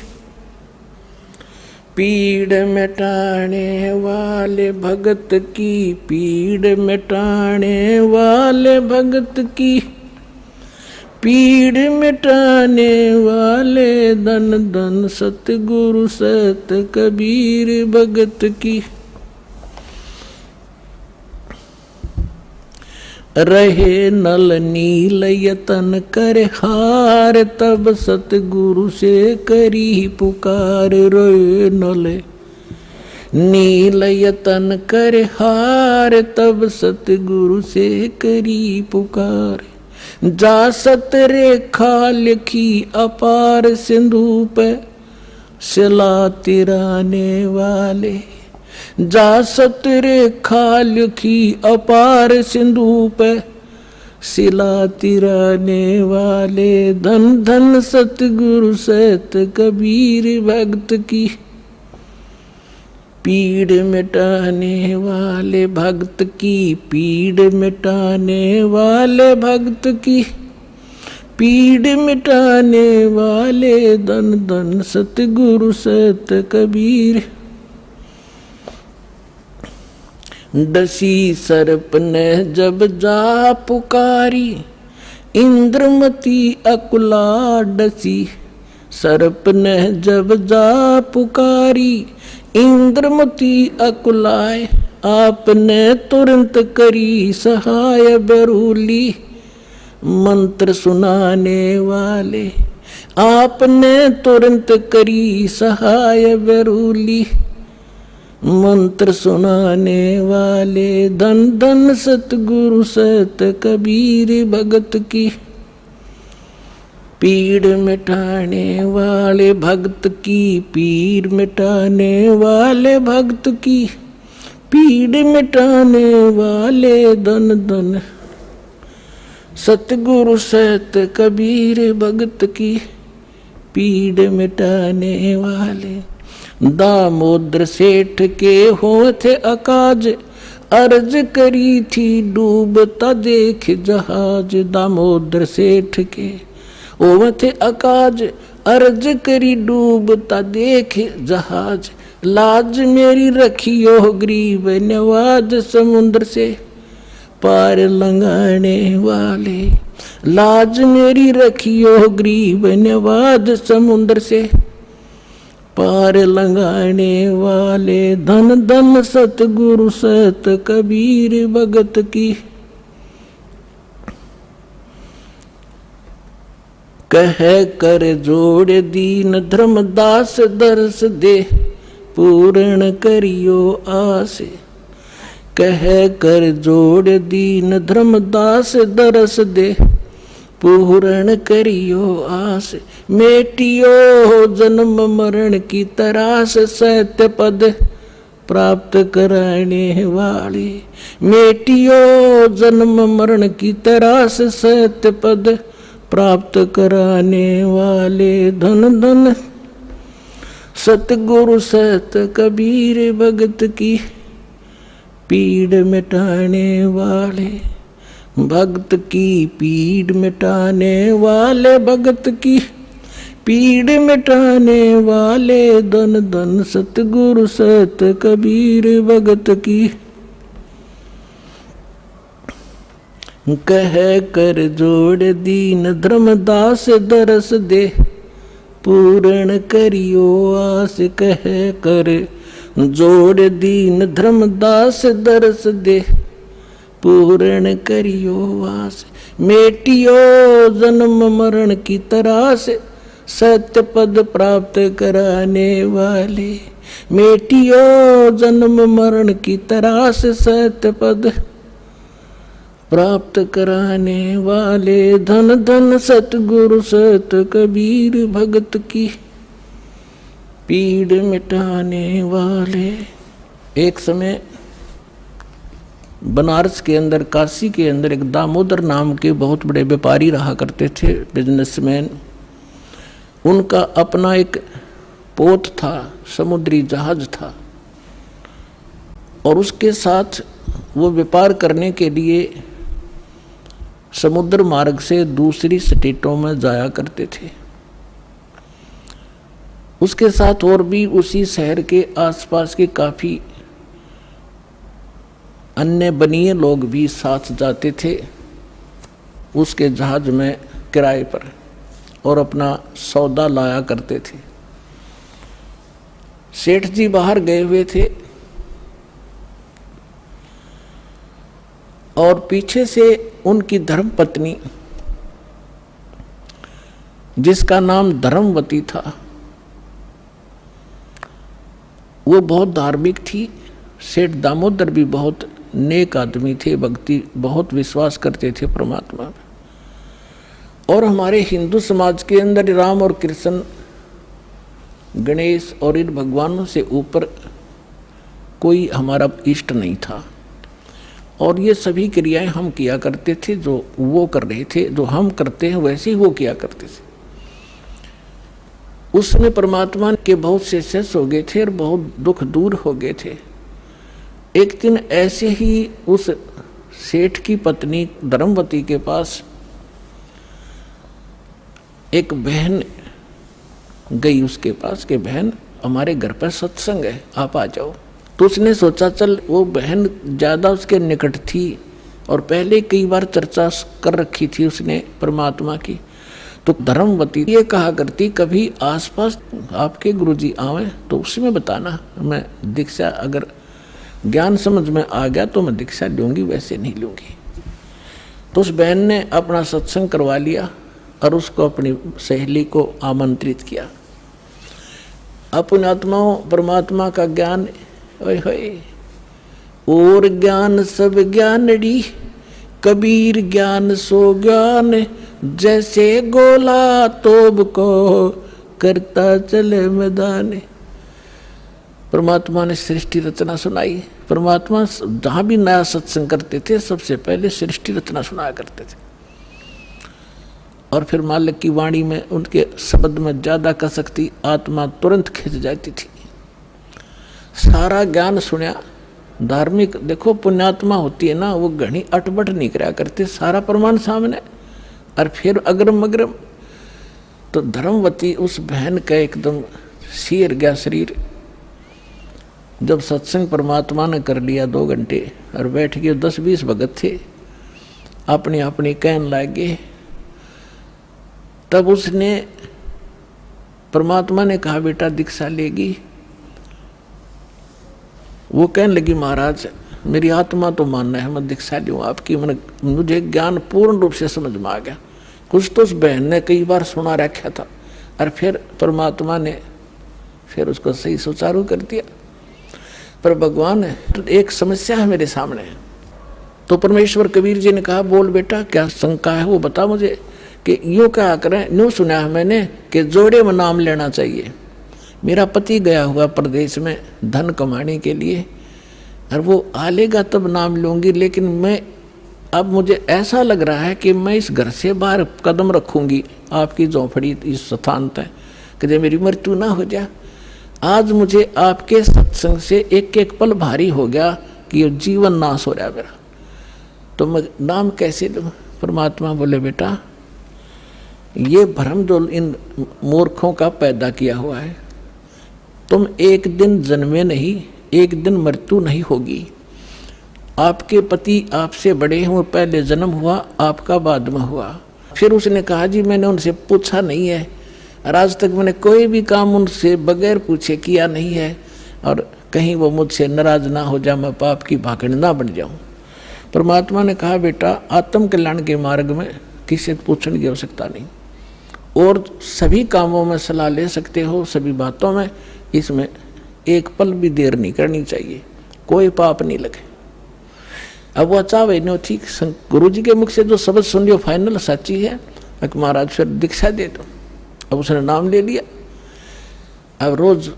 पीड़ मिटाने वाले भगत की पीड़ मिटाने वाले भगत की पीड़ मिटाने वाले। धन धन सतगुरु सत कबीर भगत की रहे नल नील यतन कर हार तब सतगुरु से करी पुकार। रहे नल नील यतन कर हार तब सतगुरु से करी पुकार। जा सत रेखा लिखी अपार सिंधु पे शिला तिराने वाले। जा सत रेखा लिखी अपार सिंधु पे शिला तिराने वाले। धन धन सतगुरु सत कबीर भगत की पीड़ मिटाने वाले भगत की पीड़ मिटाने वाले भगत की पीड़ मिटाने वाले। धन धन सतगुरु सत कबीर। डसी सर्प ने जब जा पुकारी इंद्रमती अकुला। डसी सर्प ने जब जा पुकारी इंद्रमती अकुलाए। आपने तुरंत करी सहाय बरूली मंत्र सुनाने वाले। आपने तुरंत करी सहाय बरूली मंत्र सुनाने वाले। धन धन सतगुरु सत कबीर भगत की पीड़ मिटाने वाले भगत की पीड़ मिटाने वाले भगत की पीड़ मिटाने वाले। धन धन सतगुरु सत कबीर भगत की पीड़ मिटाने वाले। दामोदर सेठ के होठ अकाज अर्ज करी थी डूबता देख जहाज। दामोदर सेठ के होठ अकाज अर्ज करी डूबता देख जहाज। लाज मेरी रखियो गरीब नवाज समुद्र से पार लंघाने वाले। लाज मेरी रखियो गरीब नवाज समुद्र से पार लंघाने वाले। धन धन सतगुरु सत कबीर भगत की कह कर जोड़ दीन धर्मदास दर्श दे पूर्ण करियो आस। कह कर जोड़ दीन धर्मदास दर्श दे पूर्ण करियो आस। मेटियो जन्म मरण की तरास सत्य पद प्राप्त कराने वाले। मेटियो जन्म मरण की तरास सत्य पद प्राप्त कराने वाले। धन धन सतगुरु सत कबीर भगत की पीड़ मिटाने वाले भगत की पीड़ मिटाने वाले भगत की पीड़ मिटाने वाले। धन धन सतगुरु सत कबीर भगत की कह कर जोड़ दीन धर्मदास दरस दे पूर्ण करियो आस। कह कर जोड़ दीन धर्मदास दरस दे पूर्ण करियो आस। मेटियो जन्म मरण की तरास सत्य पद प्राप्त कराने वाले। मेटियो जन्म मरण की तरास सत्य पद प्राप्त कराने वाले। धन धन सतगुरु सत कबीर भगत की पीड़ मिटाने वाले। एक समय बनारस के अंदर, काशी के अंदर एक दामोदर नाम के बहुत बड़े व्यापारी रहा करते थे, बिजनेसमैन। उनका अपना एक पोत था, समुद्री जहाज था, और उसके साथ वो व्यापार करने के लिए समुद्र मार्ग से दूसरी स्टेटों में जाया करते थे। उसके साथ और भी उसी शहर के आसपास के काफ़ी अन्य बनिए लोग भी साथ जाते थे उसके जहाज में किराए पर, और अपना सौदा लाया करते थे। सेठ जी बाहर गए हुए थे और पीछे से उनकी धर्मपत्नी, जिसका नाम धर्मवती था, वो बहुत धार्मिक थी। सेठ दामोदर भी बहुत नेक आदमी थे, भक्ति बहुत विश्वास करते थे परमात्मा में। और हमारे हिंदू समाज के अंदर राम और कृष्ण, गणेश और इन भगवानों से ऊपर कोई हमारा इष्ट नहीं था। और ये सभी क्रियाएं हम किया करते थे, जो वो कर रहे थे, जो हम करते हैं वैसे ही वो किया करते थे। उस समय परमात्मा के बहुत से शिष्य हो गए थे और बहुत दुख दूर हो गए थे। एक दिन ऐसे ही उस सेठ की पत्नी धर्मवती के पास एक बहन गई उसके पास कि बहन, हमारे घर पर सत्संग है, आप आ जाओ। तो उसने सोचा चल, वो बहन ज़्यादा उसके निकट थी और पहले कई बार चर्चा कर रखी थी उसने परमात्मा की। तो धर्मवती ये कहा करती, कभी आसपास आपके गुरुजी आवे तो उसमें बताना, मैं दीक्षा अगर ज्ञान समझ में आ गया तो मैं दीक्षा लूँगी, वैसे नहीं लूँगी। तो उस बहन ने अपना सत्संग करवा लिया और उसको अपनी सहेली को आमंत्रित किया। अपनात्माओं परमात्मा का ज्ञान, ओए होए, और ज्ञान सब ज्ञानड़ी, कबीर ज्ञान सो ज्ञान, जैसे गोला तोब को करता चले मैदान। परमात्मा ने सृष्टि रचना सुनाई। परमात्मा जहाँ भी नया सत्संग करते थे सबसे पहले सृष्टि रचना सुनाया करते थे, और फिर मालिक की वाणी में उनके शब्द में ज़्यादा कसक थी, आत्मा तुरंत खिंच जाती थी। सारा ज्ञान सुना। धार्मिक देखो, पुण्यात्मा होती है ना, वो घनी अटबट नहीं कराया करते, सारा प्रमाण सामने, और फिर अग्रम अग्रम। तो धर्मवती उस बहन का एकदम सिर गया शरीर। जब सत्संग परमात्मा ने कर लिया 2 घंटे और बैठ के 10-20 भगत थे, अपनी अपनी कहन लागे, तब उसने परमात्मा ने कहा बेटा दीक्षा लेगी। वो कहने लगी महाराज मेरी आत्मा तो मानना है मैं दीक्षा लूँ आपकी, मुझे ज्ञान पूर्ण रूप से समझ में आ गया। कुछ तो उस बहन ने कई बार सुना रखा था और फिर परमात्मा ने फिर उसको सही सुचारू कर दिया। पर भगवान तो एक समस्या है मेरे सामने। तो परमेश्वर कबीर जी ने कहा बोल बेटा क्या शंका है वो बता मुझे, कि यूँ क्या करें, यूँ सुना है मैंने कि जोड़े में नाम लेना चाहिए। मेरा पति गया हुआ प्रदेश में धन कमाने के लिए, और वो आ लेगा तब नाम लूँगी, लेकिन मैं अब मुझे ऐसा लग रहा है कि मैं इस घर से बाहर कदम रखूँगी आपकी झोंपड़ी इस स्थान तक, कि जब मेरी मृत्यु ना हो जाए। आज मुझे आपके सत्संग से एक एक पल भारी हो गया कि ये जीवन नाश हो रहा है मेरा, तो मैं नाम कैसे लूँ। परमात्मा बोले बेटा ये भ्रम जो इन मूर्खों का पैदा किया हुआ है, तुम एक दिन जन्मे नहीं, एक दिन मृत्यु नहीं होगी। आपके पति आपसे बड़े हैं, वो पहले जन्म हुआ, आपका बाद में हुआ। फिर उसने कहा जी मैंने उनसे पूछा नहीं है, और आज तक मैंने कोई भी काम उनसे बगैर पूछे किया नहीं है, और कहीं वो मुझसे नाराज ना हो जाए, मैं पाप की भागड़ ना बन जाऊं। परमात्मा ने कहा बेटा आत्म कल्याण के मार्ग में किसी से पूछने की आवश्यकता नहीं, और सभी कामों में सलाह ले सकते हो, सभी बातों में, इसमें एक पल भी देर नहीं करनी चाहिए, कोई पाप नहीं लगे। अब वो चाहे नो ठीक, गुरु जी के मुख से जो शब्द सुन लियो फाइनल सच्ची है, महाराज फिर दीक्षा दे दो। अब उसने नाम ले लिया। अब रोज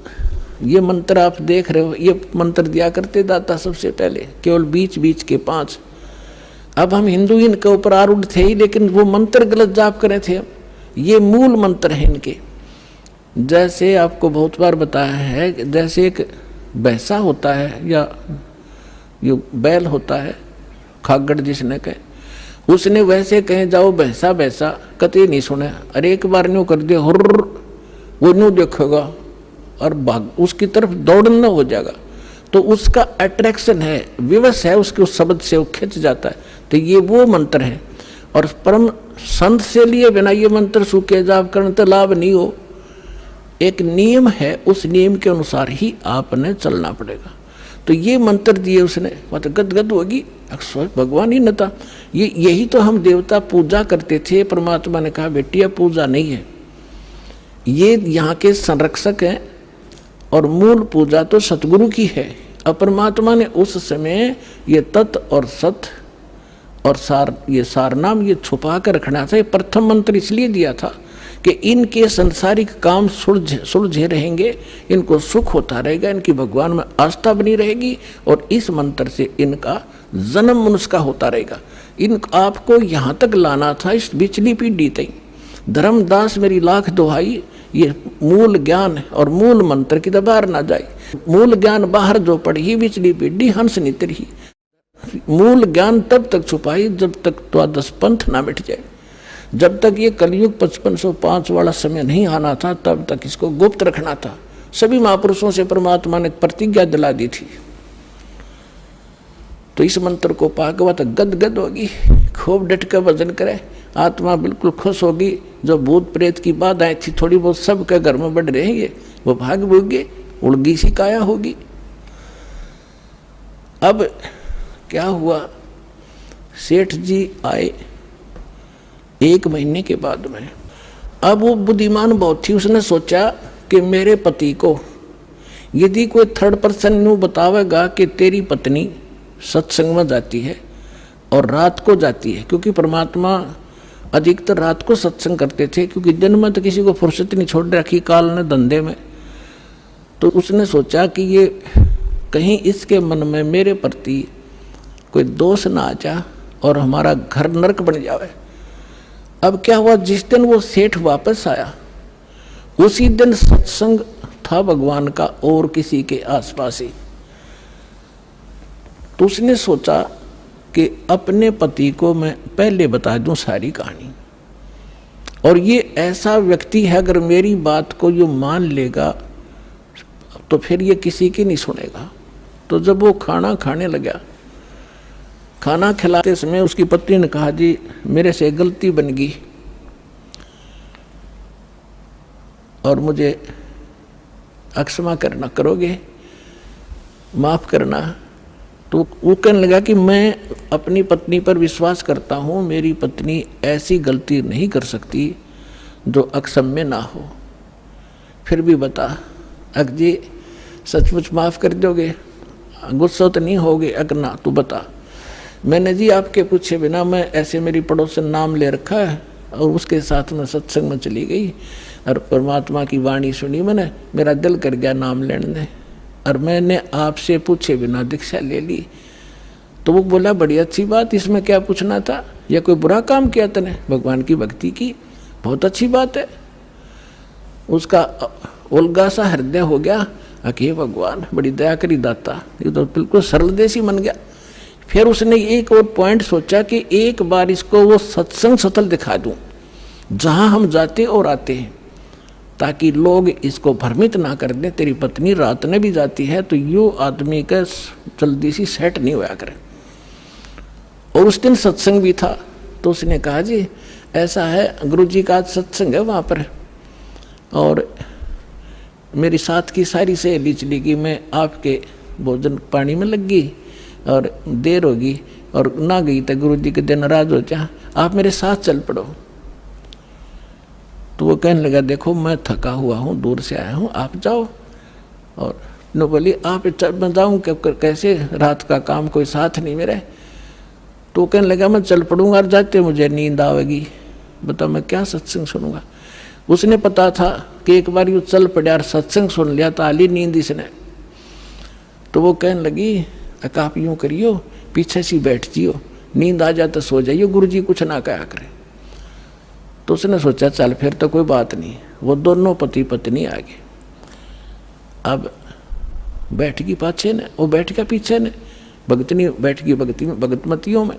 ये मंत्र आप देख रहे हो, ये मंत्र दिया करते दाता सबसे पहले, केवल बीच बीच के 5। अब हम हिंदू इनके ऊपर आरूढ़ थे ही, लेकिन वो मंत्र गलत जाप करे थे। ये मूल मंत्र हैं इनके। जैसे आपको बहुत बार बताया है, जैसे एक भैंसा होता है या ये बैल होता है, खागड़ जिसने कहे, उसने वैसे कहे जाओ भैंसा भैंसा, कतई नहीं सुने। अरे एक बार न्यू कर दिया हुर्र, वो न्यू देखेगा और भाग उसकी तरफ दौड़ना हो जाएगा। तो उसका अट्रैक्शन है, विवश है उसके उस शब्द से, वो खिंच जाता है। तो ये वो मंत्र है। और परम संत से लिए बिना ये मंत्र सूखे जाप करने तो लाभ नहीं हो। एक नियम है, उस नियम के अनुसार ही आपने चलना पड़ेगा। तो ये मंत्र दिए उसने, मतलब गदगद होगी, अक्सर भगवान ही न था। यही तो हम देवता पूजा करते थे। परमात्मा ने कहा बेटिया पूजा नहीं है, ये यहाँ के संरक्षक हैं और मूल पूजा तो सतगुरु की है। और परमात्मा ने उस समय ये तत् और सत और सार, ये सार नाम ये छुपा कर रखना था। ये प्रथम मंत्र इसलिए दिया था कि इनके संसारिक काम सुलझे रहेंगे, इनको सुख होता रहेगा, इनकी भगवान में आस्था बनी रहेगी और इस मंत्र से इनका जन्म मनुष्य का होता रहेगा। इन आपको यहाँ तक लाना था, इस बिचली पीढ़ी तक। धर्मदास मेरी लाख दुहाई, ये मूल ज्ञान और मूल मंत्र की बाहर ना जाए। मूल ज्ञान बाहर जो पढ़ी, बिचली पीढ़ी हंस नितरी। मूल ज्ञान तब तक छुपाई जब तक द्वादश पंथ ना मिट जाए। जब तक ये कलयुग 5505 वाला समय नहीं आना था, तब तक इसको गुप्त रखना था। सभी महापुरुषों से परमात्मा ने प्रतिज्ञा दिला दी थी। तो इस मंत्र को पागवा तो गदगद होगी, खूब डट कर भजन करे, आत्मा बिल्कुल खुश होगी। जो भूत प्रेत की बाधाएं थी थोड़ी बहुत सबके घर में बढ़ रहेंगे, वो भाग भूगे, उड़गी सी काया होगी। अब क्या हुआ, सेठ जी आए 1 महीने के बाद में। अब वो बुद्धिमान बहुत थी, उसने सोचा कि मेरे पति को यदि कोई थर्ड पर्सन न्यू बतावेगा कि तेरी पत्नी सत्संग में जाती है और रात को जाती है, क्योंकि परमात्मा अधिकतर रात को सत्संग करते थे, क्योंकि दिन में तो किसी को फुर्सत नहीं छोड़ रखी काल ने धंधे में। तो उसने सोचा कि ये कहीं इसके मन में मेरे प्रति कोई दोष ना आ जा और हमारा घर नरक बन जावे। अब क्या हुआ, जिस दिन वो सेठ वापस आया उसी दिन सत्संग था भगवान का और किसी के आसपास ही। तो उसने सोचा कि अपने पति को मैं पहले बता दूं सारी कहानी, और ये ऐसा व्यक्ति है अगर मेरी बात को ये मान लेगा तो फिर ये किसी की नहीं सुनेगा। तो जब वो खाना खाने लगा, खाना खिलाते समय उसकी पत्नी ने कहा जी मेरे से गलती बन गई और मुझे अक्षमा करना, करोगे, माफ़ करना। तो वो कहने लगा कि मैं अपनी पत्नी पर विश्वास करता हूँ, मेरी पत्नी ऐसी गलती नहीं कर सकती जो अक्षम्य ना हो। फिर भी बता अग जी सचमुच माफ़ कर दोगे, गुस्सा तो नहीं होगे? अगर ना तो बता। मैंने जी आपके पूछे बिना, मैं ऐसे मेरी पड़ोसन नाम ले रखा है और उसके साथ में सत्संग में चली गई और परमात्मा की वाणी सुनी मैंने, मेरा दिल कर गया नाम लेने में, और मैंने आपसे पूछे बिना दीक्षा ले ली। तो वो बोला बड़ी अच्छी बात, इसमें क्या पूछना था, या कोई बुरा काम किया तूने? भगवान की भक्ति की, बहुत अच्छी बात है। उसका उलगा सा हृदय हो गया, अके भगवान बड़ी दया करी दाता, ये तो बिल्कुल सरल देसी बन गया। फिर उसने एक और पॉइंट सोचा कि एक बार इसको वो सत्संग स्थल दिखा दूं जहां हम जाते और आते हैं, ताकि लोग इसको भ्रमित ना कर दें तेरी पत्नी रात में भी जाती है, तो यो आदमी का जल्दी सी सेट नहीं होया करे। और उस दिन सत्संग भी था। तो उसने कहा जी ऐसा है, गुरुजी का आज सत्संग है वहाँ पर, और मेरी साथ की सारी सहेली चली गई, मैं आपके भोजन पानी में लग गई और देर होगी और ना गई तो गुरुजी के दिन नाराज हो जा, आप मेरे साथ चल पड़ो। तो वो कहने लगा देखो मैं थका हुआ हूँ, दूर से आया हूँ, आप जाओ। और नो बोली आप मैं जाऊँ कैसे, रात का काम कोई साथ नहीं मेरे। तो वो कहने लगा मैं चल पड़ूंगा, और जाते मुझे नींद आवेगी, बताओ मैं क्या सत्संग सुनूंगा। उसने पता था कि एक बार यूँ चल पड़ा और सत्संग सुन लिया तो आली नींद इसने। तो वो कहने लगी आप यूँ करियो, पीछे से बैठ जियो, नींद आ जाए तो सो जाइयो, गुरु जी कुछ ना कहा करें। तो उसने सोचा चल फिर तो कोई बात नहीं। वो दोनों पति पत्नी आ गए। अब बैठ गई पाछे ने, वो बैठ गया पीछे ने, भगतनी बैठ गई भगतमतियों में।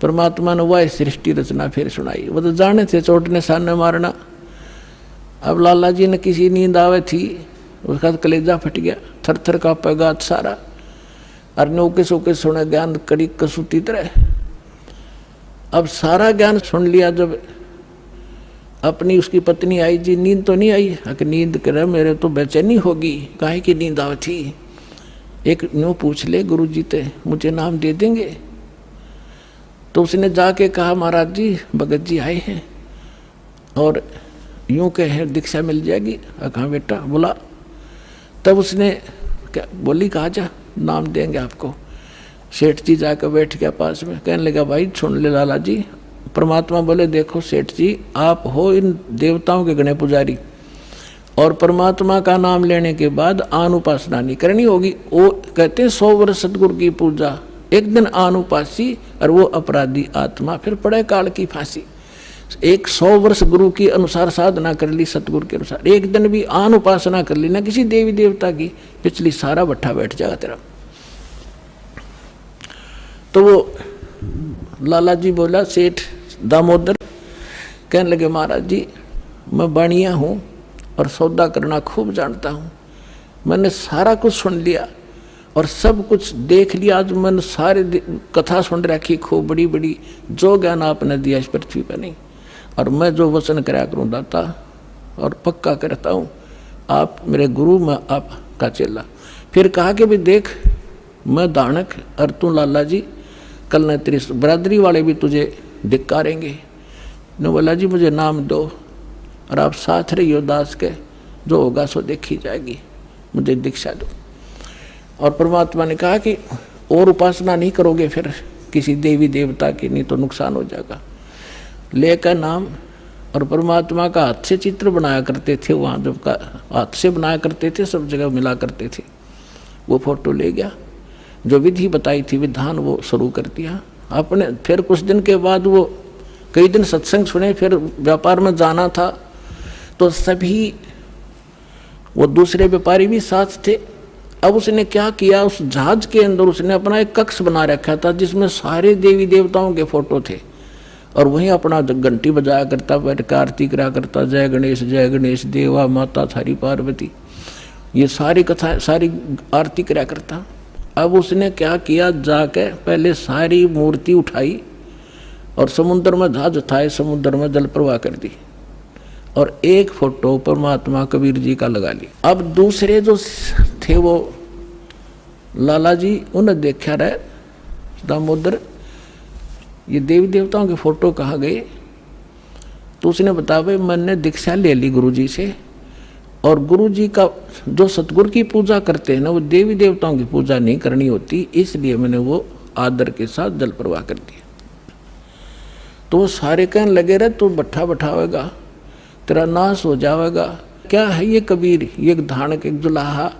परमात्मा ने वह सृष्टि रचना फिर सुनाई। वो तो जाने थे चोट ने सामने मारना। अब लाला जी ने किसी नींद आवे थी, उसका तो कलेजा फट गया, थर थर का पैगात सारा, और नौके सोके सुने ज्ञान कड़ी कसूती तरह। अब सारा ज्ञान सुन लिया। जब अपनी उसकी पत्नी आई, जी नींद तो नहीं आई? कि नींद करे मेरे तो बेचैनी होगी, काहे की नींद आवे थी? एक न्यू पूछ ले गुरु जी ते मुझे नाम दे देंगे। तो उसने जाके कहा महाराज जी भगत जी आए हैं और यूँ कहे दीक्षा मिल जाएगी। कहा बेटा बोला। तब उसने क्या बोली, कहा जा नाम देंगे आपको। सेठ जी जाकर बैठ गया पास में, कहने लगा भाई सुन ले लाला जी। परमात्मा बोले देखो सेठ जी, आप हो इन देवताओं के गणे पुजारी, और परमात्मा का नाम लेने के बाद आन उपासना नहीं करनी होगी। वो कहते 100 वर्ष सतगुरु की पूजा, एक दिन आन उपासी और वो अपराधी आत्मा फिर पड़े काल की फांसी। 100 वर्ष गुरु की अनुसार साधना कर ली, सतगुरु के अनुसार, एक दिन भी आन उपासना कर ली ना किसी देवी देवता की, पिछली सारा भट्ठा बैठ जाएगा तेरा। तो वो लाला जी बोला सेठ दामोदर, कहने लगे महाराज जी मैं बाणिया हूँ और सौदा करना खूब जानता हूँ। मैंने सारा कुछ सुन लिया और सब कुछ देख लिया। आज मैंने सारे कथा सुन रखी खूब बड़ी बड़ी, जो ज्ञान आपने दिया इस पृथ्वी पर नहीं। और मैं जो वचन कराया करूँ दाता, और पक्का करता हूँ आप मेरे गुरु, मैं आपका चेला। फिर कहा कि भी देख मैं दानक और तू लाला जी, कल न तेरी बरादरी वाले भी तुझे धिक्कारेंगे। ने बोला जी मुझे नाम दो और आप साथ रहियो दास के, जो होगा सो देखी जाएगी, मुझे दीक्षा दो। और परमात्मा ने कहा कि और उपासना नहीं करोगे फिर किसी देवी देवता की, नहीं तो नुकसान हो जाएगा। लेकर नाम, और परमात्मा का हाथ से चित्र बनाया करते थे वहाँ, जब का हाथ से बनाया करते थे, सब जगह मिला करते थे। वो फोटो ले गया, जो विधि बताई थी विधान वो शुरू कर दिया आपने। फिर कुछ दिन के बाद वो कई दिन सत्संग सुने, फिर व्यापार में जाना था तो सभी वो दूसरे व्यापारी भी साथ थे। अब उसने क्या किया, उस जहाज के अंदर उसने अपना एक कक्ष बना रखा था जिसमें सारे देवी देवताओं के फोटो थे, और वहीं अपना घंटी बजाया करता, बैठ कर आरती करा करता, जय गणेश देवा माता थारी पार्वती, ये सारी कथा सारी आरती करा करता। अब उसने क्या किया, जाके पहले सारी मूर्ति उठाई और समुद्र में जहाज उठाए, समुद्र में जल प्रवाह कर दी, और एक फोटो परमात्मा कबीर जी का लगा लिया। अब दूसरे जो थे वो लाला जी, उन्हें देखा रहे दामोदर ये देवी देवताओं के फोटो कहाँ गए। तो उसने बताया भाई मैंने दीक्षा ले ली गुरु जी से, और गुरु जी का जो सतगुरु की पूजा करते हैं ना, वो देवी देवताओं की पूजा नहीं करनी होती, इसलिए मैंने वो आदर के साथ जल प्रवाह कर दिया। तो वो सारे कहने लगे रहे तू भट्ठा बैठावेगा, तेरा नाश हो जाएगा। क्या है ये कबीर, ये धानक एक जुलाहा,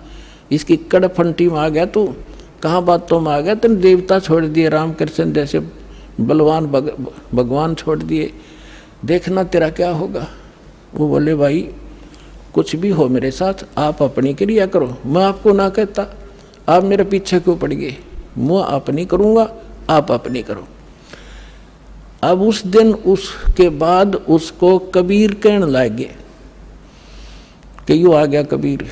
इसकी कड़फंटी में आ गया तू, कहाँ बातों में आ गया, तेने देवता छोड़ दिए, रामकृष्ण जैसे बलवान भगवान छोड़ दिए, देखना तेरा क्या होगा। वो बोले भाई कुछ भी हो मेरे साथ, आप अपनी क्रिया करो, मैं आपको ना कहता, आप मेरे पीछे क्यों पड़ गए, मैं अपनी करूँगा, आप अपनी करो। अब उस दिन उसके बाद उसको कबीर कहने लगे कि यूँ आ गया कबीर,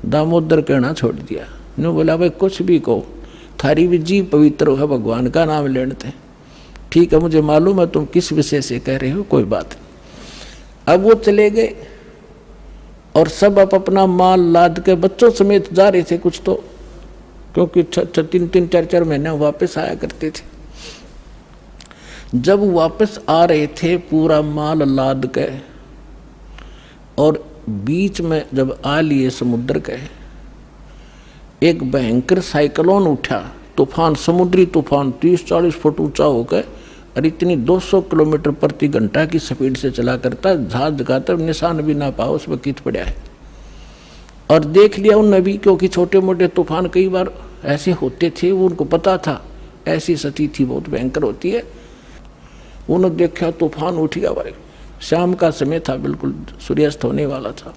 दामोदर कहना छोड़ दिया। ने बोला भाई कुछ भी कहो, थारी भी जी पवित्र है, भगवान का नाम लेते हैं, ठीक है मुझे मालूम है तुम किस विषय से कह रहे हो, कोई बात नहीं। अब वो चले गए और सब अपना माल लाद के बच्चों समेत जा रहे थे कुछ तो, क्योंकि 3-3 4-4 महीने वापस आया करते थे। जब वापस आ रहे थे पूरा माल लाद के, और बीच में जब आ लिए समुद्र के, एक भयंकर साइक्लोन उठा, तूफान, समुद्री तूफान 30-40 फुट ऊंचा होकर और इतनी 200 किलोमीटर प्रति घंटा की स्पीड से चला करता, जहाज का तब निशान भी ना पाओ उसमें कित पड़ा है। और देख लिया उन नबी, क्योंकि छोटे मोटे तूफान कई बार ऐसे होते थे, वो उनको पता था ऐसी स्थिति थी बहुत भयंकर होती है। उन्होंने देखा तूफान उठ गया भाई, शाम का समय था, बिल्कुल सूर्यास्त होने वाला था।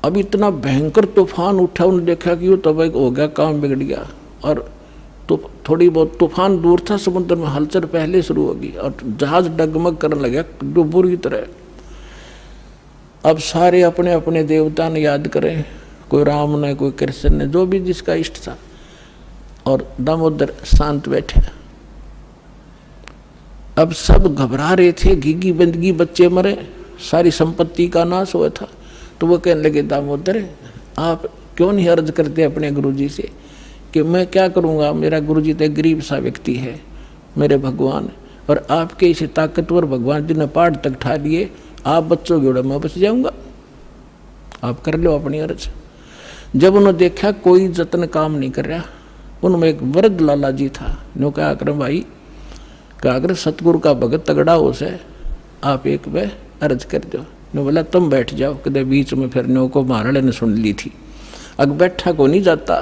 अब इतना भयंकर तूफान उठा, उन्होंने देखा कि वो तब हो गया, काम बिगड़ गया। और तो थोड़ी बहुत तूफान दूर था, समुद्र में हलचल पहले शुरू होगी और जहाज डगमग करने लगा जो बुरी तरह। अब सारे अपने अपने देवता ने याद करें, कोई राम ने, कोई कृष्ण ने, जो भी जिसका इष्ट था, और दामोदर शांत बैठे। अब सब घबरा रहे थे, घिघी बंदगी, बच्चे मरे, सारी संपत्ति का नाश हुआ था। तो वो कहने लगे, दामोदर आप क्यों नहीं अर्ज करते अपने गुरुजी से कि मैं क्या करूँगा, मेरा गुरुजी तो गरीब सा व्यक्ति है, मेरे भगवान, और आपके इसे ताकतवर भगवान जी ने पहाड़ तक ठा लिए, आप बच्चों के उड़ा मैं बच जाऊँगा, आप कर लो अपनी अर्ज। जब उन्होंने देखा कोई जतन काम नहीं कर रहा, उनमें एक वृद्ध लाला जी था, नो क्या कर भाई, क्या कर सतगुरु का भगत तगड़ा हो से, आप एक वे अर्ज कर दो। ने बोला तुम बैठ जाओ, कदे बीच में फिर नो को महाराणे ने सुन ली थी, अग बैठा को नहीं जाता,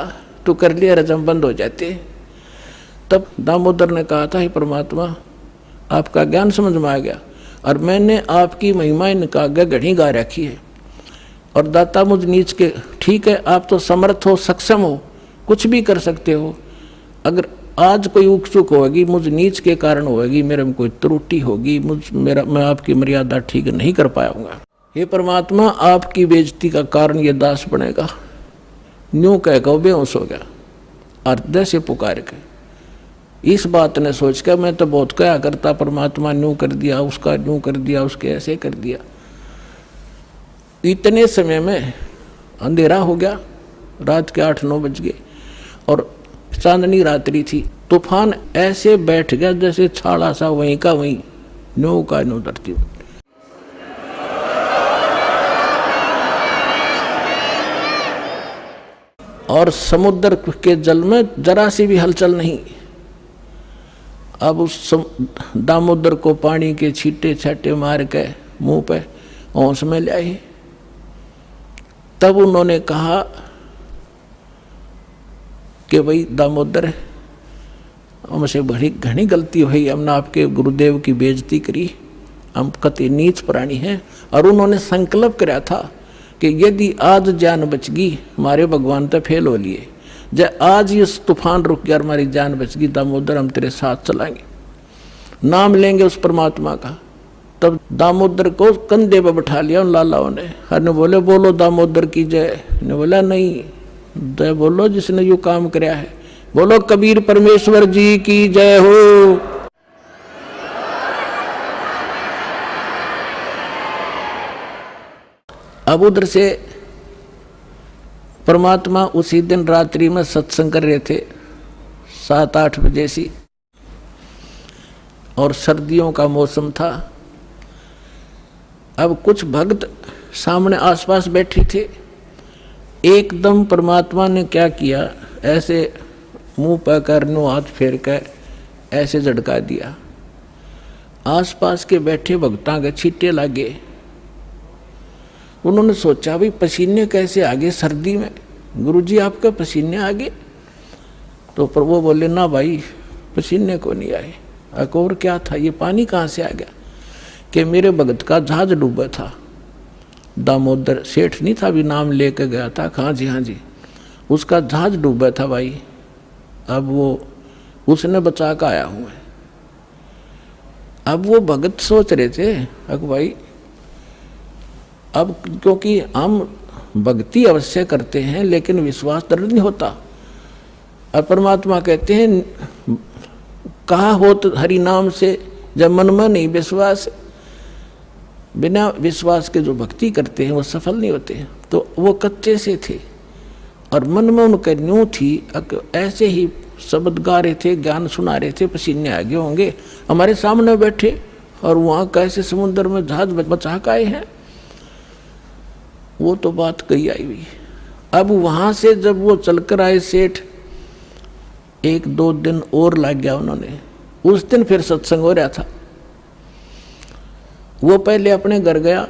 तो कर लिया रजम बंद हो जाते। तब दामोदर ने कहा था, हे परमात्मा आपका ज्ञान समझ में आ गया, और मैंने आपकी महिमा इनका घड़ी गा रखी है, और दाता मुझ नीच के, ठीक है आप तो समर्थ हो, सक्षम हो, कुछ भी कर सकते हो, अगर आज कोई उकसुक होगी मुझ नीच के कारण होगी, मेरे में कोई त्रुटि होगी, मैं आपकी मर्यादा ठीक नहीं कर पाऊंगा, हे परमात्मा आपकी बेइज्जती का कारण ये दास बनेगा। न्यू कह के बेहोश हो गया, अर्ध से पुकार के। इस बात ने सोच कर मैं तो बहुत क्या करता, परमात्मा न्यू कर दिया, उसका न्यू कर दिया, उसके ऐसे कर दिया। इतने समय में अंधेरा हो गया, रात के 8-9 बज गए और चांदनी रात्रि थी। तूफान ऐसे बैठ गया जैसे छाड़ा सा वहीं का वहीं, नो का नो धरती। और समुद्र के जल में जरा सी भी हलचल नहीं। अब उस दामोदर को पानी के छींटे छाटे मार के मुंह पे होश में ले आए। तब उन्होंने कहा कि भाई दामोदर हमसे बड़ी घनी गलती हुई, हमने आपके गुरुदेव की बेइज्जती करी, हम कति नीच प्राणी हैं। और उन्होंने संकल्प कराया था कि यदि आज जान बच गई, हमारे भगवान तो फेल हो लिए, जब आज ये तूफान रुक गया, हमारी जान बच गई, दामोदर हम तेरे साथ चलाएंगे, नाम लेंगे उस परमात्मा का। तब दामोदर को कंधे पर बैठा लिया उन लालाओं ने, हर ने बोले बोलो दामोदर की जय। ने बोला नहीं, जय बोलो जिसने यो काम कराया है, बोलो कबीर परमेश्वर जी की जय हो। अब उधर से परमात्मा उसी दिन रात्रि में सत्संग कर रहे थे 7-8 बजे सी, और सर्दियों का मौसम था। अब कुछ भक्त सामने आसपास बैठे थे, एकदम परमात्मा ने क्या किया, ऐसे मुंह पर करनो हाथ फेर कर ऐसे झटका दिया। आसपास के बैठे भक्तां के छींटे लगे। उन्होंने सोचा भाई पसीने कैसे आगे सर्दी में, गुरुजी आपके पसीने आगे? तो पर वो बोले ना भाई पसीने को नहीं आए। और क्या था, ये पानी कहाँ से आ गया? कि मेरे भगत का जहाज डूबा था, दामोदर सेठ नहीं था, भी नाम लेके गया था, हाँ जी, उसका जहाज डूबा था भाई, अब वो उसने बचा कर आया हूँ। अब वो भगत सोच रहे थे अब भाई, अब क्योंकि हम भक्ति अवश्य करते हैं लेकिन विश्वास दृढ़ नहीं होता। और परमात्मा कहते हैं कहा हो तो हरि नाम से, जब मन में नहीं विश्वास, बिना विश्वास के जो भक्ति करते हैं वो सफल नहीं होते हैं। तो वो कच्चे से थे और मन में उनके न्यू थी, ऐसे ही शब्द गा रहे थे, ज्ञान सुना रहे थे, पसीने आगे होंगे, हमारे सामने बैठे और वहाँ कैसे समुद्र में जहाज बचा के आए हैं। वो तो बात कही आई हुई। अब वहाँ से जब वो चलकर आए सेठ, 1-2 दिन और लग गया उन्होंने, उस दिन फिर सत्संग हो रहा था। वो पहले अपने घर गया,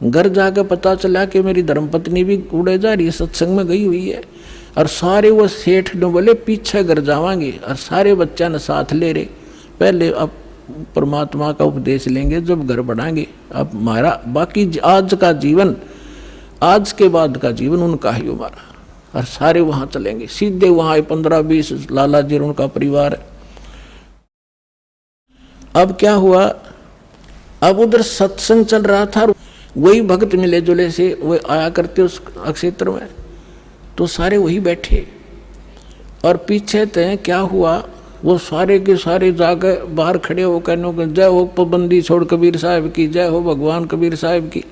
घर जाकर पता चला कि मेरी धर्मपत्नी भी कूड़े जा रही है, सत्संग में गई हुई है। और सारे वो सेठ ने बोले पीछे घर जावांगे, और सारे बच्चा ने साथ ले रहे, पहले अब परमात्मा का उपदेश लेंगे जब घर बढ़ाएंगे। अब हमारा बाकी आज का जीवन, आज के बाद का जीवन उनका ही हमारा। और सारे वहां चलेंगे, सीधे वहां 15-20 लाला जी और उनका परिवार है। अब क्या हुआ, अब उधर सत्संग चल रहा था, वही भक्त मिले जुले से वो आया करते उस क्षेत्र में, तो सारे वही बैठे। और पीछे तय क्या हुआ, वो सारे के सारे जाके बाहर खड़े हो कहने जय हो पाबंदी छोड़ कबीर साहब की, जय हो भगवान कबीर साहब की।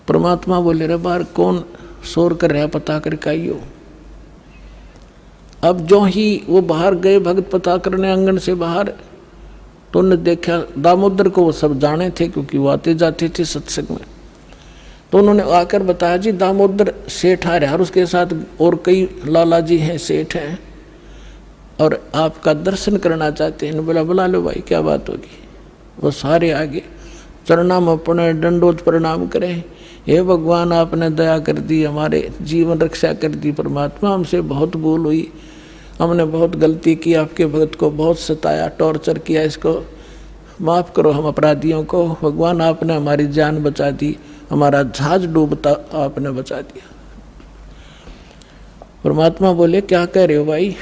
परमात्मा बोले रे बाहर कौन शोर कर रहा, पता करके आइयो। अब जो ही वो बाहर गए भक्त पता करने आंगन से बाहर, तो उन्होंने देखा दामोदर को, वो सब जाने थे क्योंकि वो आते जाते थे सत्संग में। तो उन्होंने आकर बताया जी दामोदर सेठ आ रहा है और उसके साथ और कई लाला जी हैं, सेठ हैं, और आपका दर्शन करना चाहते हैं। बोला बुला लो भाई, क्या बात होगी। वो सारे आगे चरणा में अपने दंडोत प्रणाम करें, हे भगवान आपने दया कर दी, हमारे जीवन रक्षा कर दी। परमात्मा हमसे बहुत भूल हुई, हमने बहुत गलती की, आपके भक्त को बहुत सताया, टॉर्चर किया, इसको माफ़ करो हम अपराधियों को। भगवान आपने हमारी जान बचा दी, हमारा जहाज डूबता आपने बचा दिया। परमात्मा बोले क्या कह रहे हो भाई।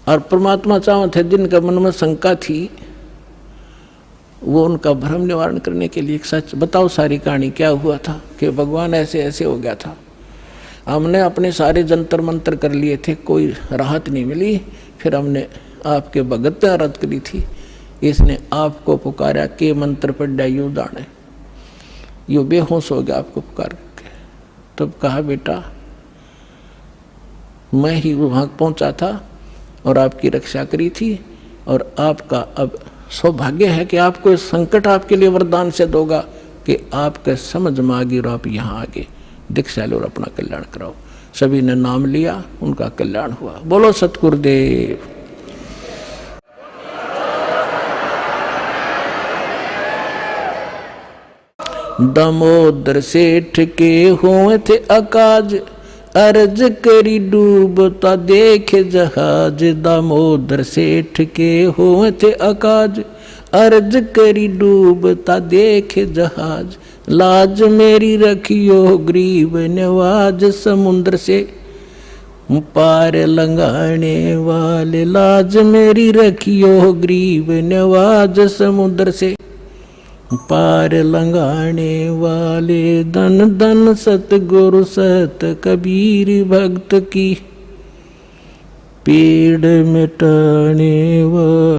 और परमात्मा चाहो थे जिनका मन में शंका थी, वो उनका भ्रम निवारण करने के लिए एक सच बताओ, सारी कहानी क्या हुआ था कि भगवान ऐसे ऐसे हो गया था। हमने अपने सारे जंतर मंतर कर लिए थे, कोई राहत नहीं मिली। फिर हमने आपके भगत ने आराध करी थी, इसने आपको पुकारा के मंत्र पढ़ा यू दाने, यू बेहोश हो गया आपको पुकार के। तब कहा बेटा मैं ही वहाँ पहुँचा था और आपकी रक्षा करी थी, और आपका अब सौभाग्य है कि आपको इस संकट आपके लिए वरदान से दोगा कि आपके समझ में आ गई और आप यहाँ आगे दीक्षा लो और अपना कल्याण कराओ। सभी ने नाम लिया, उनका कल्याण हुआ। बोलो सतगुरुदेव। दामोदर सेठ के हुए थे अकाज, अर्ज करी डूबता देखे जहाज। दामोदर सेठ के हुए थे अकाज, अर्ज करी डूबता देखे जहाज। लाज मेरी रखियो गरीब नवाज, समुद्र से पार लंघाने वाले। लाज मेरी रखियो गरीब नवाज, समुद्र से पार लंघाने वाले। धन धन सतगुरु सत कबीर भक्त की, पीड़ मिटाने वाले।